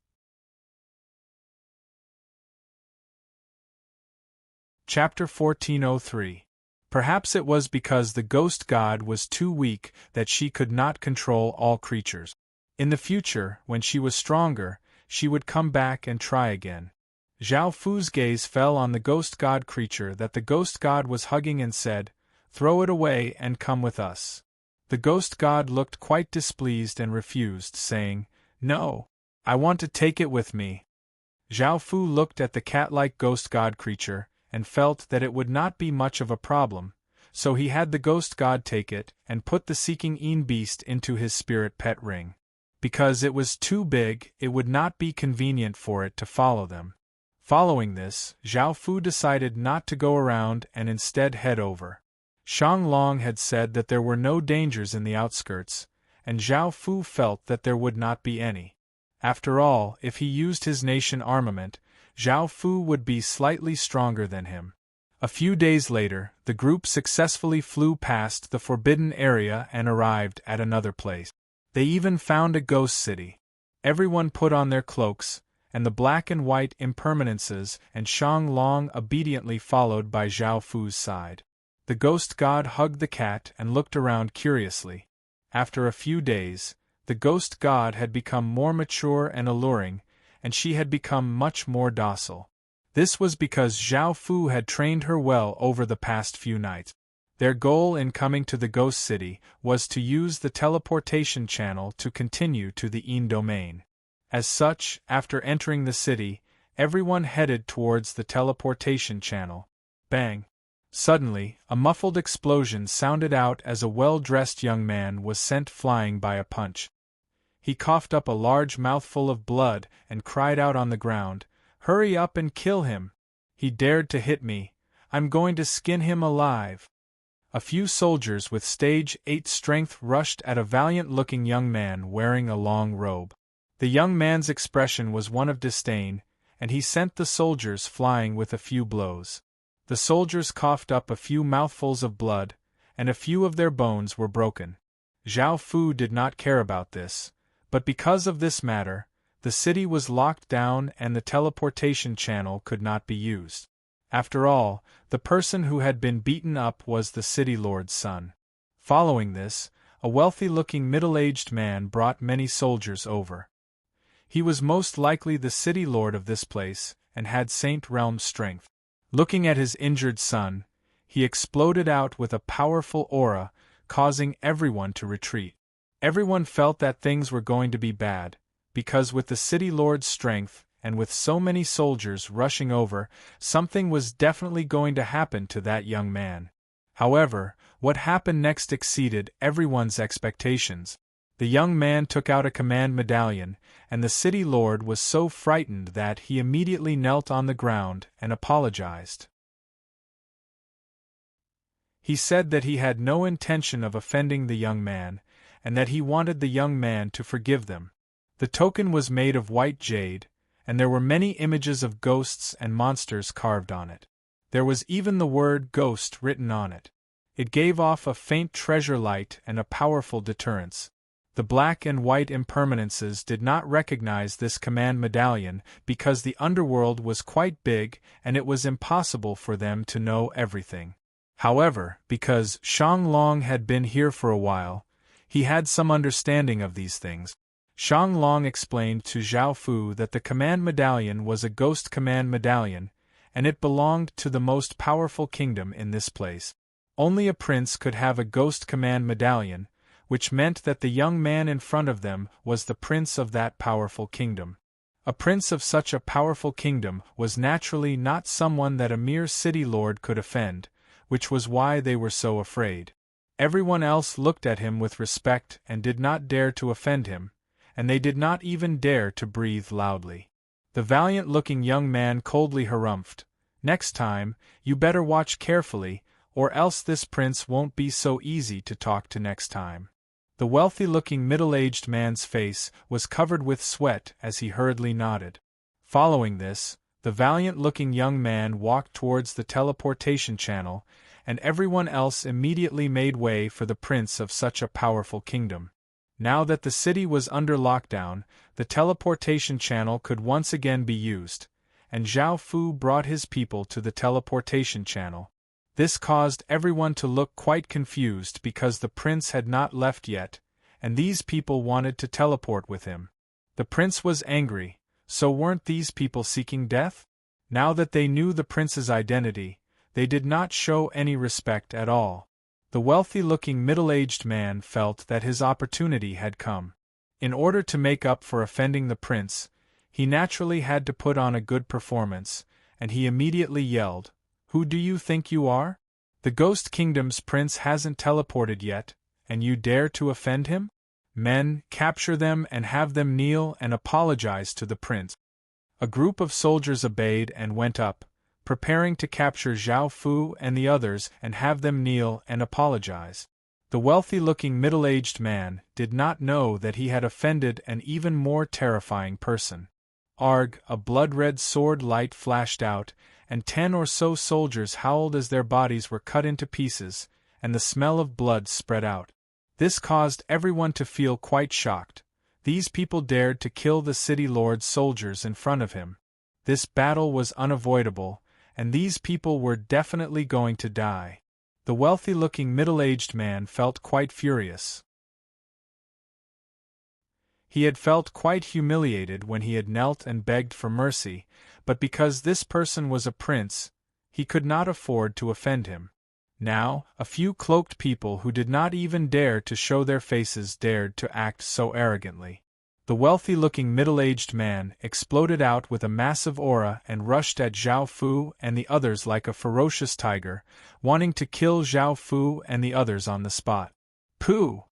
Chapter 1403. Perhaps it was because the ghost god was too weak that she could not control all creatures. In the future, when she was stronger, she would come back and try again. Zhao Fu's gaze fell on the ghost god creature that the ghost god was hugging and said, "Throw it away and come with us." The ghost god looked quite displeased and refused, saying, "No, I want to take it with me." Zhao Fu looked at the cat-like ghost god creature, and felt that it would not be much of a problem, so he had the ghost god take it and put the Seeking Een beast into his spirit pet ring. Because it was too big, it would not be convenient for it to follow them. Following this, Zhao Fu decided not to go around and instead head over. Shang Long had said that there were no dangers in the outskirts, and Zhao Fu felt that there would not be any. After all, if he used his nation armament, Zhao Fu would be slightly stronger than him. A few days later, the group successfully flew past the forbidden area and arrived at another place. They even found a ghost city. Everyone put on their cloaks, and the black and white impermanences and Shang Long obediently followed by Zhao Fu's side. The ghost god hugged the cat and looked around curiously. After a few days, the ghost god had become more mature and alluring, and she had become much more docile. This was because Zhao Fu had trained her well over the past few nights. Their goal in coming to the ghost city was to use the teleportation channel to continue to the Yin domain. As such, after entering the city, everyone headed towards the teleportation channel. Bang! Suddenly, a muffled explosion sounded out as a well-dressed young man was sent flying by a punch. He coughed up a large mouthful of blood and cried out on the ground, "Hurry up and kill him! He dared to hit me. I'm going to skin him alive." A few soldiers with stage 8 strength rushed at a valiant-looking young man wearing a long robe. The young man's expression was one of disdain, and he sent the soldiers flying with a few blows. The soldiers coughed up a few mouthfuls of blood, and a few of their bones were broken. Zhao Fu did not care about this, but because of this matter, the city was locked down and the teleportation channel could not be used. After all, the person who had been beaten up was the city lord's son. Following this, a wealthy-looking middle-aged man brought many soldiers over. He was most likely the city lord of this place, and had Saint Realm strength. Looking at his injured son, he exploded out with a powerful aura, causing everyone to retreat. Everyone felt that things were going to be bad, because with the city lord's strength, and with so many soldiers rushing over, something was definitely going to happen to that young man. However, what happened next exceeded everyone's expectations. The young man took out a command medallion, and the city lord was so frightened that he immediately knelt on the ground and apologized. He said that he had no intention of offending the young man, and that he wanted the young man to forgive them. The token was made of white jade, and there were many images of ghosts and monsters carved on it. There was even the word ghost written on it. It gave off a faint treasure light and a powerful deterrence. The black and white impermanences did not recognize this command medallion because the underworld was quite big and it was impossible for them to know everything. However, because Shang Long had been here for a while, he had some understanding of these things. Shang Long explained to Zhao Fu that the command medallion was a ghost command medallion, and it belonged to the most powerful kingdom in this place. Only a prince could have a ghost command medallion, which meant that the young man in front of them was the prince of that powerful kingdom. A prince of such a powerful kingdom was naturally not someone that a mere city lord could offend, which was why they were so afraid. Everyone else looked at him with respect and did not dare to offend him, and they did not even dare to breathe loudly. The valiant-looking young man coldly harumphed, "Next time, you better watch carefully, or else this prince won't be so easy to talk to next time." The wealthy-looking middle-aged man's face was covered with sweat as he hurriedly nodded. Following this, the valiant-looking young man walked towards the teleportation channel, and everyone else immediately made way for the prince of such a powerful kingdom. Now that the city was under lockdown, the teleportation channel could once again be used, and Zhao Fu brought his people to the teleportation channel. This caused everyone to look quite confused because the prince had not left yet, and these people wanted to teleport with him. The prince was angry, so weren't these people seeking death? Now that they knew the prince's identity, they did not show any respect at all. The wealthy-looking middle-aged man felt that his opportunity had come. In order to make up for offending the prince, he naturally had to put on a good performance, and he immediately yelled, "Who do you think you are? The Ghost Kingdom's prince hasn't teleported yet, and you dare to offend him? Men, capture them and have them kneel and apologize to the prince." A group of soldiers obeyed and went up, preparing to capture Zhao Fu and the others and have them kneel and apologize. The wealthy-looking middle-aged man did not know that he had offended an even more terrifying person. Arg! A blood-red sword light flashed out, and 10 or so soldiers howled as their bodies were cut into pieces, and the smell of blood spread out. This caused everyone to feel quite shocked. These people dared to kill the city lord's soldiers in front of him. This battle was unavoidable, and these people were definitely going to die. The wealthy-looking middle-aged man felt quite furious. He had felt quite humiliated when he had knelt and begged for mercy, but because this person was a prince, he could not afford to offend him. Now, a few cloaked people who did not even dare to show their faces dared to act so arrogantly. The wealthy-looking middle-aged man exploded out with a massive aura and rushed at Zhao Fu and the others like a ferocious tiger, wanting to kill Zhao Fu and the others on the spot. Pooh!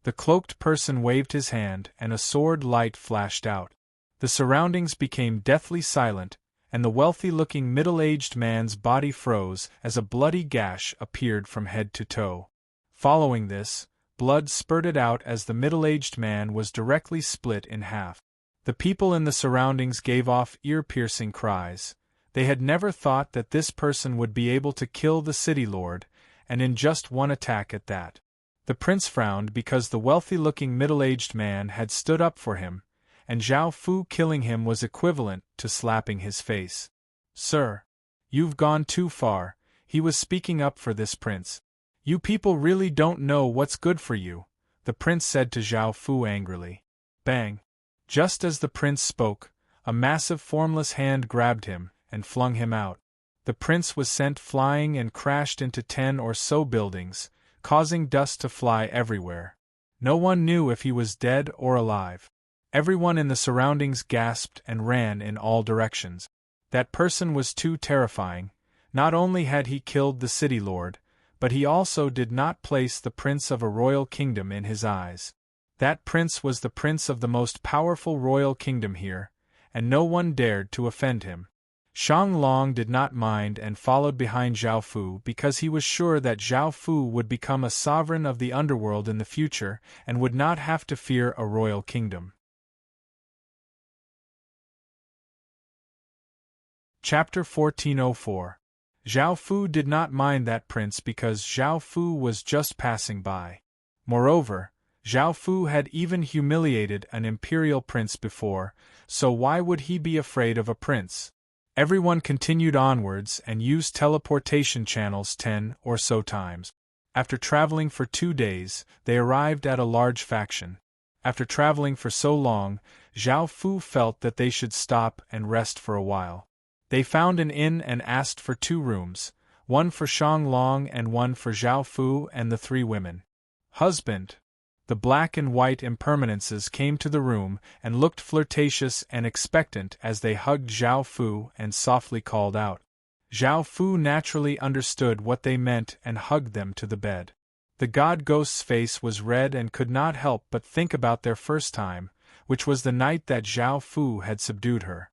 The cloaked person waved his hand and a sword light flashed out. The surroundings became deathly silent, and the wealthy-looking middle-aged man's body froze as a bloody gash appeared from head to toe. Following this, blood spurted out as the middle-aged man was directly split in half. The people in the surroundings gave off ear-piercing cries. They had never thought that this person would be able to kill the city lord, and in just one attack at that. The prince frowned because the wealthy-looking middle-aged man had stood up for him, and Zhao Fu killing him was equivalent to slapping his face. "Sir, you've gone too far," he was speaking up for this prince. "You people really don't know what's good for you," the prince said to Zhao Fu angrily. Bang! Just as the prince spoke, a massive formless hand grabbed him and flung him out. The prince was sent flying and crashed into 10 or so buildings, causing dust to fly everywhere. No one knew if he was dead or alive. Everyone in the surroundings gasped and ran in all directions. That person was too terrifying. Not only had he killed the city lord, but he also did not place the prince of a royal kingdom in his eyes. That prince was the prince of the most powerful royal kingdom here, and no one dared to offend him. Shang Long did not mind and followed behind Zhao Fu because he was sure that Zhao Fu would become a sovereign of the underworld in the future and would not have to fear a royal kingdom. Chapter 1404. Zhao Fu did not mind that prince because Zhao Fu was just passing by. Moreover, Zhao Fu had even humiliated an imperial prince before, so why would he be afraid of a prince? Everyone continued onwards and used teleportation channels 10 or so times. After traveling for 2 days, they arrived at a large faction. After traveling for so long, Zhao Fu felt that they should stop and rest for a while. They found an inn and asked for 2 rooms, one for Shang Long and one for Zhao Fu and the 3 women. "Husband!" The black and white impermanences came to the room and looked flirtatious and expectant as they hugged Zhao Fu and softly called out. Zhao Fu naturally understood what they meant and hugged them to the bed. The god ghost's face was red and could not help but think about their first time, which was the night that Zhao Fu had subdued her.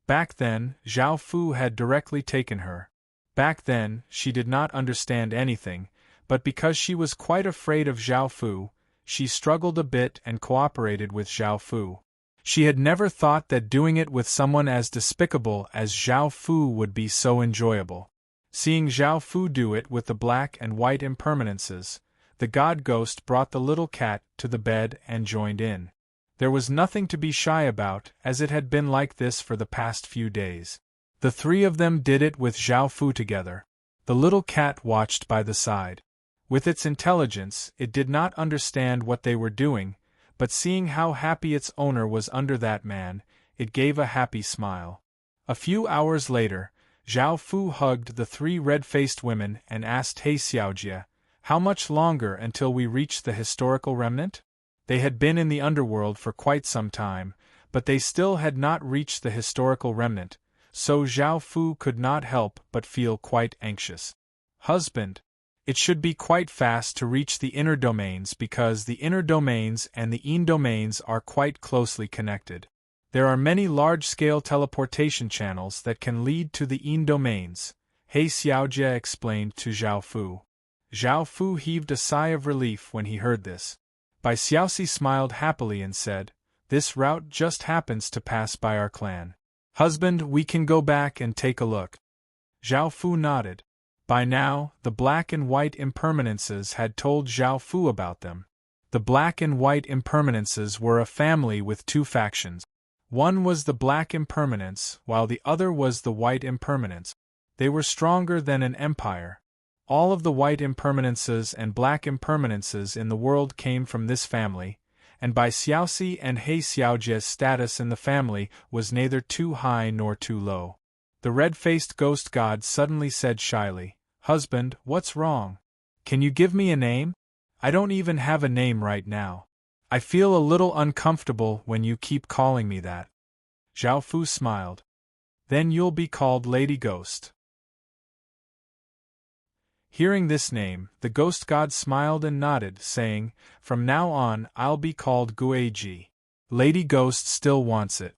Back then, Zhao Fu had directly taken her. Back then, she did not understand anything, but because she was quite afraid of Zhao Fu, she struggled a bit and cooperated with Zhao Fu. She had never thought that doing it with someone as despicable as Zhao Fu would be so enjoyable. Seeing Zhao Fu do it with the black and white impermanences, the god ghost brought the little cat to the bed and joined in. There was nothing to be shy about, as it had been like this for the past few days. The 3 of them did it with Zhao Fu together. The little cat watched by the side. With its intelligence, it did not understand what they were doing, but seeing how happy its owner was under that man, it gave a happy smile. A few hours later, Zhao Fu hugged the 3 red-faced women and asked He Xiaojie, "How much longer until we reach the historical remnant?" They had been in the underworld for quite some time, but they still had not reached the historical remnant, so Zhao Fu could not help but feel quite anxious. "Husband, it should be quite fast to reach the inner domains because the inner domains and the Yin domains are quite closely connected. There are many large-scale teleportation channels that can lead to the Yin domains," He Xiaojie explained to Zhao Fu. Zhao Fu heaved a sigh of relief when he heard this. Bai Xiaoxi smiled happily and said, "This route just happens to pass by our clan. Husband, we can go back and take a look. Zhao Fu nodded. By now, the black and white impermanences had told Zhao Fu about them. The black and white impermanences were a family with two factions. One was the black impermanence, while the other was the white impermanence. They were stronger than an empire. All of the white impermanences and black impermanences in the world came from this family, and by Xiaoxi and He Xiaojie's status in the family was neither too high nor too low. The red-faced ghost god suddenly said shyly, "Husband, what's wrong? Can you give me a name? I don't even have a name right now. I feel a little uncomfortable when you keep calling me that." Zhao Fu smiled. "Then you'll be called Lady Ghost." Hearing this name, the ghost god smiled and nodded, saying, "From now on, I'll be called Guiji. Lady Ghost still wants it."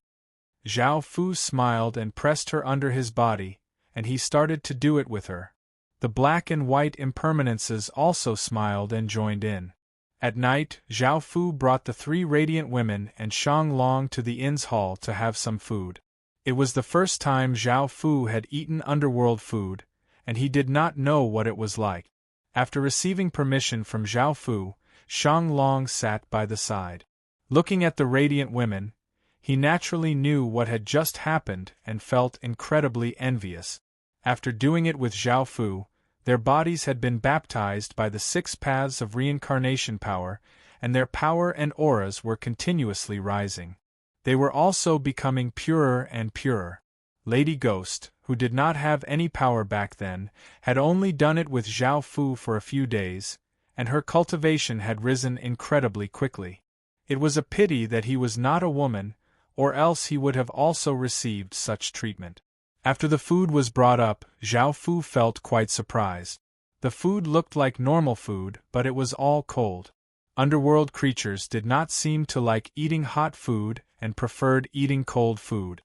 Zhao Fu smiled and pressed her under his body, and he started to do it with her. The black and white impermanences also smiled and joined in. At night, Zhao Fu brought the three radiant women and Shang Long to the inn's hall to have some food. It was the first time Zhao Fu had eaten underworld food, and he did not know what it was like. After receiving permission from Zhao Fu, Shang Long sat by the side. Looking at the radiant women, he naturally knew what had just happened and felt incredibly envious. After doing it with Zhao Fu, their bodies had been baptized by the 6 paths of reincarnation power, and their power and auras were continuously rising. They were also becoming purer and purer. Lady Ghost, who did not have any power back then, had only done it with Zhao Fu for a few days, and her cultivation had risen incredibly quickly. It was a pity that he was not a woman, or else he would have also received such treatment. After the food was brought up, Zhao Fu felt quite surprised. The food looked like normal food, but it was all cold. Underworld creatures did not seem to like eating hot food and preferred eating cold food.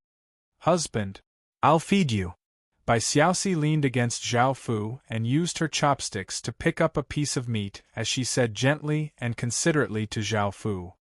"Husband, I'll feed you." Bai Xiaoxi leaned against Zhao Fu and used her chopsticks to pick up a piece of meat as she said gently and considerately to Zhao Fu.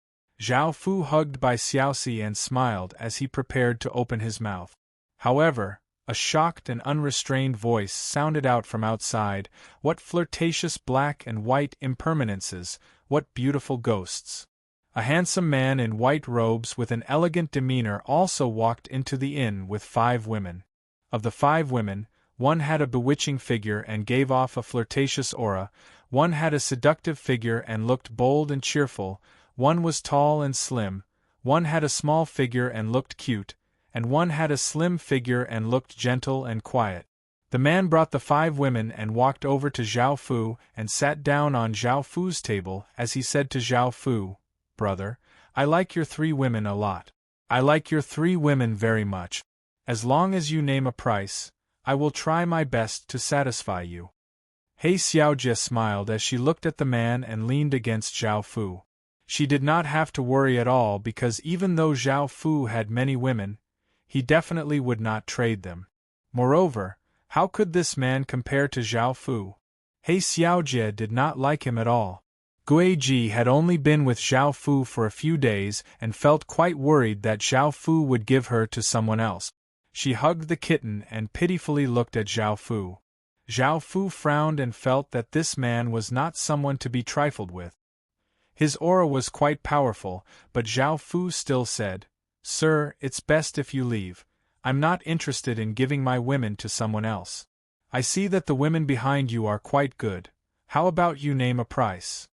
Zhao Fu hugged Bai Xiaoxi and smiled as he prepared to open his mouth. However, a shocked and unrestrained voice sounded out from outside, "What flirtatious black and white impermanences, what beautiful ghosts." A handsome man in white robes with an elegant demeanor also walked into the inn with 5 women. Of the 5 women, one had a bewitching figure and gave off a flirtatious aura, one had a seductive figure and looked bold and cheerful, one was tall and slim, one had a small figure and looked cute, and one had a slim figure and looked gentle and quiet. The man brought the 5 women and walked over to Zhao Fu and sat down on Zhao Fu's table as he said to Zhao Fu, "Brother, I like your 3 women a lot. I like your 3 women very much. As long as you name a price, I will try my best to satisfy you." He Xiaojie smiled as she looked at the man and leaned against Zhao Fu. She did not have to worry at all because even though Zhao Fu had many women, he definitely would not trade them. Moreover, how could this man compare to Zhao Fu? He Xiaojie did not like him at all. Guiji had only been with Zhao Fu for a few days and felt quite worried that Zhao Fu would give her to someone else. She hugged the kitten and pitifully looked at Zhao Fu. Zhao Fu frowned and felt that this man was not someone to be trifled with. His aura was quite powerful, but Zhao Fu still said, "Sir, it's best if you leave. I'm not interested in giving my women to someone else. I see that the women behind you are quite good. How about you name a price?"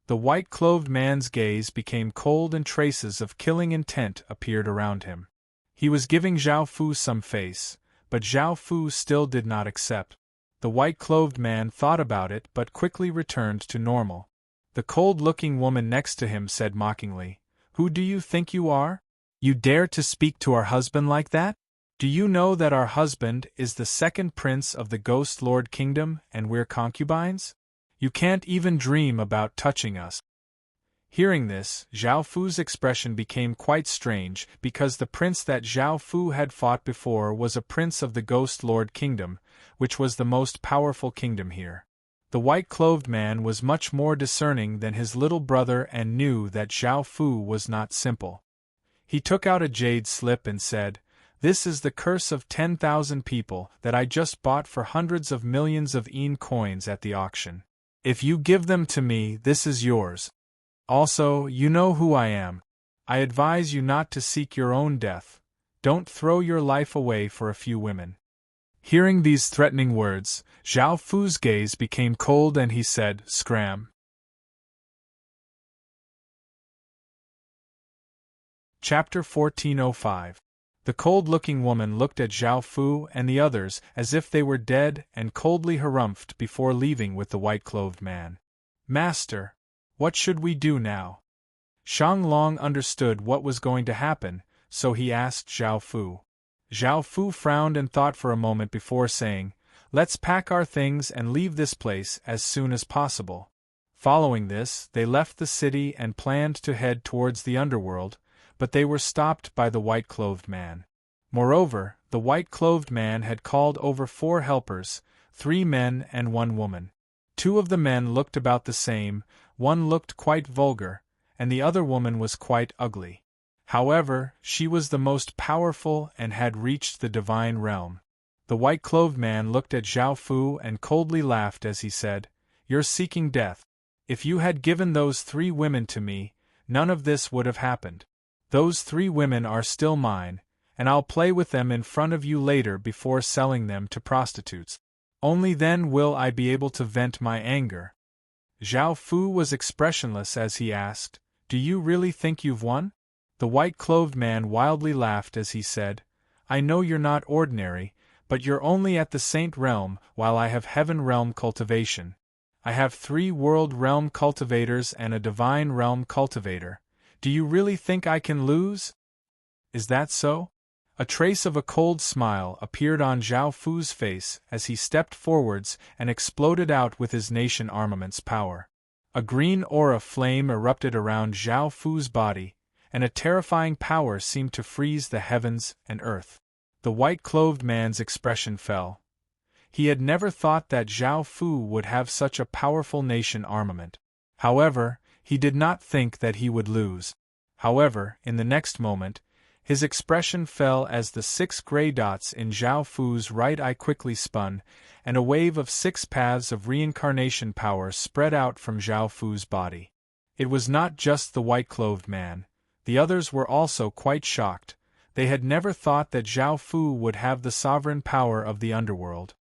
The white-clothed man's gaze became cold and traces of killing intent appeared around him. He was giving Zhao Fu some face, but Zhao Fu still did not accept. The white-clothed man thought about it but quickly returned to normal. The cold-looking woman next to him said mockingly, "Who do you think you are? You dare to speak to our husband like that? Do you know that our husband is the 2nd prince of the Ghost Lord Kingdom and we're concubines? You can't even dream about touching us." Hearing this, Zhao Fu's expression became quite strange because the prince that Zhao Fu had fought before was a prince of the Ghost Lord Kingdom, which was the most powerful kingdom here. The white-clothed man was much more discerning than his little brother and knew that Zhao Fu was not simple. He took out a jade slip and said, "This is the curse of 10,000 people that I just bought for hundreds of millions of coins at the auction. If you give them to me, this is yours. Also, you know who I am. I advise you not to seek your own death. Don't throw your life away for a few women." Hearing these threatening words, Zhao Fu's gaze became cold and he said, "Scram." Chapter 1405. The cold-looking woman looked at Zhao Fu and the others as if they were dead and coldly harumphed before leaving with the white-clothed man. "Master, what should we do now?" Shang Long understood what was going to happen, so he asked Zhao Fu. Zhao Fu frowned and thought for a moment before saying, "Let's pack our things and leave this place as soon as possible." Following this, they left the city and planned to head towards the underworld, but they were stopped by the white-clothed man. Moreover, the white-clothed man had called over 4 helpers, 3 men and 1 woman. 2 of the men looked about the same, 1 looked quite vulgar, and the other woman was quite ugly. However, she was the most powerful and had reached the divine realm. The white-clothed man looked at Zhao Fu and coldly laughed as he said, "You're seeking death. If you had given those 3 women to me, none of this would have happened. Those 3 women are still mine, and I'll play with them in front of you later before selling them to prostitutes. Only then will I be able to vent my anger." Zhao Fu was expressionless as he asked, "Do you really think you've won?" The white-clothed man wildly laughed as he said, "I know you're not ordinary, but you're only at the saint realm while I have heaven realm cultivation. I have 3 world realm cultivators and a divine realm cultivator. Do you really think I can lose?" "Is that so?" A trace of a cold smile appeared on Zhao Fu's face as he stepped forwards and exploded out with his nation armament's power. A green aura flame erupted around Zhao Fu's body, and a terrifying power seemed to freeze the heavens and earth. The white-clothed man's expression fell. He had never thought that Zhao Fu would have such a powerful nation armament. However, he did not think that he would lose. However, in the next moment, his expression fell as the 6 gray dots in Zhao Fu's right eye quickly spun, and a wave of 6 paths of reincarnation power spread out from Zhao Fu's body. It was not just the white-clothed man. The others were also quite shocked. They had never thought that Zhao Fu would have the sovereign power of the underworld.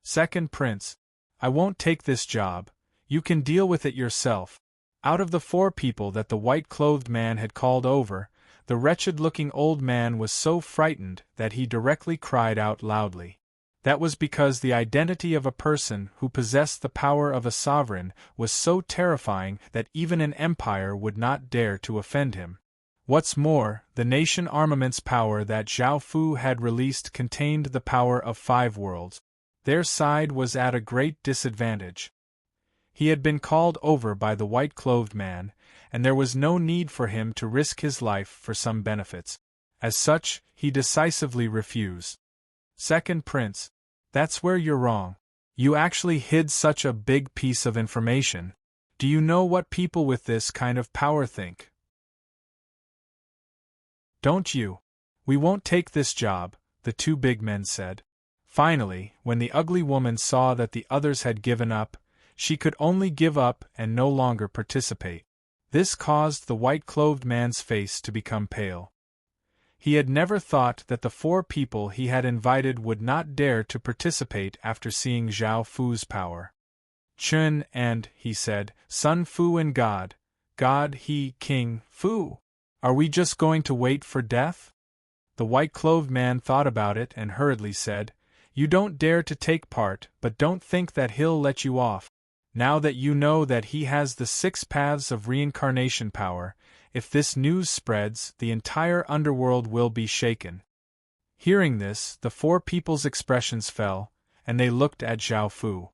"Second Prince, I won't take this job. You can deal with it yourself." Out of the 4 people that the white-clothed man had called over, the wretched-looking old man was so frightened that he directly cried out loudly. That was because the identity of a person who possessed the power of a sovereign was so terrifying that even an empire would not dare to offend him. What's more, the nation armament's power that Zhao Fu had released contained the power of 5 worlds. Their side was at a great disadvantage. He had been called over by the white-clothed man, and there was no need for him to risk his life for some benefits. As such, he decisively refused. "Second Prince, that's where you're wrong. You actually hid such a big piece of information. Do you know what people with this kind of power think?" "Don't you? We won't take this job," the 2 big men said. Finally, when the ugly woman saw that the others had given up, she could only give up and no longer participate. This caused the white-clothed man's face to become pale. He had never thought that the 4 people he had invited would not dare to participate after seeing Zhao Fu's power. "Chun and," he said, "Sun Fu and God, he, King, Fu. Are we just going to wait for death?" The white-clothed man thought about it and hurriedly said, "You don't dare to take part, but don't think that he'll let you off. Now that you know that he has the 6 paths of reincarnation power, if this news spreads, the entire underworld will be shaken." Hearing this, the 4 people's expressions fell, and they looked at Zhao Fu.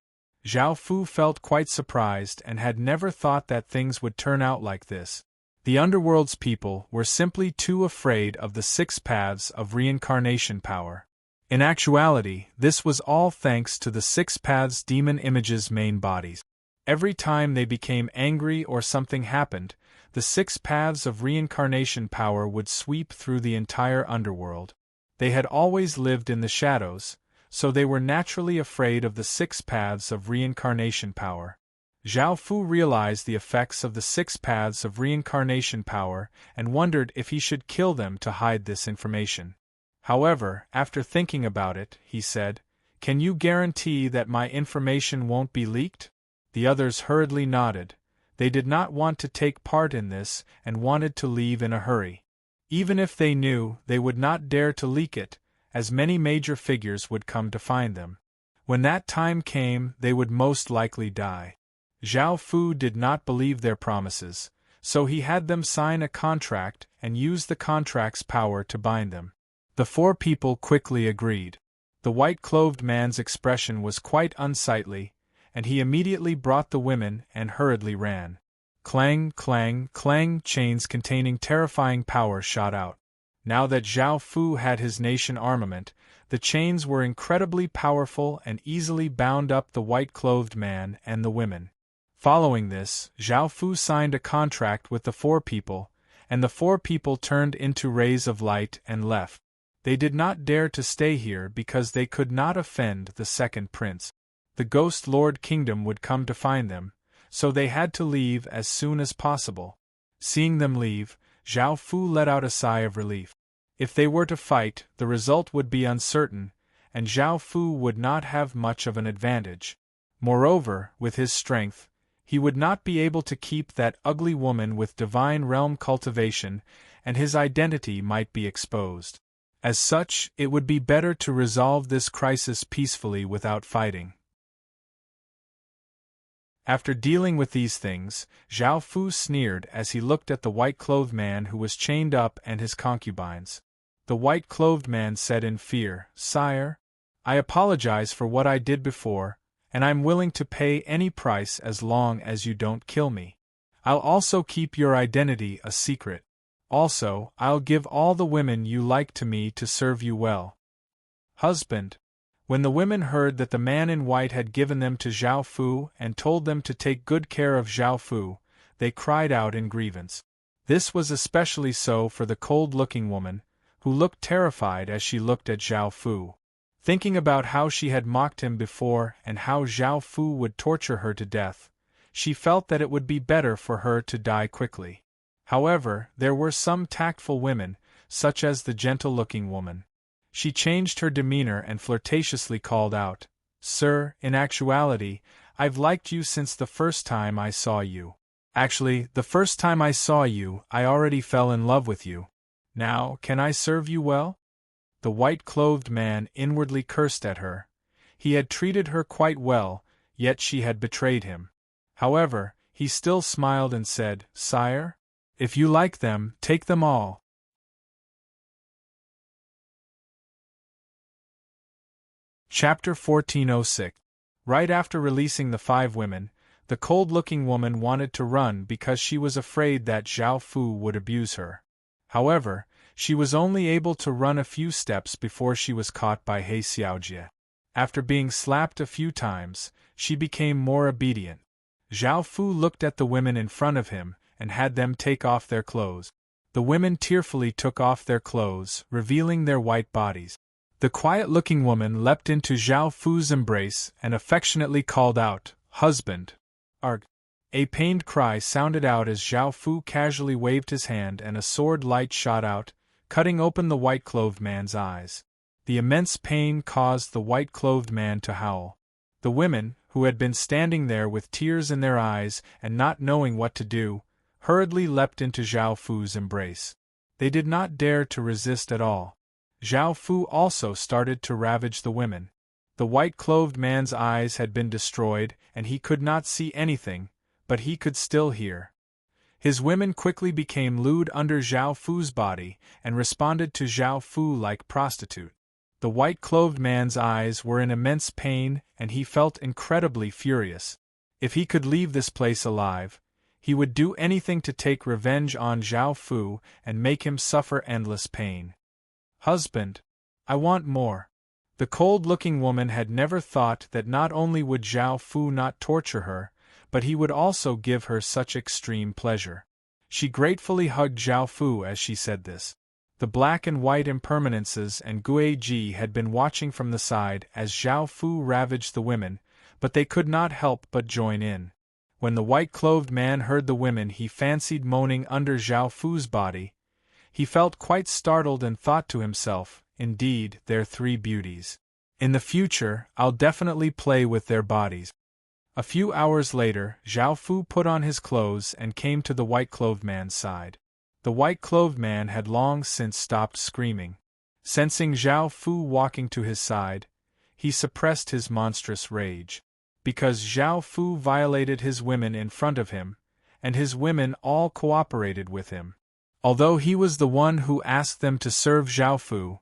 Zhao Fu felt quite surprised and had never thought that things would turn out like this. The underworld's people were simply too afraid of the 6 paths of reincarnation power. In actuality, this was all thanks to the 6 paths demon images' main bodies. Every time they became angry or something happened, the 6 paths of reincarnation power would sweep through the entire underworld. They had always lived in the shadows, so they were naturally afraid of the 6 paths of reincarnation power. Zhao Fu realized the effects of the 6 paths of reincarnation power and wondered if he should kill them to hide this information. However, after thinking about it, he said, "Can you guarantee that my information won't be leaked?" The others hurriedly nodded. They did not want to take part in this and wanted to leave in a hurry. Even if they knew, they would not dare to leak it, as many major figures would come to find them. When that time came, they would most likely die. Zhao Fu did not believe their promises, so he had them sign a contract and use the contract's power to bind them. The 4 people quickly agreed. The white-clothed man's expression was quite unsightly, and he immediately brought the women and hurriedly ran. Clang, clang, clang, chains containing terrifying power shot out. Now that Zhao Fu had his nation armament, the chains were incredibly powerful and easily bound up the white-clothed man and the women. Following this, Zhao Fu signed a contract with the 4 people, and the 4 people turned into rays of light and left. They did not dare to stay here because they could not offend the second prince. The Ghost Lord Kingdom would come to find them, so they had to leave as soon as possible. Seeing them leave, Zhao Fu let out a sigh of relief. If they were to fight, the result would be uncertain, and Zhao Fu would not have much of an advantage. Moreover, with his strength, he would not be able to keep that ugly woman with divine realm cultivation, and his identity might be exposed. As such, it would be better to resolve this crisis peacefully without fighting. After dealing with these things, Zhao Fu sneered as he looked at the white-clothed man who was chained up and his concubines. The white-clothed man said in fear, "Sire, I apologize for what I did before, and I'm willing to pay any price as long as you don't kill me. I'll also keep your identity a secret. Also, I'll give all the women you like to me to serve you well." Husband. When the women heard that the man in white had given them to Zhao Fu and told them to take good care of Zhao Fu, they cried out in grievance. This was especially so for the cold-looking woman, who looked terrified as she looked at Zhao Fu. Thinking about how she had mocked him before and how Zhao Fu would torture her to death, she felt that it would be better for her to die quickly. However, there were some tactful women, such as the gentle-looking woman. She changed her demeanor and flirtatiously called out, "Sir, in actuality, I've liked you since the first time I saw you. Actually, the first time I saw you, I already fell in love with you. Now, can I serve you well?" The white-clothed man inwardly cursed at her. He had treated her quite well, yet she had betrayed him. However, he still smiled and said, "Sire, if you like them, take them all." Chapter 1406. Right after releasing the 5 women, the cold-looking woman wanted to run because she was afraid that Zhao Fu would abuse her. However, she was only able to run a few steps before she was caught by He Xiaojie. After being slapped a few times, she became more obedient. Zhao Fu looked at the women in front of him and had them take off their clothes. The women tearfully took off their clothes, revealing their white bodies. The quiet-looking woman leapt into Zhao Fu's embrace and affectionately called out, "Husband!" Arg! A pained cry sounded out as Zhao Fu casually waved his hand and a sword light shot out, cutting open the white-clothed man's eyes. The immense pain caused the white-clothed man to howl. The women, who had been standing there with tears in their eyes and not knowing what to do, hurriedly leapt into Zhao Fu's embrace. They did not dare to resist at all. Zhao Fu also started to ravage the women. The white-clothed man's eyes had been destroyed and he could not see anything, but he could still hear. His women quickly became lewd under Zhao Fu's body and responded to Zhao Fu like prostitute. The white-clothed man's eyes were in immense pain and he felt incredibly furious. If he could leave this place alive, he would do anything to take revenge on Zhao Fu and make him suffer endless pain. "Husband, I want more." The cold-looking woman had never thought that not only would Zhao Fu not torture her, but he would also give her such extreme pleasure. She gratefully hugged Zhao Fu as she said this. The black and white impermanences and Gui Ji had been watching from the side as Zhao Fu ravaged the women, but they could not help but join in. When the white-clothed man heard the women he fancied moaning under Zhao Fu's body, he felt quite startled and thought to himself, indeed, they're three beauties. In the future, I'll definitely play with their bodies. A few hours later, Zhao Fu put on his clothes and came to the white-clothed man's side. The white-clothed man had long since stopped screaming. Sensing Zhao Fu walking to his side, he suppressed his monstrous rage. Because Zhao Fu violated his women in front of him, and his women all cooperated with him. Although he was the one who asked them to serve Zhao Fu,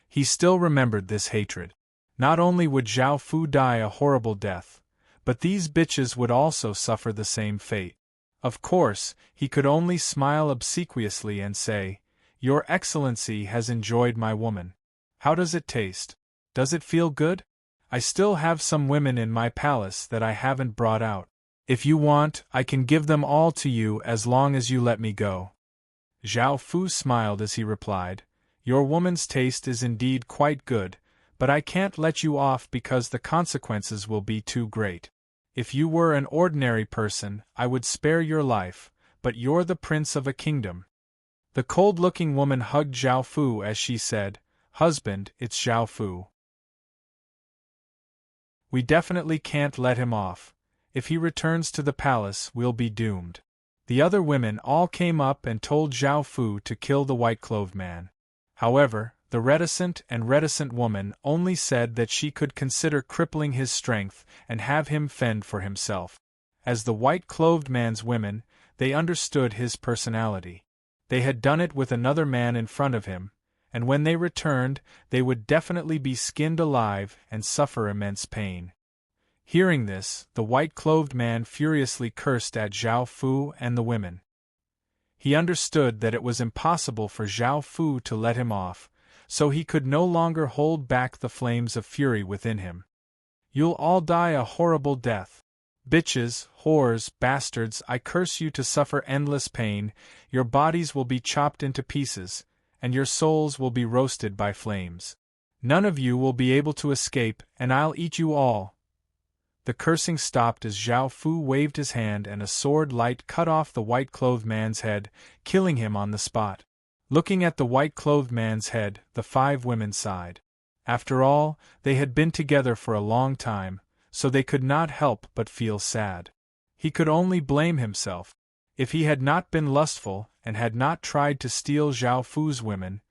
he still remembered this hatred. Not only would Zhao Fu die a horrible death, but these bitches would also suffer the same fate. Of course, he could only smile obsequiously and say, "Your Excellency has enjoyed my woman. How does it taste? Does it feel good? I still have some women in my palace that I haven't brought out. If you want, I can give them all to you as long as you let me go." Zhao Fu smiled as he replied, "Your woman's taste is indeed quite good, but I can't let you off because the consequences will be too great. If you were an ordinary person, I would spare your life, but you're the prince of a kingdom." The cold-looking woman hugged Zhao Fu as she said, "Husband, it's Zhao Fu. We definitely can't let him off. If he returns to the palace, we'll be doomed." The other women all came up and told Zhao Fu to kill the white-clothed man. However, the reticent woman only said that she could consider crippling his strength and have him fend for himself. As the white-clothed man's women, they understood his personality. They had done it with another man in front of him, and when they returned, they would definitely be skinned alive and suffer immense pain. Hearing this, the white-clothed man furiously cursed at Zhao Fu and the women. He understood that it was impossible for Zhao Fu to let him off, so he could no longer hold back the flames of fury within him. "You'll all die a horrible death. Bitches, whores, bastards, I curse you to suffer endless pain. Your bodies will be chopped into pieces, and your souls will be roasted by flames. None of you will be able to escape, and I'll eat you all." The cursing stopped as Zhao Fu waved his hand and a sword light cut off the white-clothed man's head, killing him on the spot. Looking at the white-clothed man's head, the five women sighed. After all, they had been together for a long time, so they could not help but feel sad. He could only blame himself. If he had not been lustful and had not tried to steal Zhao Fu's women,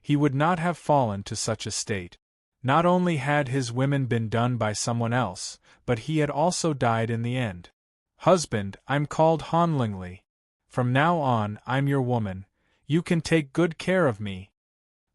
he would not have fallen to such a state. Not only had his women been done by someone else, but he had also died in the end. "Husband, I'm called Han Lingli. From now on, I'm your woman. You can take good care of me."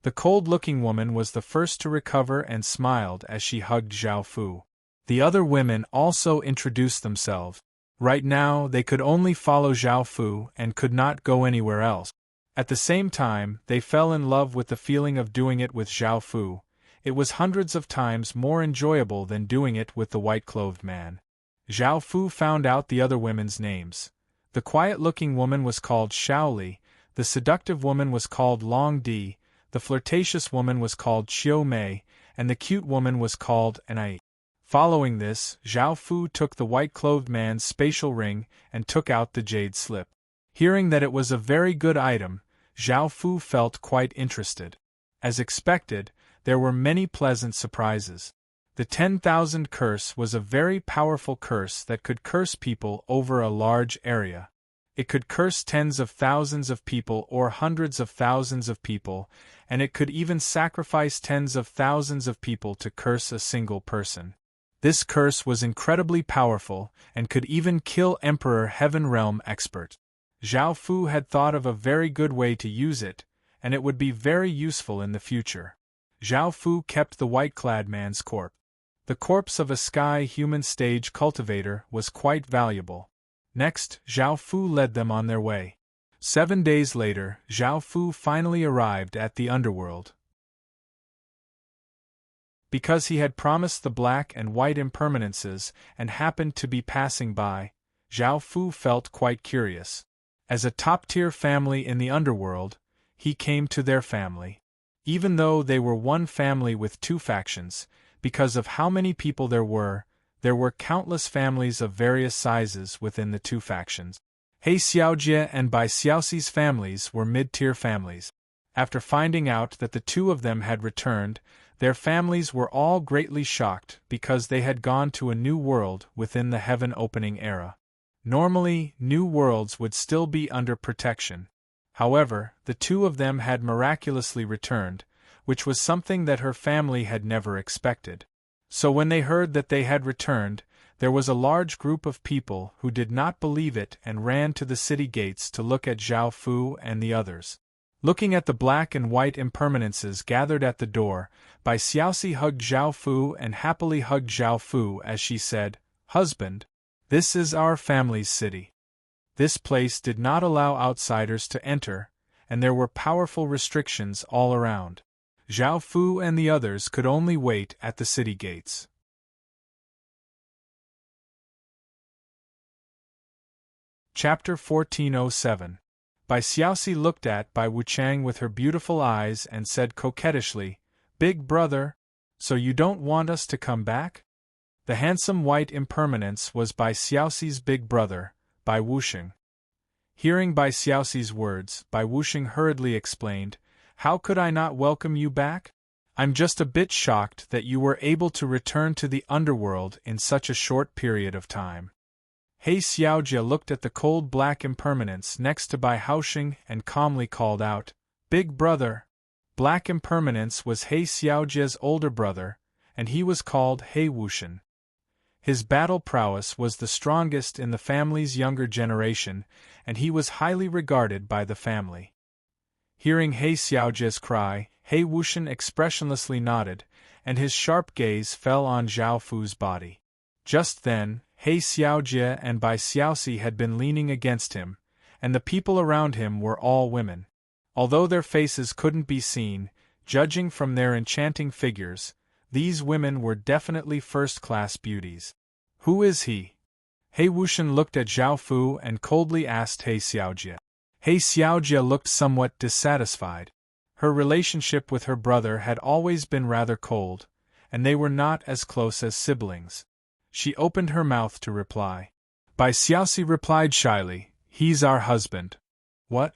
The cold-looking woman was the first to recover and smiled as she hugged Zhao Fu. The other women also introduced themselves. Right now, they could only follow Zhao Fu and could not go anywhere else. At the same time, they fell in love with the feeling of doing it with Zhao Fu. It was hundreds of times more enjoyable than doing it with the white-clothed man. Zhao Fu found out the other women's names. The quiet-looking woman was called Shaoli, the seductive woman was called Long Di, the flirtatious woman was called Qiu Mei, and the cute woman was called Anai. Following this, Zhao Fu took the white-clothed man's spatial ring and took out the jade slip. Hearing that it was a very good item, Zhao Fu felt quite interested. As expected, there were many pleasant surprises. The 10,000 curse was a very powerful curse that could curse people over a large area. It could curse tens of thousands of people or hundreds of thousands of people, and it could even sacrifice tens of thousands of people to curse a single person. This curse was incredibly powerful and could even kill Emperor Heaven Realm Expert. Zhao Fu had thought of a very good way to use it, and it would be very useful in the future. Zhao Fu kept the white-clad man's corpse. The corpse of a sky-human stage cultivator was quite valuable. Next, Zhao Fu led them on their way. 7 days later, Zhao Fu finally arrived at the underworld. Because he had promised the black and white impermanences and happened to be passing by, Zhao Fu felt quite curious. As a top-tier family in the underworld, he came to their family. Even though they were one family with two factions, because of how many people there were countless families of various sizes within the two factions. He Xiaojie and Bai Xiaoxi's families were mid-tier families. After finding out that the two of them had returned, their families were all greatly shocked because they had gone to a new world within the heaven-opening era. Normally, new worlds would still be under protection. However, the two of them had miraculously returned, which was something that her family had never expected. So when they heard that they had returned, there was a large group of people who did not believe it and ran to the city gates to look at Zhao Fu and the others. Looking at the black and white impermanences gathered at the door, Bai Xiaoxi hugged Zhao Fu and happily hugged Zhao Fu as she said, "Husband, this is our family's city." This place did not allow outsiders to enter, and there were powerful restrictions all around. Zhao Fu and the others could only wait at the city gates. Chapter 1407. Bai Xiaoxi looked at Bai Wuchang with her beautiful eyes and said coquettishly, "Big brother, so you don't want us to come back?" The handsome white impermanence was Bai Xiaoxi's big brother, Bai Wusheng. Hearing Bai Xiaoxi's words, Bai Wusheng hurriedly explained, "How could I not welcome you back? I'm just a bit shocked that you were able to return to the underworld in such a short period of time." He Xiaojie looked at the cold black impermanence next to Bai Haosheng and calmly called out, "Big brother." Black impermanence was He Xiaojie's older brother, and he was called He Wusheng. His battle prowess was the strongest in the family's younger generation, and he was highly regarded by the family. Hearing He Xiaojie's cry, He Wusheng expressionlessly nodded, and his sharp gaze fell on Zhao Fu's body. Just then, He Xiaojie and Bai Xiaoxi had been leaning against him, and the people around him were all women. Although their faces couldn't be seen, judging from their enchanting figures, these women were definitely first-class beauties. "Who is he?" He Wusheng looked at Zhao Fu and coldly asked He Xiaojie. He Xiaojie looked somewhat dissatisfied. Her relationship with her brother had always been rather cold, and they were not as close as siblings. She opened her mouth to reply. Bai Xiaoxi replied shyly, "He's our husband." "What?"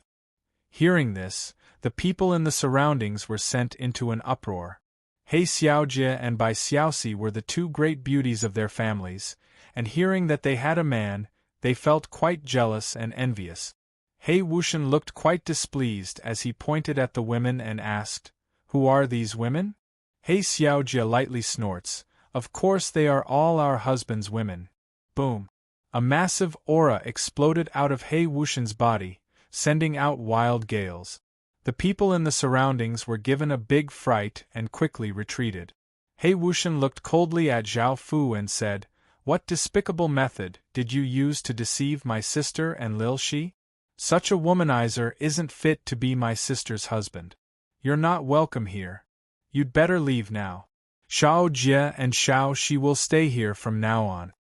Hearing this, the people in the surroundings were sent into an uproar. He Xiaojie and Bai Xiaoxi were the two great beauties of their families, and hearing that they had a man, they felt quite jealous and envious. He Wusheng looked quite displeased as he pointed at the women and asked, "Who are these women?" He Xiaojie lightly snorts, "Of course they are all our husband's women." Boom! A massive aura exploded out of He Wusheng's body, sending out wild gales. The people in the surroundings were given a big fright and quickly retreated. He Wusheng looked coldly at Zhao Fu and said, "What despicable method did you use to deceive my sister and Lil Shi? Such a womanizer isn't fit to be my sister's husband. You're not welcome here. You'd better leave now. Shao Jie and Shao Shi will stay here from now on."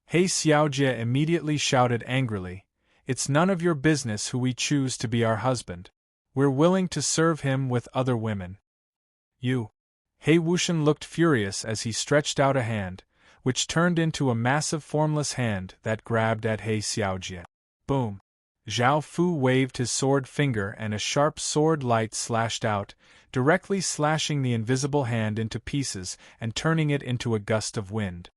He Xiaojie immediately shouted angrily, "It's none of your business who we choose to be our husband. We're willing to serve him with other women." "You!" He Wusheng looked furious as he stretched out a hand, which turned into a massive formless hand that grabbed at He Xiaojie. Boom! Zhao Fu waved his sword finger and a sharp sword light slashed out, directly slashing the invisible hand into pieces and turning it into a gust of wind.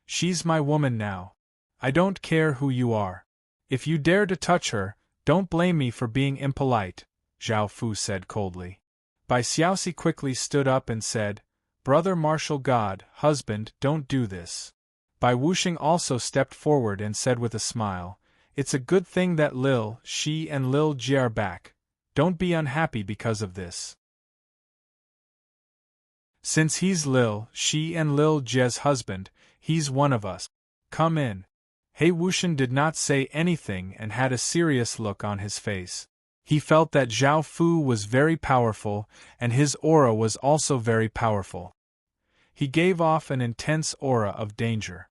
"She's my woman now. I don't care who you are. If you dare to touch her, don't blame me for being impolite," Zhao Fu said coldly. Bai Xiaoxi quickly stood up and said, "Brother martial god, husband, don't do this." Bai Wusheng also stepped forward and said with a smile, "It's a good thing that Lil Shi and Lil Jie are back. Don't be unhappy because of this. Since he's Lil Shi and Lil Jie's husband, he's one of us. Come in." He Wusheng did not say anything and had a serious look on his face. He felt that Zhao Fu was very powerful, and his aura was also very powerful. He gave off an intense aura of danger.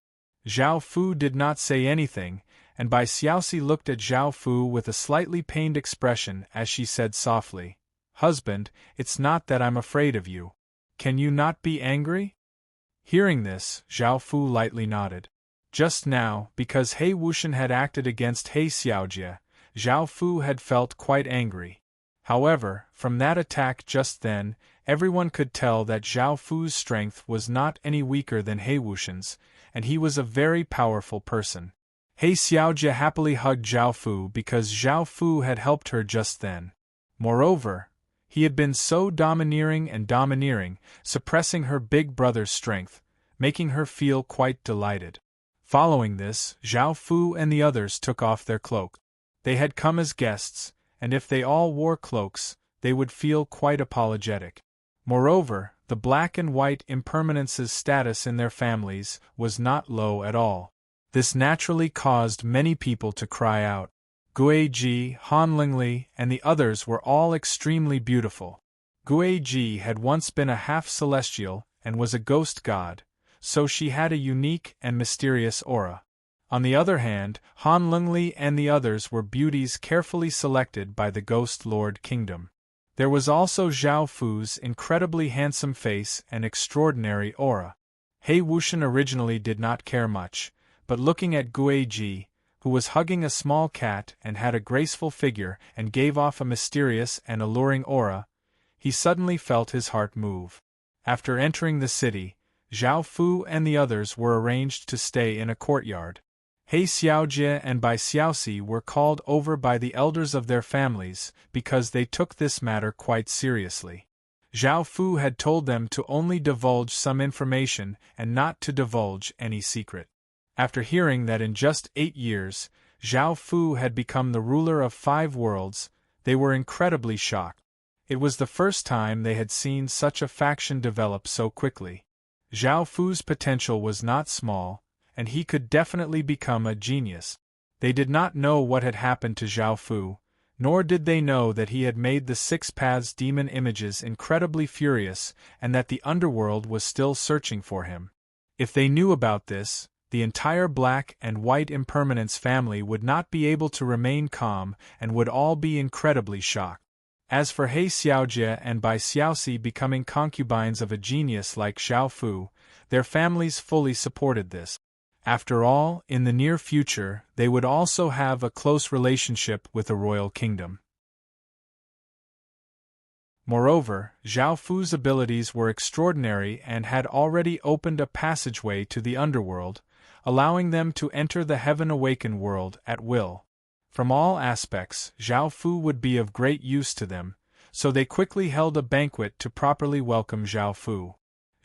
Zhao Fu did not say anything, and Bai Xiaoxi looked at Zhao Fu with a slightly pained expression as she said softly, "Husband, it's not that I'm afraid of you. Can you not be angry?" Hearing this, Zhao Fu lightly nodded. Just now, because He Wuxian had acted against He Xiaojie, Zhao Fu had felt quite angry. However, from that attack just then, everyone could tell that Zhao Fu's strength was not any weaker than He Wuxian's, and he was a very powerful person. He Xiaojie happily hugged Zhao Fu because Zhao Fu had helped her just then. Moreover, he had been so domineering, suppressing her big brother's strength, making her feel quite delighted. Following this, Zhao Fu and the others took off their cloak. They had come as guests, and if they all wore cloaks, they would feel quite apologetic. Moreover, the black and white impermanence's status in their families was not low at all. This naturally caused many people to cry out. Guiji, Han Lingli, and the others were all extremely beautiful. Guiji had once been a half-celestial and was a ghost god, so she had a unique and mysterious aura. On the other hand, Han Lingli and the others were beauties carefully selected by the Ghost Lord Kingdom. There was also Zhao Fu's incredibly handsome face and extraordinary aura. He Wuxian originally did not care much, but looking at Guiji, who was hugging a small cat and had a graceful figure and gave off a mysterious and alluring aura, he suddenly felt his heart move. After entering the city, Zhao Fu and the others were arranged to stay in a courtyard. He Xiaojie and Bai Xiaoxi were called over by the elders of their families because they took this matter quite seriously. Zhao Fu had told them to only divulge some information and not to divulge any secret. After hearing that in just 8 years, Zhao Fu had become the ruler of 5 worlds, they were incredibly shocked. It was the first time they had seen such a faction develop so quickly. Zhao Fu's potential was not small, and he could definitely become a genius. They did not know what had happened to Zhao Fu, nor did they know that he had made the 6 Paths demon images incredibly furious and that the underworld was still searching for him. If they knew about this, the entire Black and White Impermanence family would not be able to remain calm and would all be incredibly shocked. As for He Xiaojie and Bai Xiaoxi becoming concubines of a genius like Zhao Fu, their families fully supported this. After all, in the near future, they would also have a close relationship with the royal kingdom. Moreover, Zhao Fu's abilities were extraordinary and had already opened a passageway to the underworld, allowing them to enter the heaven-awakened world at will. From all aspects, Zhao Fu would be of great use to them, so they quickly held a banquet to properly welcome Zhao Fu.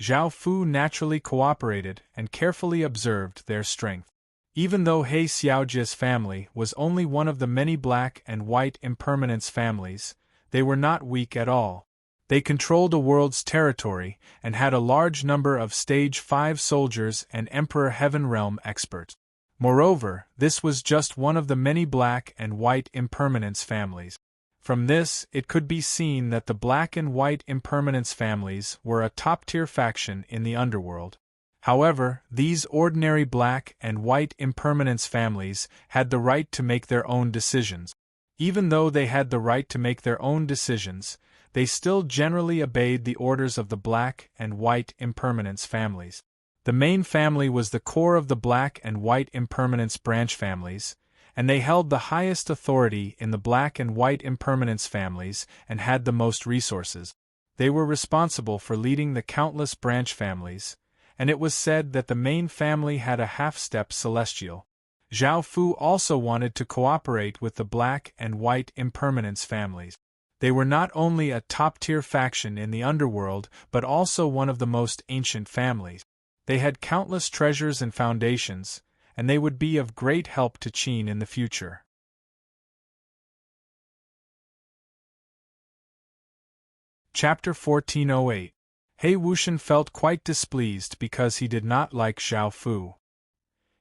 Zhao Fu naturally cooperated and carefully observed their strength. Even though He Xiaojie's family was only one of the many Black and White Impermanence families, they were not weak at all. They controlled a world's territory and had a large number of Stage 5 soldiers and Emperor Heaven Realm experts. Moreover, this was just one of the many Black and White Impermanence families. From this, it could be seen that the Black and White Impermanence families were a top-tier faction in the underworld. However, these ordinary Black and White Impermanence families had the right to make their own decisions. Even though they had the right to make their own decisions, they still generally obeyed the orders of the Black and White Impermanence families. The main family was the core of the Black and White Impermanence branch families, and they held the highest authority in the Black and White Impermanence families and had the most resources. They were responsible for leading the countless branch families, and it was said that the main family had a half-step celestial. Zhao Fu also wanted to cooperate with the Black and White Impermanence families. They were not only a top-tier faction in the underworld but also one of the most ancient families. They had countless treasures and foundations, and they would be of great help to Qin in the future. Chapter 1408. He Wuxian felt quite displeased because he did not like Zhao Fu.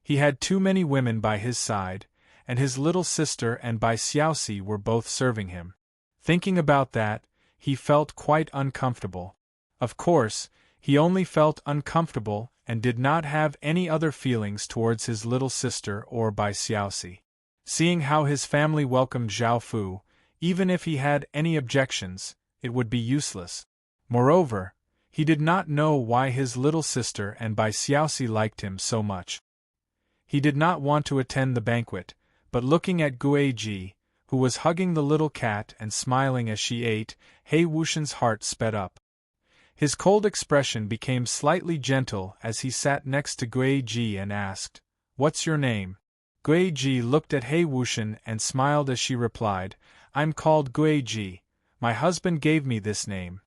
He had too many women by his side, and his little sister and Bai Xiaoxi were both serving him. Thinking about that, he felt quite uncomfortable. Of course, He only felt uncomfortable and did not have any other feelings towards his little sister or Bai Xiaoxi. Seeing how his family welcomed Zhao Fu, even if he had any objections, it would be useless. Moreover, he did not know why his little sister and Bai Xiaoxi liked him so much. He did not want to attend the banquet, but looking at Guiji, who was hugging the little cat and smiling as she ate, He Wuxian's heart sped up. His cold expression became slightly gentle as he sat next to Guiji and asked, "What's your name?" Guiji looked at He Wuxian and smiled as she replied, "I'm called Guiji. My husband gave me this name."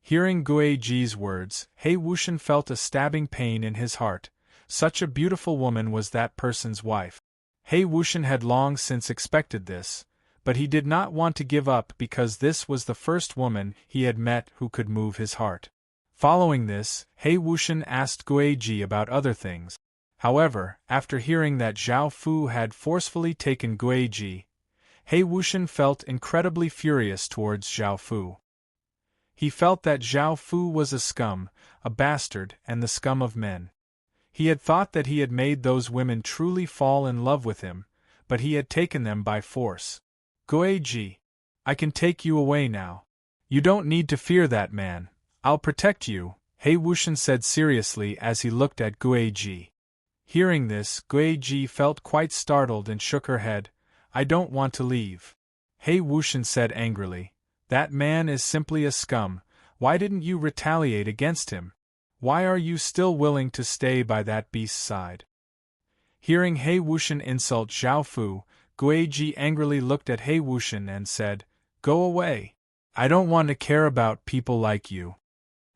Hearing Guiji's words, He Wuxian felt a stabbing pain in his heart. Such a beautiful woman was that person's wife. He Wuxian had long since expected this, but he did not want to give up because this was the first woman he had met who could move his heart. Following this, He Wuxian asked Guiji about other things. However, after hearing that Zhao Fu had forcefully taken Guiji, He Wuxian felt incredibly furious towards Zhao Fu. He felt that Zhao Fu was a scum, a bastard, and the scum of men. He had thought that he had made those women truly fall in love with him, but he had taken them by force. "Guiji, I can take you away now. You don't need to fear that man. I'll protect you," He Wuxian said seriously as he looked at Guiji. Hearing this, Guiji felt quite startled and shook her head. "I don't want to leave." He Wuxian said angrily, "That man is simply a scum. Why didn't you retaliate against him? Why are you still willing to stay by that beast's side?" Hearing He Wuxian insult Zhao Fu, Guiji angrily looked at He Wuxian and said, "Go away. I don't want to care about people like you."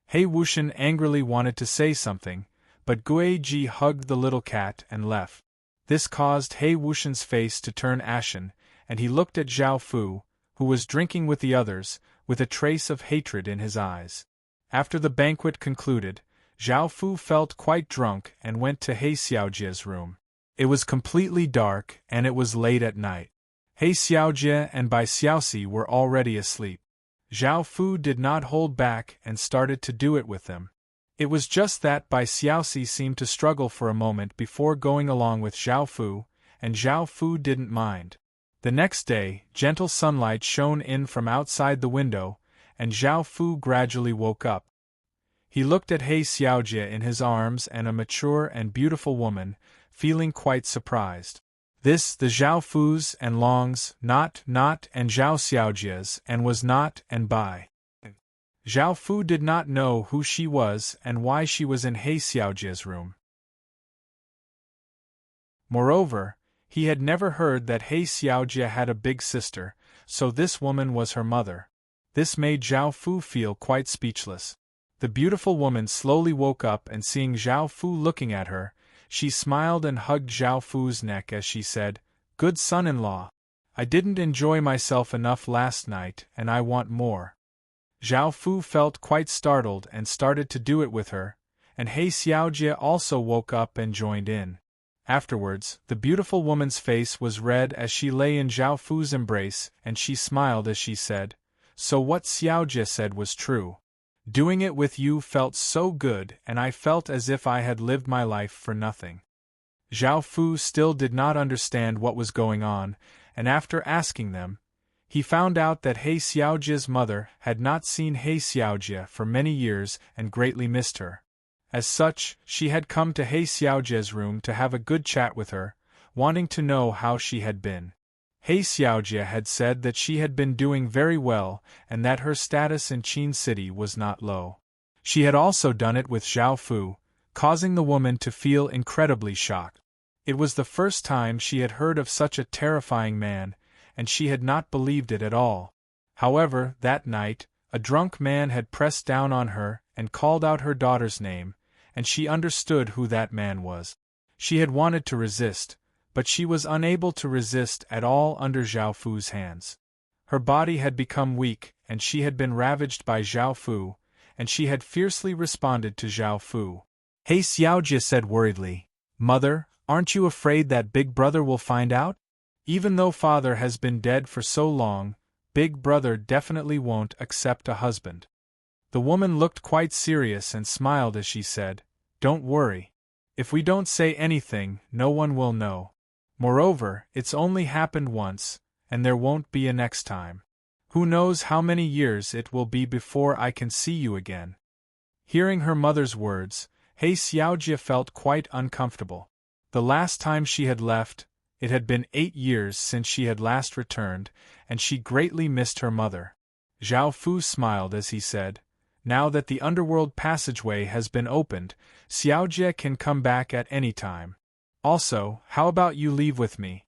He Wuxian angrily wanted to say something, but Guiji hugged the little cat and left. This caused He Wuxian's face to turn ashen, and he looked at Zhao Fu, who was drinking with the others, with a trace of hatred in his eyes. After the banquet concluded, Zhao Fu felt quite drunk and went to He Xiaojia's room. It was completely dark and it was late at night. He Xiaojia and Bai Xiaoxi were already asleep. Zhao Fu did not hold back and started to do it with them. It was just that Bai Xiaoxi seemed to struggle for a moment before going along with Zhao Fu, and Zhao Fu didn't mind. The next day, gentle sunlight shone in from outside the window, and Zhao Fu gradually woke up. He looked at He Xiaojia in his arms and a mature and beautiful woman, feeling quite surprised. This the Zhao Fu's and Long's, not, and Zhao Xiaojia's, and was not, and Bai. Zhao Fu did not know who she was and why she was in He Xiaojia's room. Moreover, he had never heard that He Xiaojia had a big sister, so this woman was her mother. This made Zhao Fu feel quite speechless. The beautiful woman slowly woke up and seeing Zhao Fu looking at her, she smiled and hugged Zhao Fu's neck as she said, "Good son-in-law. I didn't enjoy myself enough last night and I want more." Zhao Fu felt quite startled and started to do it with her, and He Xiaojia also woke up and joined in. Afterwards, the beautiful woman's face was red as she lay in Zhao Fu's embrace and she smiled as she said, "So what Xiaojia said was true. Doing it with you felt so good and I felt as if I had lived my life for nothing." Zhao Fu still did not understand what was going on, and after asking them, he found out that He Xiaojia's mother had not seen He Xiaojia for many years and greatly missed her. As such, she had come to He Xiaojia's room to have a good chat with her, wanting to know how she had been. He Xiaojia had said that she had been doing very well and that her status in Qin City was not low. She had also done it with Zhao Fu, causing the woman to feel incredibly shocked. It was the first time she had heard of such a terrifying man, and she had not believed it at all. However, that night, a drunk man had pressed down on her and called out her daughter's name, and she understood who that man was. She had wanted to resist, but she was unable to resist at all under Zhao Fu's hands. Her body had become weak and she had been ravaged by Zhao Fu, and she had fiercely responded to Zhao Fu. He Xiaojia said worriedly, "Mother, aren't you afraid that Big Brother will find out? Even though father has been dead for so long, Big Brother definitely won't accept a husband." The woman looked quite serious and smiled as she said, "Don't worry. If we don't say anything, no one will know. Moreover, it's only happened once, and there won't be a next time. Who knows how many years it will be before I can see you again." Hearing her mother's words, He Xiaojie felt quite uncomfortable. The last time she had left, it had been 8 years since she had last returned, and she greatly missed her mother. Zhao Fu smiled as he said, "Now that the underworld passageway has been opened, Xiaojie can come back at any time. Also, how about you leave with me?"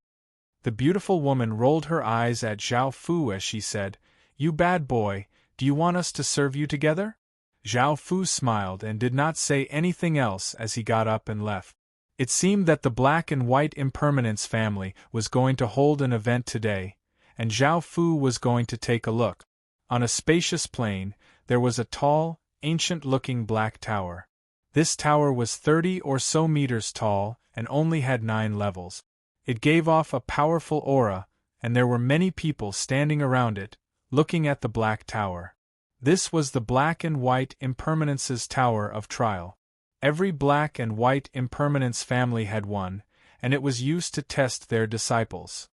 The beautiful woman rolled her eyes at Zhao Fu as she said, "You bad boy, do you want us to serve you together?" Zhao Fu smiled and did not say anything else as he got up and left. It seemed that the Black and White Impermanence family was going to hold an event today, and Zhao Fu was going to take a look. On a spacious plain, there was a tall, ancient-looking black tower. This tower was 30 or so meters tall and only had 9 levels. It gave off a powerful aura, and there were many people standing around it, looking at the black tower. This was the Black and White Impermanence's Tower of Trial. Every Black and White Impermanence family had one, and it was used to test their disciples.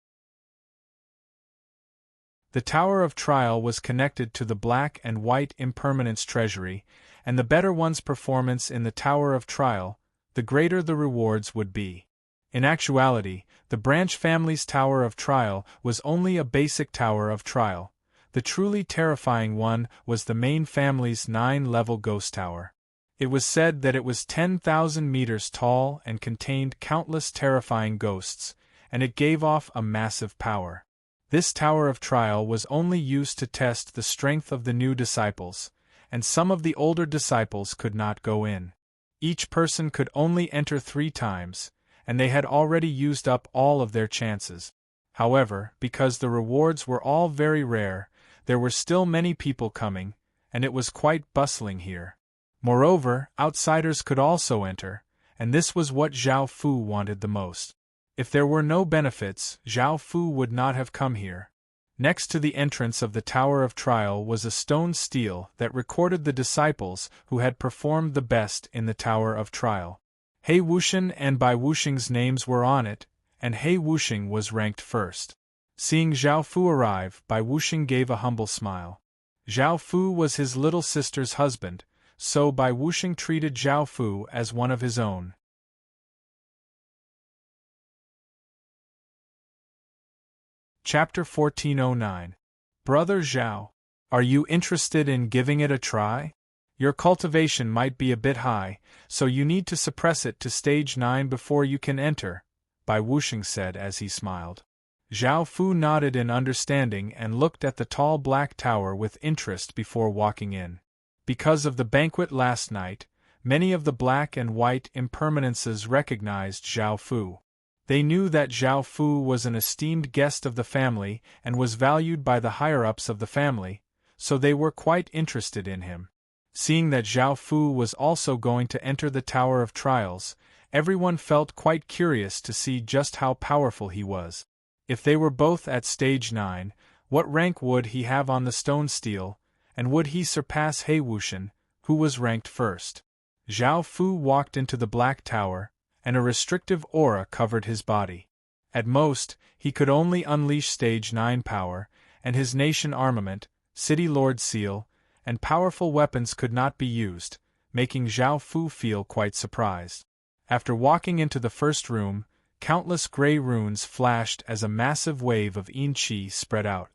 The Tower of Trial was connected to the Black and White Impermanence treasury, and the better one's performance in the Tower of Trial, the greater the rewards would be. In actuality, the Branch family's Tower of Trial was only a basic Tower of Trial. The truly terrifying one was the main family's 9-level ghost tower. It was said that it was 10,000 meters tall and contained countless terrifying ghosts, and it gave off a massive power. This Tower of Trial was only used to test the strength of the new disciples, and some of the older disciples could not go in. Each person could only enter 3 times, and they had already used up all of their chances. However, because the rewards were all very rare, there were still many people coming, and it was quite bustling here. Moreover, outsiders could also enter, and this was what Zhao Fu wanted the most. If there were no benefits, Zhao Fu would not have come here. Next to the entrance of the Tower of Trial was a stone stele that recorded the disciples who had performed the best in the Tower of Trial. He Wuxing and Bai Wuxing's names were on it, and He Wuxing was ranked first. Seeing Zhao Fu arrive, Bai Wuxing gave a humble smile. Zhao Fu was his little sister's husband, so Bai Wuxing treated Zhao Fu as one of his own. Chapter 1409. Brother Zhao, are you interested in giving it a try? Your cultivation might be a bit high, so you need to suppress it to stage 9 before you can enter, Bai Wuxing said as he smiled. Zhao Fu nodded in understanding and looked at the tall black tower with interest before walking in. Because of the banquet last night, many of the Black and White Impermanences recognized Zhao Fu. They knew that Zhao Fu was an esteemed guest of the family and was valued by the higher-ups of the family, so they were quite interested in him. Seeing that Zhao Fu was also going to enter the Tower of Trials, everyone felt quite curious to see just how powerful he was. If they were both at stage 9, what rank would he have on the stone stele, and would he surpass He Wuxing, who was ranked first? Zhao Fu walked into the Black Tower, and a restrictive aura covered his body. At most, he could only unleash stage 9 power, and his nation armament, City Lord seal, and powerful weapons could not be used, making Zhao Fu feel quite surprised. After walking into the first room, countless gray runes flashed as a massive wave of yin qi spread out.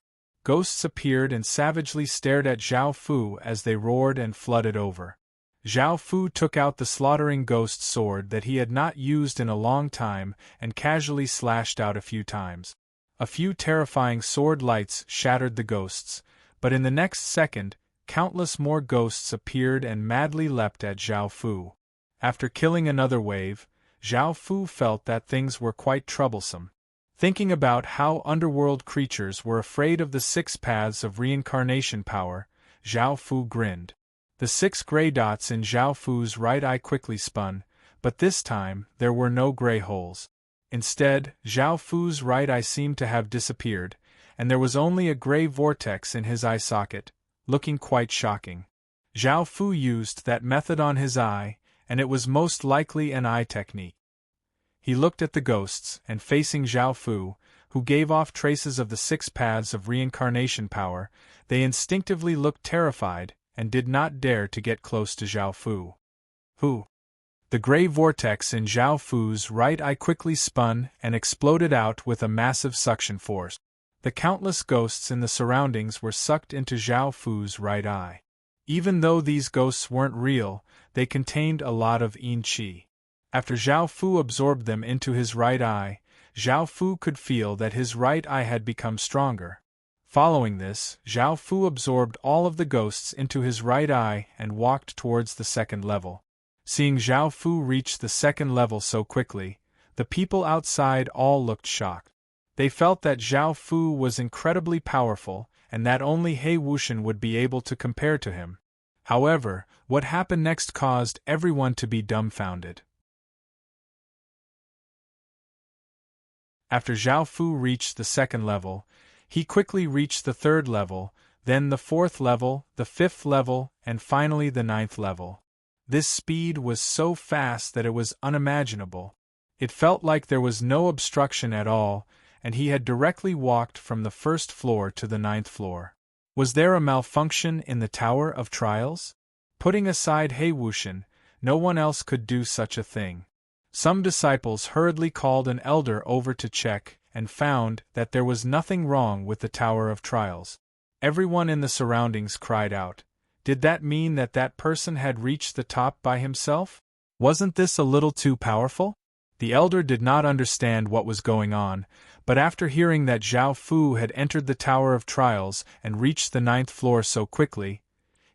Ghosts appeared and savagely stared at Zhao Fu as they roared and flooded over. Zhao Fu took out the slaughtering ghost sword that he had not used in a long time and casually slashed out a few times. A few terrifying sword lights shattered the ghosts, but in the next second, countless more ghosts appeared and madly leapt at Zhao Fu. After killing another wave, Zhao Fu felt that things were quite troublesome. Thinking about how underworld creatures were afraid of the 6 paths of reincarnation power, Zhao Fu grinned. The 6 gray dots in Zhao Fu's right eye quickly spun, but this time there were no gray holes. Instead, Zhao Fu's right eye seemed to have disappeared, and there was only a gray vortex in his eye socket, looking quite shocking. Zhao Fu used that method on his eye, and it was most likely an eye technique. He looked at the ghosts, and facing Zhao Fu, who gave off traces of the 6 paths of reincarnation power, they instinctively looked terrified, and did not dare to get close to Zhao Fu. Who? The gray vortex in Zhao Fu's right eye quickly spun and exploded out with a massive suction force. The countless ghosts in the surroundings were sucked into Zhao Fu's right eye. Even though these ghosts weren't real, they contained a lot of yin qi. After Zhao Fu absorbed them into his right eye, Zhao Fu could feel that his right eye had become stronger. Following this, Zhao Fu absorbed all of the ghosts into his right eye and walked towards the second level. Seeing Zhao Fu reach the second level so quickly, the people outside all looked shocked. They felt that Zhao Fu was incredibly powerful, and that only He Wuxian would be able to compare to him. However, what happened next caused everyone to be dumbfounded. After Zhao Fu reached the second level, he quickly reached the third level, then the fourth level, the fifth level, and finally the ninth level. This speed was so fast that it was unimaginable. It felt like there was no obstruction at all, and he had directly walked from the first floor to the ninth floor. Was there a malfunction in the Tower of Trials? Putting aside He Wuxian, no one else could do such a thing. Some disciples hurriedly called an elder over to check, and found that there was nothing wrong with the Tower of Trials. Everyone in the surroundings cried out. Did that mean that that person had reached the top by himself? Wasn't this a little too powerful? The elder did not understand what was going on, but after hearing that Zhao Fu had entered the Tower of Trials and reached the ninth floor so quickly,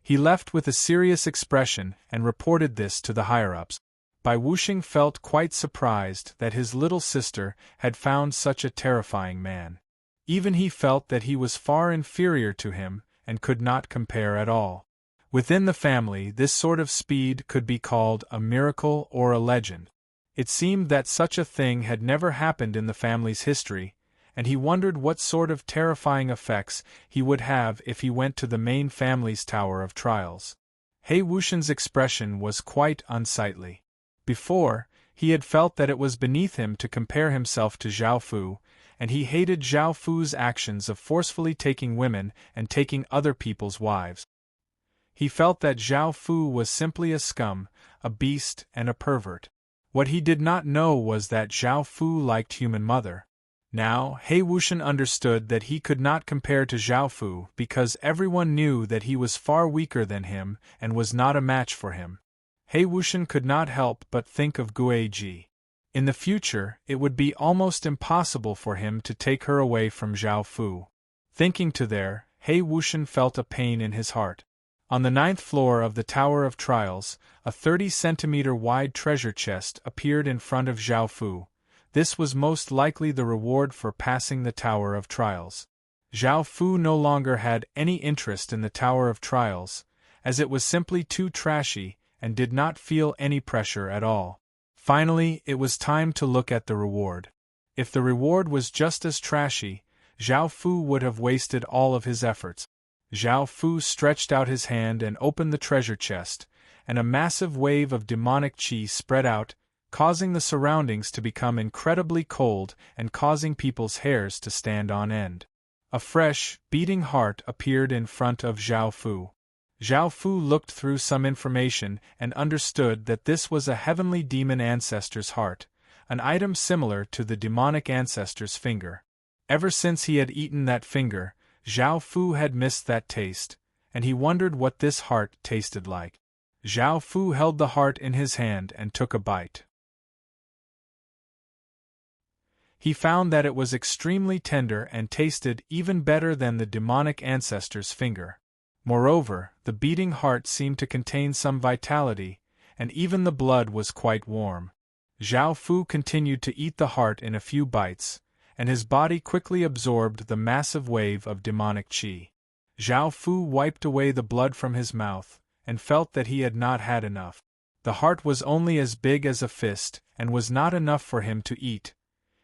he left with a serious expression and reported this to the higher-ups. Bai Wuxing felt quite surprised that his little sister had found such a terrifying man. Even he felt that he was far inferior to him and could not compare at all. Within the family, this sort of speed could be called a miracle or a legend. It seemed that such a thing had never happened in the family's history, and he wondered what sort of terrifying effects he would have if he went to the main family's Tower of Trials. He Wuxian's expression was quite unsightly. Before, he had felt that it was beneath him to compare himself to Zhao Fu, and he hated Zhao Fu's actions of forcefully taking women and taking other people's wives. He felt that Zhao Fu was simply a scum, a beast, and a pervert. What he did not know was that Zhao Fu liked human mother. Now, He Wuxian understood that he could not compare to Zhao Fu because everyone knew that he was far weaker than him and was not a match for him. He Wuxian could not help but think of Guiji. In the future, it would be almost impossible for him to take her away from Zhao Fu. Thinking to there, He Wuxian felt a pain in his heart. On the ninth floor of the Tower of Trials, a 30-centimeter wide treasure chest appeared in front of Zhao Fu. This was most likely the reward for passing the Tower of Trials. Zhao Fu no longer had any interest in the Tower of Trials, as it was simply too trashy and did not feel any pressure at all. Finally, it was time to look at the reward. If the reward was just as trashy, Zhao Fu would have wasted all of his efforts. Zhao Fu stretched out his hand and opened the treasure chest, and a massive wave of demonic qi spread out, causing the surroundings to become incredibly cold and causing people's hairs to stand on end. A fresh, beating heart appeared in front of Zhao Fu. Zhao Fu looked through some information and understood that this was a heavenly demon ancestor's heart, an item similar to the demonic ancestor's finger. Ever since he had eaten that finger, Zhao Fu had missed that taste, and he wondered what this heart tasted like. Zhao Fu held the heart in his hand and took a bite. He found that it was extremely tender and tasted even better than the demonic ancestor's finger. Moreover, the beating heart seemed to contain some vitality, and even the blood was quite warm. Zhao Fu continued to eat the heart in a few bites, and his body quickly absorbed the massive wave of demonic qi. Zhao Fu wiped away the blood from his mouth, and felt that he had not had enough. The heart was only as big as a fist, and was not enough for him to eat.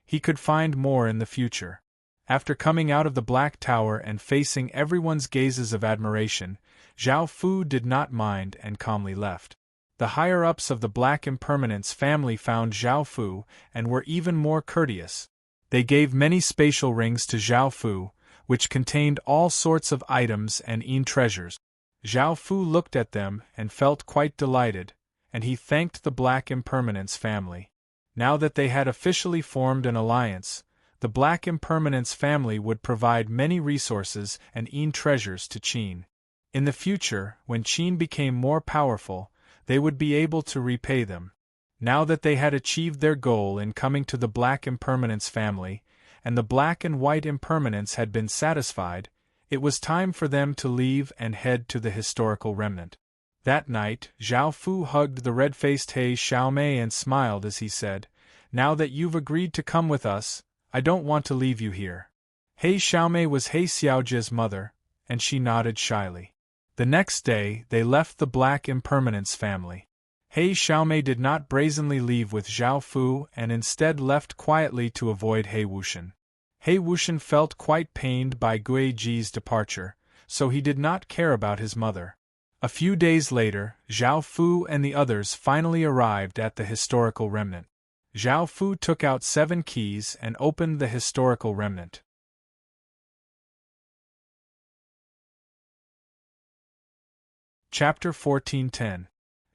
He could find more in the future. After coming out of the Black Tower and facing everyone's gazes of admiration, Zhao Fu did not mind and calmly left. The higher-ups of the Black Impermanence family found Zhao Fu and were even more courteous. They gave many spatial rings to Zhao Fu, which contained all sorts of items and treasures. Zhao Fu looked at them and felt quite delighted, and he thanked the Black Impermanence family. Now that they had officially formed an alliance, the Black Impermanence family would provide many resources and treasures to Qin. In the future, when Qin became more powerful, they would be able to repay them. Now that they had achieved their goal in coming to the Black Impermanence family, and the Black and White Impermanence had been satisfied, it was time for them to leave and head to the historical remnant. That night, Zhao Fu hugged the red-faced He Xiaomei and smiled as he said, "Now that you've agreed to come with us, I don't want to leave you here." He Xiaomei was He Xiaojie's mother, and she nodded shyly. The next day, they left the Black Impermanence family. He Xiaomei did not brazenly leave with Zhao Fu and instead left quietly to avoid He Wuxian. He Wuxian felt quite pained by Gui Ji's departure, so he did not care about his mother. A few days later, Zhao Fu and the others finally arrived at the historical remnant. Zhao Fu took out 7 keys and opened the historical remnant. Chapter 14:10.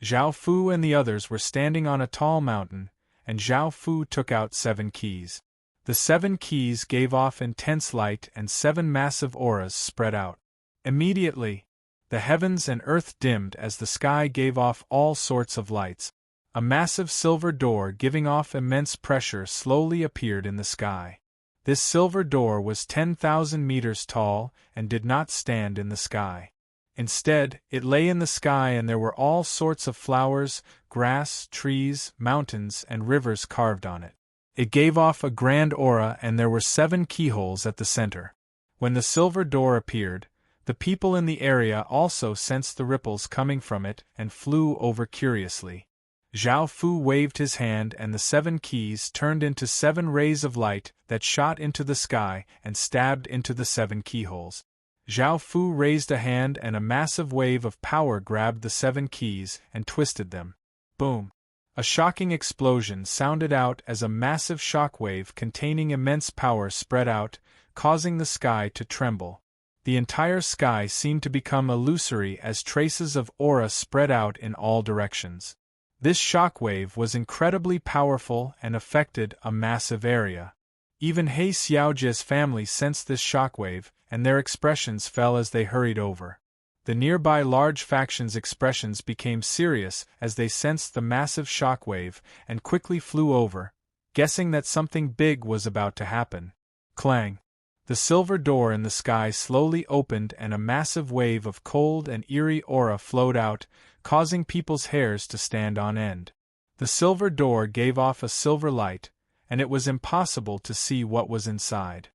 Zhao Fu and the others were standing on a tall mountain, and Zhao Fu took out 7 keys. The 7 keys gave off intense light and 7 massive auras spread out. Immediately, the heavens and earth dimmed as the sky gave off all sorts of lights. A massive silver door giving off immense pressure slowly appeared in the sky. This silver door was 10,000 meters tall and did not stand in the sky. Instead, it lay in the sky and there were all sorts of flowers, grass, trees, mountains, and rivers carved on it. It gave off a grand aura and there were 7 keyholes at the center. When the silver door appeared, the people in the area also sensed the ripples coming from it and flew over curiously. Zhao Fu waved his hand and the 7 keys turned into 7 rays of light that shot into the sky and stabbed into the 7 keyholes. Zhao Fu raised a hand and a massive wave of power grabbed the 7 keys and twisted them. Boom! A shocking explosion sounded out as a massive shock wave containing immense power spread out, causing the sky to tremble. The entire sky seemed to become illusory as traces of aura spread out in all directions. This shock wave was incredibly powerful and affected a massive area. Even He Xiaojie's family sensed this shockwave, and their expressions fell as they hurried over. The nearby large factions' expressions became serious as they sensed the massive shockwave and quickly flew over, guessing that something big was about to happen. Clang! The silver door in the sky slowly opened and a massive wave of cold and eerie aura flowed out, causing people's hairs to stand on end. The silver door gave off a silver light, and it was impossible to see what was inside.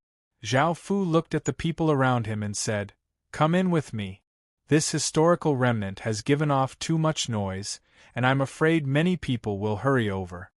Zhao Fu looked at the people around him and said, "Come in with me. This historical remnant has given off too much noise, and I'm afraid many people will hurry over."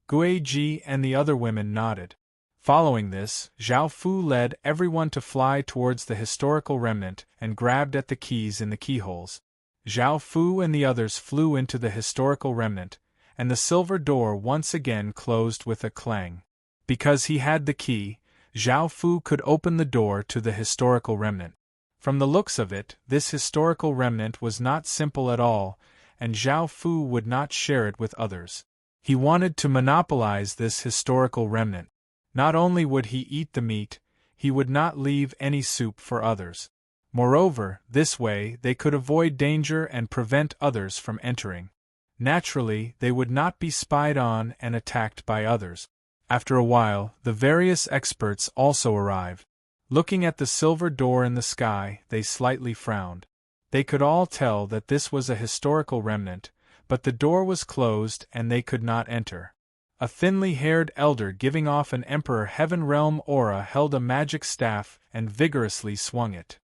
Gui Ji and the other women nodded. Following this, Zhao Fu led everyone to fly towards the historical remnant and grabbed at the keys in the keyholes. Zhao Fu and the others flew into the historical remnant, and the silver door once again closed with a clang. Because he had the key, Zhao Fu could open the door to the historical remnant. From the looks of it, this historical remnant was not simple at all, and Zhao Fu would not share it with others. He wanted to monopolize this historical remnant. Not only would he eat the meat, he would not leave any soup for others. Moreover, this way they could avoid danger and prevent others from entering. Naturally, they would not be spied on and attacked by others. After a while, the various experts also arrived. Looking at the silver door in the sky, they slightly frowned. They could all tell that this was a historical remnant, but the door was closed and they could not enter. A thinly haired elder giving off an Emperor Heaven Realm aura held a magic staff and vigorously swung it.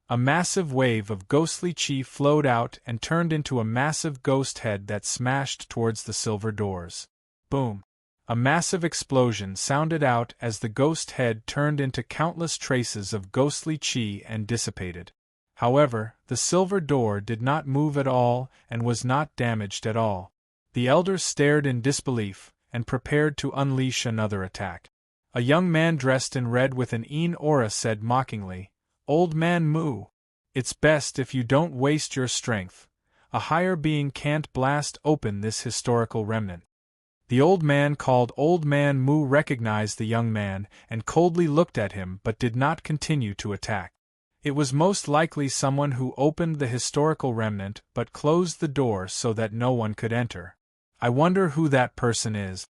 A massive wave of ghostly chi flowed out and turned into a massive ghost head that smashed towards the silver doors. Boom! A massive explosion sounded out as the ghost head turned into countless traces of ghostly chi and dissipated. However, the silver door did not move at all and was not damaged at all. The elders stared in disbelief and prepared to unleash another attack. A young man dressed in red with an aura said mockingly, "Old man Moo, it's best if you don't waste your strength. A higher being can't blast open this historical remnant." The old man called Old Man Moo recognized the young man and coldly looked at him but did not continue to attack. It was most likely someone who opened the historical remnant but closed the door so that no one could enter. I wonder who that person is.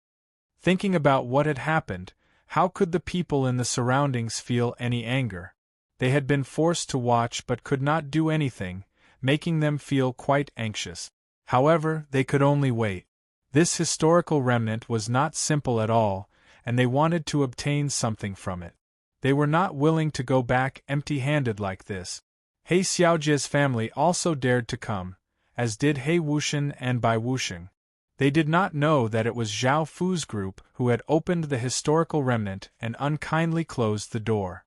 Thinking about what had happened, how could the people in the surroundings feel any anger? They had been forced to watch but could not do anything, making them feel quite anxious. However, they could only wait. This historical remnant was not simple at all, and they wanted to obtain something from it. They were not willing to go back empty-handed like this. He Xiaojie's family also dared to come, as did He Wuxian and Bai Wuxian. They did not know that it was Zhao Fu's group who had opened the historical remnant and unkindly closed the door.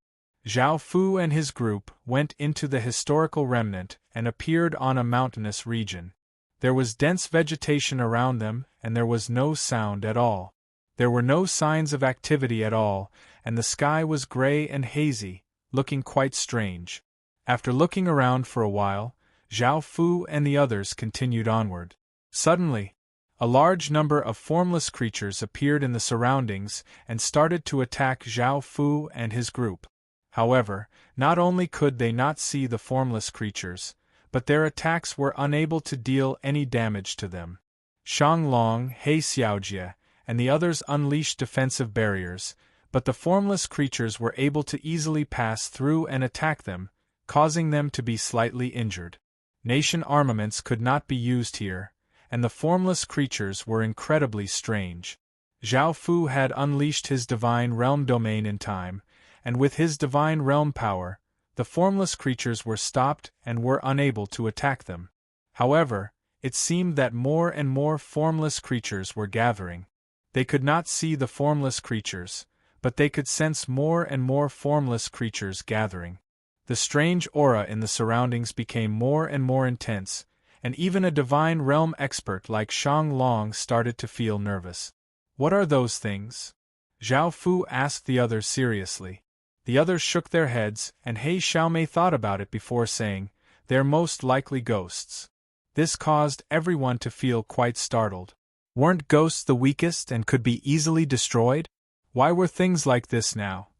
Zhao Fu and his group went into the historical remnant and appeared on a mountainous region. There was dense vegetation around them, and there was no sound at all. There were no signs of activity at all, and the sky was gray and hazy, looking quite strange. After looking around for a while, Zhao Fu and the others continued onward. Suddenly, a large number of formless creatures appeared in the surroundings and started to attack Zhao Fu and his group. However, not only could they not see the formless creatures, but their attacks were unable to deal any damage to them. Shang Long, He Xiaojie, and the others unleashed defensive barriers, but the formless creatures were able to easily pass through and attack them, causing them to be slightly injured. Nation armaments could not be used here, and the formless creatures were incredibly strange. Zhao Fu had unleashed his divine realm domain in time, and with his divine realm power, the formless creatures were stopped and were unable to attack them. However, it seemed that more and more formless creatures were gathering. They could not see the formless creatures, but they could sense more and more formless creatures gathering. The strange aura in the surroundings became more and more intense, and even a divine realm expert like Shang Long started to feel nervous. "What are those things?" Zhao Fu asked the others seriously. The others shook their heads, and He Xiaomei thought about it before saying, "They're most likely ghosts." This caused everyone to feel quite startled. Weren't ghosts the weakest and could be easily destroyed? Why were things like this now?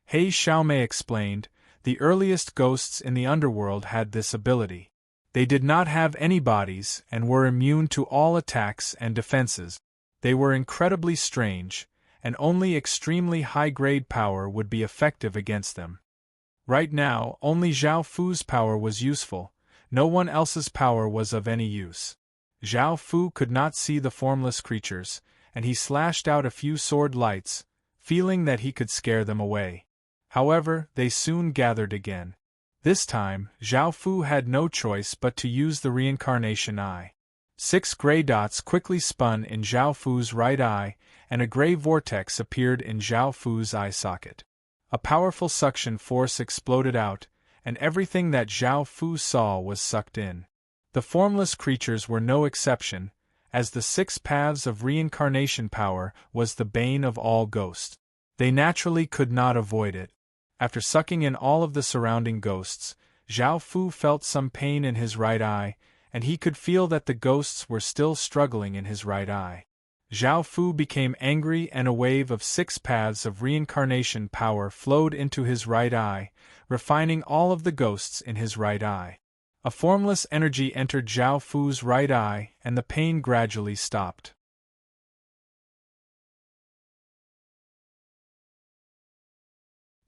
He Xiaomei explained, the earliest ghosts in the underworld had this ability. They did not have any bodies and were immune to all attacks and defenses. They were incredibly strange, and only extremely high-grade power would be effective against them. Right now, only Zhao Fu's power was useful, no one else's power was of any use. Zhao Fu could not see the formless creatures, and he slashed out a few sword lights, feeling that he could scare them away. However, they soon gathered again. This time, Zhao Fu had no choice but to use the reincarnation eye. 6 gray dots quickly spun in Zhao Fu's right eye, and a gray vortex appeared in Zhao Fu's eye socket. A powerful suction force exploded out, and everything that Zhao Fu saw was sucked in. The formless creatures were no exception, as the 6 paths of reincarnation power was the bane of all ghosts. They naturally could not avoid it. After sucking in all of the surrounding ghosts, Zhao Fu felt some pain in his right eye, and he could feel that the ghosts were still struggling in his right eye. Zhao Fu became angry and a wave of 6 paths of reincarnation power flowed into his right eye, refining all of the ghosts in his right eye. A formless energy entered Zhao Fu's right eye and the pain gradually stopped.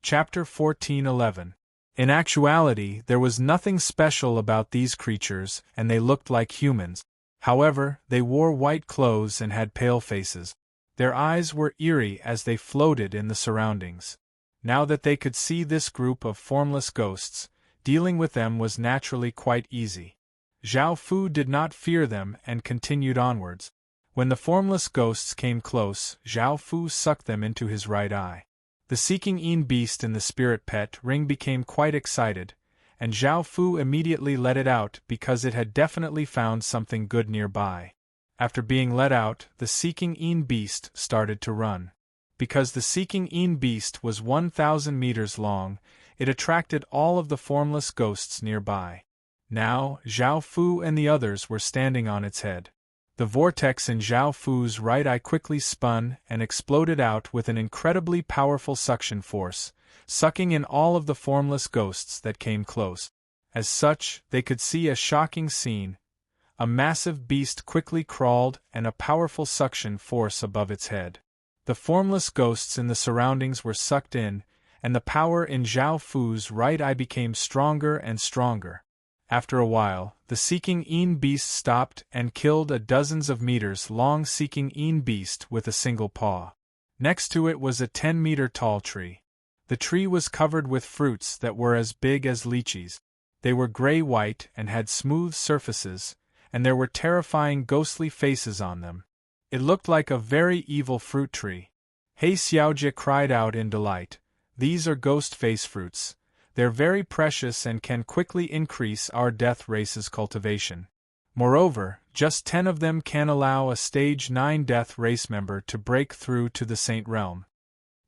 Chapter 14:11. In actuality, there was nothing special about these creatures, and they looked like humans. However, they wore white clothes and had pale faces. Their eyes were eerie as they floated in the surroundings. Now that they could see this group of formless ghosts, dealing with them was naturally quite easy. Zhao Fu did not fear them and continued onwards. When the formless ghosts came close, Zhao Fu sucked them into his right eye. The seeking beast in the spirit pet ring became quite excited, and Zhao Fu immediately let it out because it had definitely found something good nearby. After being let out, the seeking beast started to run. Because the seeking beast was 1,000 meters long, it attracted all of the formless ghosts nearby. Now, Zhao Fu and the others were standing on its head. The vortex in Zhao Fu's right eye quickly spun and exploded out with an incredibly powerful suction force, sucking in all of the formless ghosts that came close. As such, they could see a shocking scene. A massive beast quickly crawled and a powerful suction force above its head. The formless ghosts in the surroundings were sucked in, and the power in Zhao Fu's right eye became stronger and stronger. After a while, the seeking beast stopped and killed a dozens of meters long seeking beast with a single paw. Next to it was a 10-meter tall tree. The tree was covered with fruits that were as big as lychees. They were gray-white and had smooth surfaces, and there were terrifying ghostly faces on them. It looked like a very evil fruit tree. He Xiaojie cried out in delight. These are ghost face fruits. They're very precious and can quickly increase our death race's cultivation. Moreover, just 10 of them can allow a stage 9 death race member to break through to the Saint Realm.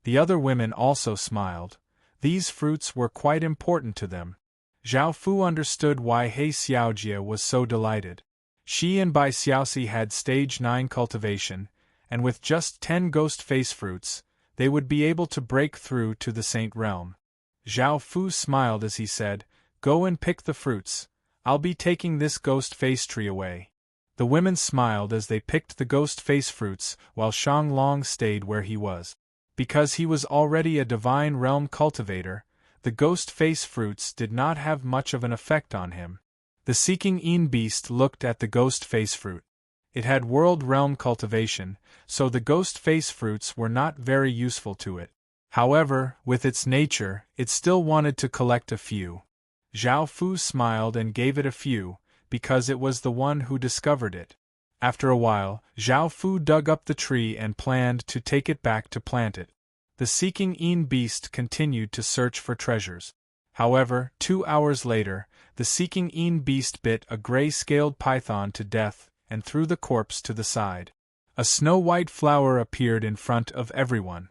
The other women also smiled. These fruits were quite important to them. Zhao Fu understood why He Xiaojie was so delighted. She and Bai Xiaoxi had stage 9 cultivation, and with just 10 ghost face fruits, they would be able to break through to the Saint Realm. Zhao Fu smiled as he said, "Go and pick the fruits. I'll be taking this ghost face tree away." The women smiled as they picked the ghost face fruits while Shang Long stayed where he was. Because he was already a divine realm cultivator, the ghost face fruits did not have much of an effect on him. The seeking beast looked at the ghost face fruit. It had world realm cultivation, so the ghost face fruits were not very useful to it. However, with its nature, it still wanted to collect a few. Zhao Fu smiled and gave it a few, because it was the one who discovered it. After a while, Zhao Fu dug up the tree and planned to take it back to plant it. The seeking beast continued to search for treasures. However, 2 hours later, the seeking beast bit a gray-scaled python to death and threw the corpse to the side. A snow-white flower appeared in front of everyone.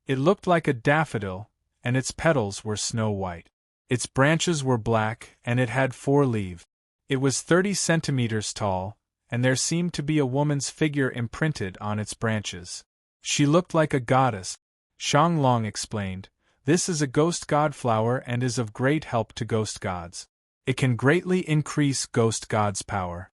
It looked like a daffodil, and its petals were snow-white. Its branches were black, and it had 4 leaves. It was 30 centimeters tall, and there seemed to be a woman's figure imprinted on its branches. She looked like a goddess. Shang Long explained, "This is a ghost god flower and is of great help to ghost gods. It can greatly increase ghost gods' power."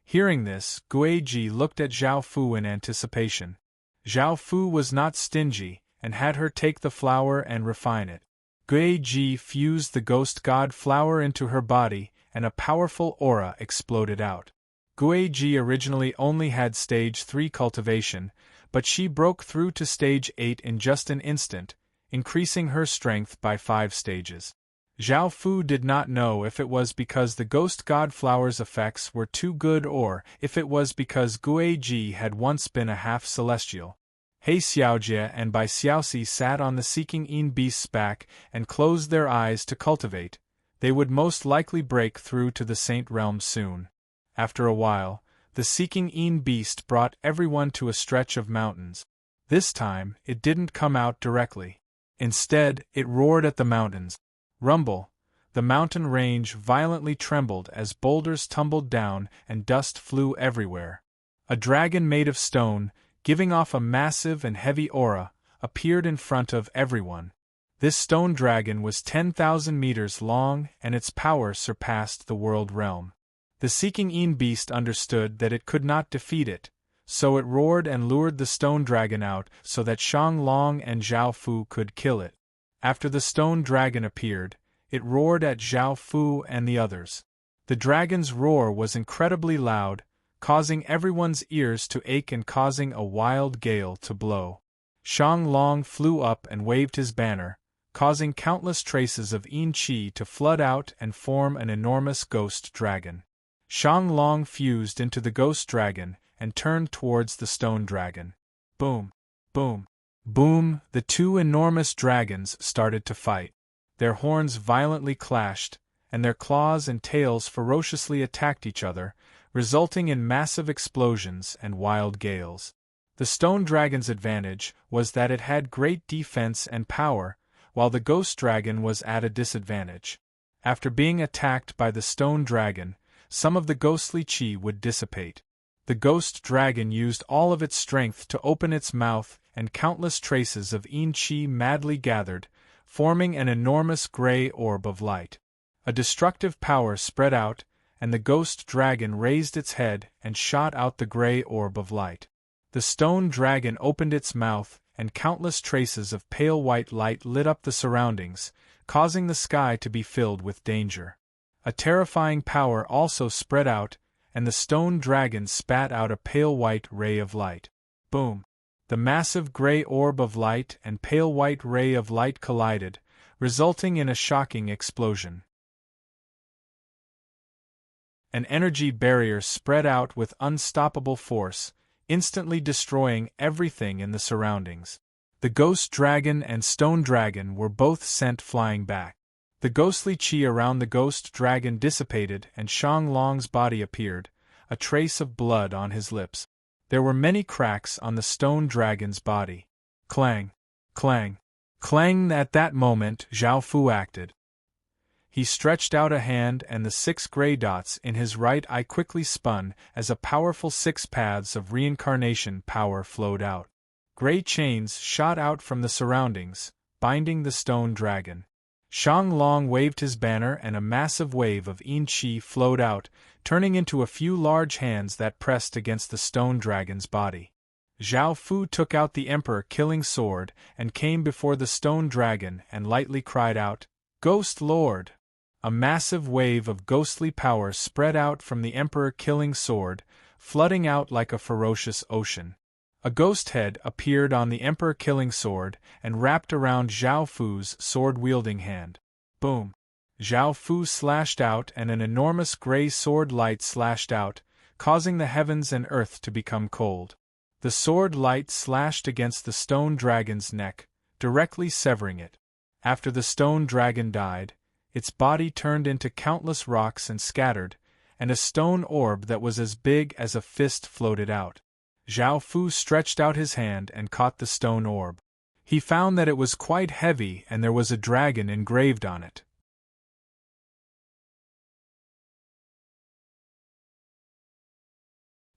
Hearing this, Guiji looked at Zhao Fu in anticipation. Zhao Fu was not stingy, and had her take the flower and refine it. Guiji fused the ghost god flower into her body, and a powerful aura exploded out. Guiji originally only had stage 3 cultivation, but she broke through to stage 8 in just an instant, increasing her strength by 5 stages. Zhao Fu did not know if it was because the ghost god flower's effects were too good or if it was because Guiji had once been a half-celestial. He Xiaojie and Bai Xiaoxi sat on the seeking beast's back and closed their eyes to cultivate. They would most likely break through to the Saint Realm soon. After a while, the seeking beast brought everyone to a stretch of mountains. This time, it didn't come out directly. Instead, it roared at the mountains. Rumble! The mountain range violently trembled as boulders tumbled down and dust flew everywhere. A dragon made of stone, giving off a massive and heavy aura, appeared in front of everyone. This stone dragon was 10,000 meters long and its power surpassed the world realm. The seeking beast understood that it could not defeat it, so it roared and lured the stone dragon out so that Shang Long and Zhao Fu could kill it. After the stone dragon appeared, it roared at Zhao Fu and the others. The dragon's roar was incredibly loud, causing everyone's ears to ache and causing a wild gale to blow. Shang Long flew up and waved his banner, causing countless traces of Yin Qi to flood out and form an enormous ghost dragon. Shang Long fused into the ghost dragon and turned towards the stone dragon. Boom! Boom! Boom! The two enormous dragons started to fight. Their horns violently clashed, and their claws and tails ferociously attacked each other, resulting in massive explosions and wild gales. The stone dragon's advantage was that it had great defense and power, while the ghost dragon was at a disadvantage. After being attacked by the stone dragon, some of the ghostly chi would dissipate. The ghost dragon used all of its strength to open its mouth, and countless traces of yin chi madly gathered, forming an enormous gray orb of light. A destructive power spread out, and the ghost dragon raised its head and shot out the gray orb of light. The stone dragon opened its mouth, and countless traces of pale white light lit up the surroundings, causing the sky to be filled with danger. A terrifying power also spread out, and the stone dragon spat out a pale white ray of light. Boom! The massive gray orb of light and pale white ray of light collided, resulting in a shocking explosion. An energy barrier spread out with unstoppable force, instantly destroying everything in the surroundings. The ghost dragon and stone dragon were both sent flying back. The ghostly chi around the ghost dragon dissipated and Shang Long's body appeared, a trace of blood on his lips. There were many cracks on the stone dragon's body. Clang! Clang! Clang! At that moment, Zhao Fu acted. He stretched out a hand and the 6 gray dots in his right eye quickly spun as a powerful 6 paths of reincarnation power flowed out. Gray chains shot out from the surroundings, binding the stone dragon. Shang Long waved his banner and a massive wave of yin chi flowed out, turning into a few large hands that pressed against the stone dragon's body. Zhao Fu took out the emperor-killing sword and came before the stone dragon and lightly cried out, "Ghost Lord!" A massive wave of ghostly power spread out from the emperor-killing sword, flooding out like a ferocious ocean. A ghost head appeared on the emperor-killing sword and wrapped around Zhao Fu's sword-wielding hand. Boom! Zhao Fu slashed out and an enormous gray sword light slashed out, causing the heavens and earth to become cold. The sword light slashed against the stone dragon's neck, directly severing it. After the stone dragon died, its body turned into countless rocks and scattered, and a stone orb that was as big as a fist floated out. Zhao Fu stretched out his hand and caught the stone orb. He found that it was quite heavy and there was a dragon engraved on it.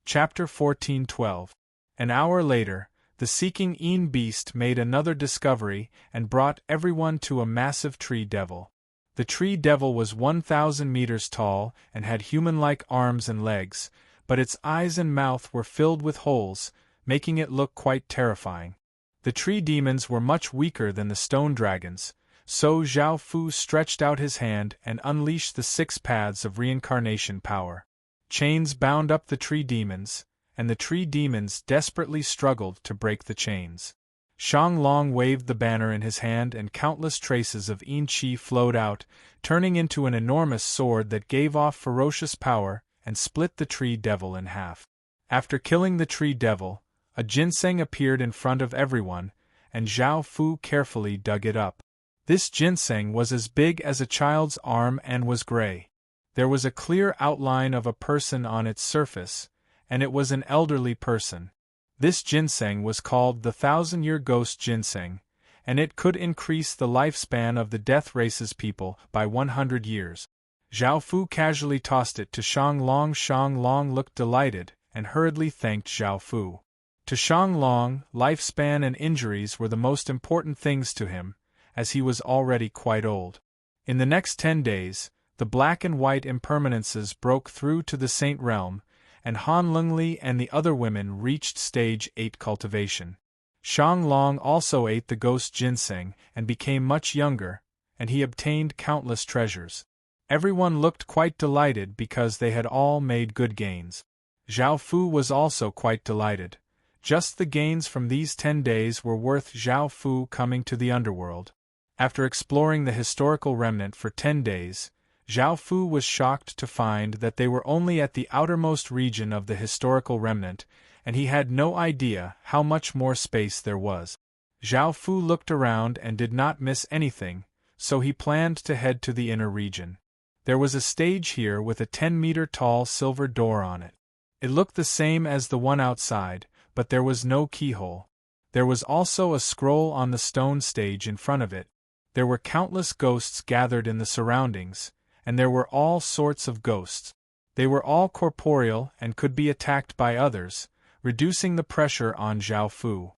Chapter 14:12. An hour later, the seeking Yin beast made another discovery and brought everyone to a massive tree devil. The tree devil was 1,000 meters tall and had human-like arms and legs, but its eyes and mouth were filled with holes, making it look quite terrifying. The tree demons were much weaker than the stone dragons, so Zhao Fu stretched out his hand and unleashed the 6 paths of reincarnation power. Chains bound up the tree demons, and the tree demons desperately struggled to break the chains. Shang Long waved the banner in his hand and countless traces of yin chi flowed out, turning into an enormous sword that gave off ferocious power and split the tree devil in half. After killing the tree devil, a ginseng appeared in front of everyone, and Zhao Fu carefully dug it up. This ginseng was as big as a child's arm and was gray. There was a clear outline of a person on its surface, and it was an elderly person. This ginseng was called the 1,000-year ghost ginseng, and it could increase the lifespan of the death race's people by 100 years. Zhao Fu casually tossed it to Shang Long. Shang Long looked delighted and hurriedly thanked Zhao Fu. To Shang Long, lifespan and injuries were the most important things to him, as he was already quite old. In the next 10 days, the black and white impermanences broke through to the Saint Realm, and Han Lungli and the other women reached stage 8 cultivation. Shang Long also ate the ghost ginseng and became much younger, and he obtained countless treasures. Everyone looked quite delighted because they had all made good gains. Zhao Fu was also quite delighted. Just the gains from these 10 days were worth Zhao Fu coming to the underworld. After exploring the historical remnant for 10 days, Zhao Fu was shocked to find that they were only at the outermost region of the historical remnant, and he had no idea how much more space there was. Zhao Fu looked around and did not miss anything, so he planned to head to the inner region. There was a stage here with a 10-meter-tall silver door on it. It looked the same as the one outside, but there was no keyhole. There was also a scroll on the stone stage in front of it. There were countless ghosts gathered in the surroundings, and there were all sorts of ghosts. They were all corporeal and could be attacked by others, reducing the pressure on Zhao Fu.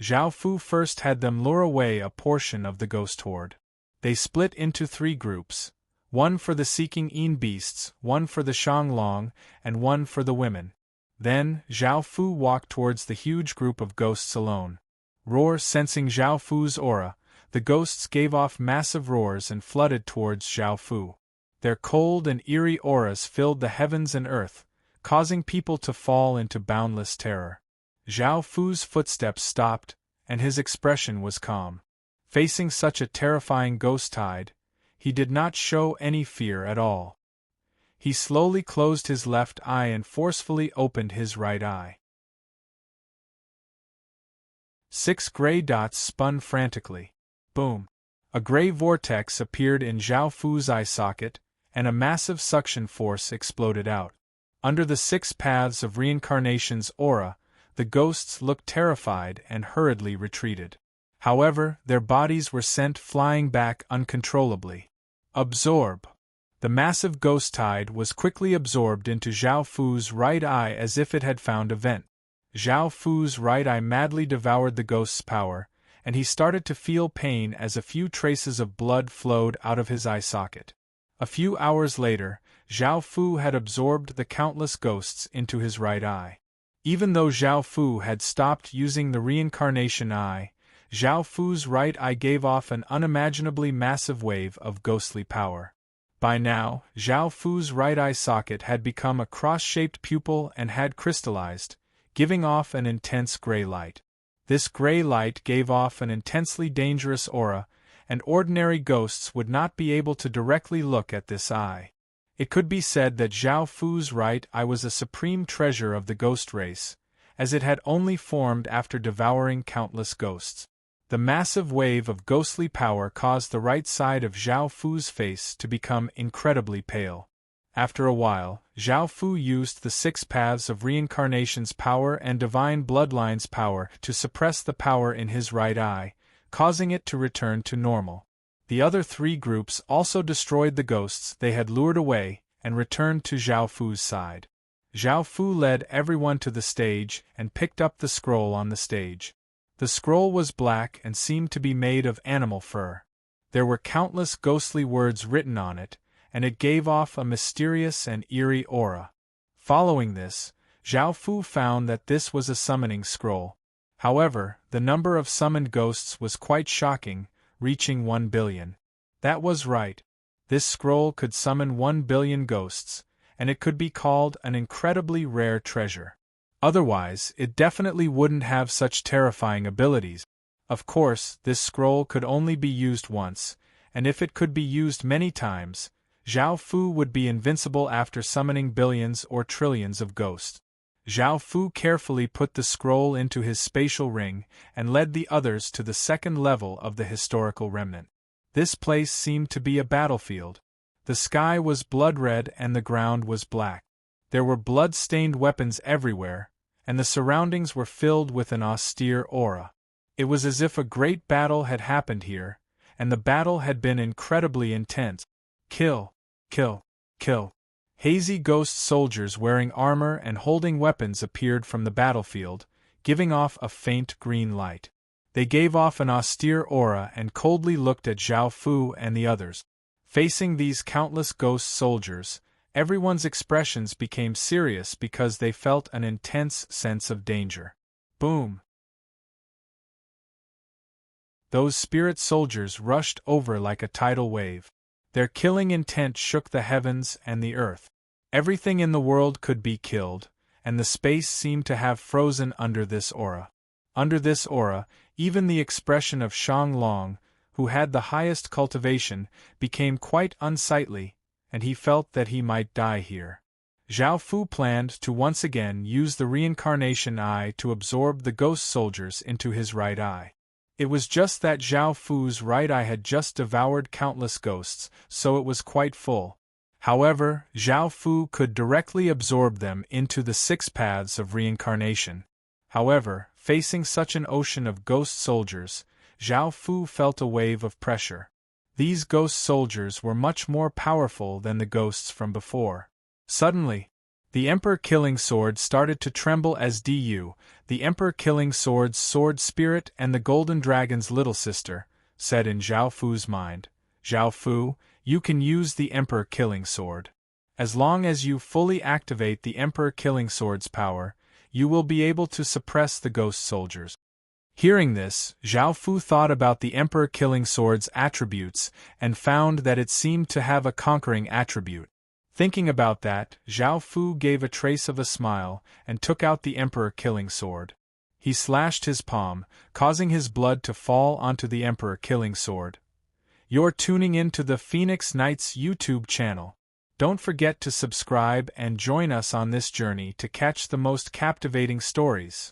Zhao Fu first had them lure away a portion of the ghost horde. They split into 3 groups, one for the seeking Yin beasts, one for the Shanglong, and one for the women. Then, Zhao Fu walked towards the huge group of ghosts alone. Sensing Zhao Fu's aura, the ghosts gave off massive roars and flooded towards Zhao Fu. Their cold and eerie auras filled the heavens and earth, causing people to fall into boundless terror. Zhao Fu's footsteps stopped, and his expression was calm. Facing such a terrifying ghost tide, he did not show any fear at all. He slowly closed his left eye and forcefully opened his right eye. 6 gray dots spun frantically. Boom! A gray vortex appeared in Zhao Fu's eye socket, and a massive suction force exploded out. Under the 6 paths of reincarnation's aura, the ghosts looked terrified and hurriedly retreated. However, their bodies were sent flying back uncontrollably. Absorb! The massive ghost tide was quickly absorbed into Zhao Fu's right eye as if it had found a vent. Zhao Fu's right eye madly devoured the ghost's power, and he started to feel pain as a few traces of blood flowed out of his eye socket. A few hours later, Zhao Fu had absorbed the countless ghosts into his right eye. Even though Zhao Fu had stopped using the reincarnation eye, Zhao Fu's right eye gave off an unimaginably massive wave of ghostly power. By now, Zhao Fu's right eye socket had become a cross-shaped pupil and had crystallized, giving off an intense gray light. This gray light gave off an intensely dangerous aura, and ordinary ghosts would not be able to directly look at this eye. It could be said that Zhao Fu's right eye was a supreme treasure of the ghost race, as it had only formed after devouring countless ghosts. The massive wave of ghostly power caused the right side of Zhao Fu's face to become incredibly pale. After a while, Zhao Fu used the 6 paths of reincarnation's power and divine bloodline's power to suppress the power in his right eye, causing it to return to normal. The other 3 groups also destroyed the ghosts they had lured away and returned to Zhao Fu's side. Zhao Fu led everyone to the stage and picked up the scroll on the stage. The scroll was black and seemed to be made of animal fur. There were countless ghostly words written on it, and it gave off a mysterious and eerie aura. Following this, Zhao Fu found that this was a summoning scroll. However, the number of summoned ghosts was quite shocking, reaching 1 billion. That was right. This scroll could summon 1 billion ghosts, and it could be called an incredibly rare treasure. Otherwise, it definitely wouldn't have such terrifying abilities. Of course, this scroll could only be used once, and if it could be used many times, Zhao Fu would be invincible after summoning billions or trillions of ghosts. Zhao Fu carefully put the scroll into his spatial ring and led the others to the 2nd level of the historical remnant. This place seemed to be a battlefield. The sky was blood-red and the ground was black. There were blood-stained weapons everywhere, and the surroundings were filled with an austere aura. It was as if a great battle had happened here, and the battle had been incredibly intense. Kill, kill, kill. Hazy ghost soldiers wearing armor and holding weapons appeared from the battlefield, giving off a faint green light. They gave off an austere aura and coldly looked at Zhao Fu and the others. Facing these countless ghost soldiers, everyone's expressions became serious because they felt an intense sense of danger. Boom! Those spirit soldiers rushed over like a tidal wave. Their killing intent shook the heavens and the earth. Everything in the world could be killed, and the space seemed to have frozen under this aura. Under this aura, even the expression of Shanglong, who had the highest cultivation, became quite unsightly, and he felt that he might die here. Zhao Fu planned to once again use the reincarnation eye to absorb the ghost soldiers into his right eye. It was just that Zhao Fu's right eye had just devoured countless ghosts, so it was quite full. However, Zhao Fu could directly absorb them into the 6 paths of reincarnation. However, facing such an ocean of ghost soldiers, Zhao Fu felt a wave of pressure. These ghost soldiers were much more powerful than the ghosts from before. Suddenly, the Emperor Killing Sword started to tremble as Du, the Emperor Killing Sword's sword spirit and the Golden Dragon's little sister, said in Zhao Fu's mind, "Zhao Fu, you can use the Emperor Killing Sword. As long as you fully activate the Emperor Killing Sword's power, you will be able to suppress the ghost soldiers." Hearing this, Zhao Fu thought about the Emperor Killing Sword's attributes and found that it seemed to have a conquering attribute. Thinking about that, Zhao Fu gave a trace of a smile and took out the Emperor Killing Sword. He slashed his palm, causing his blood to fall onto the Emperor Killing Sword. You're tuning in to the Phoenix Knights YouTube channel. Don't forget to subscribe and join us on this journey to catch the most captivating stories.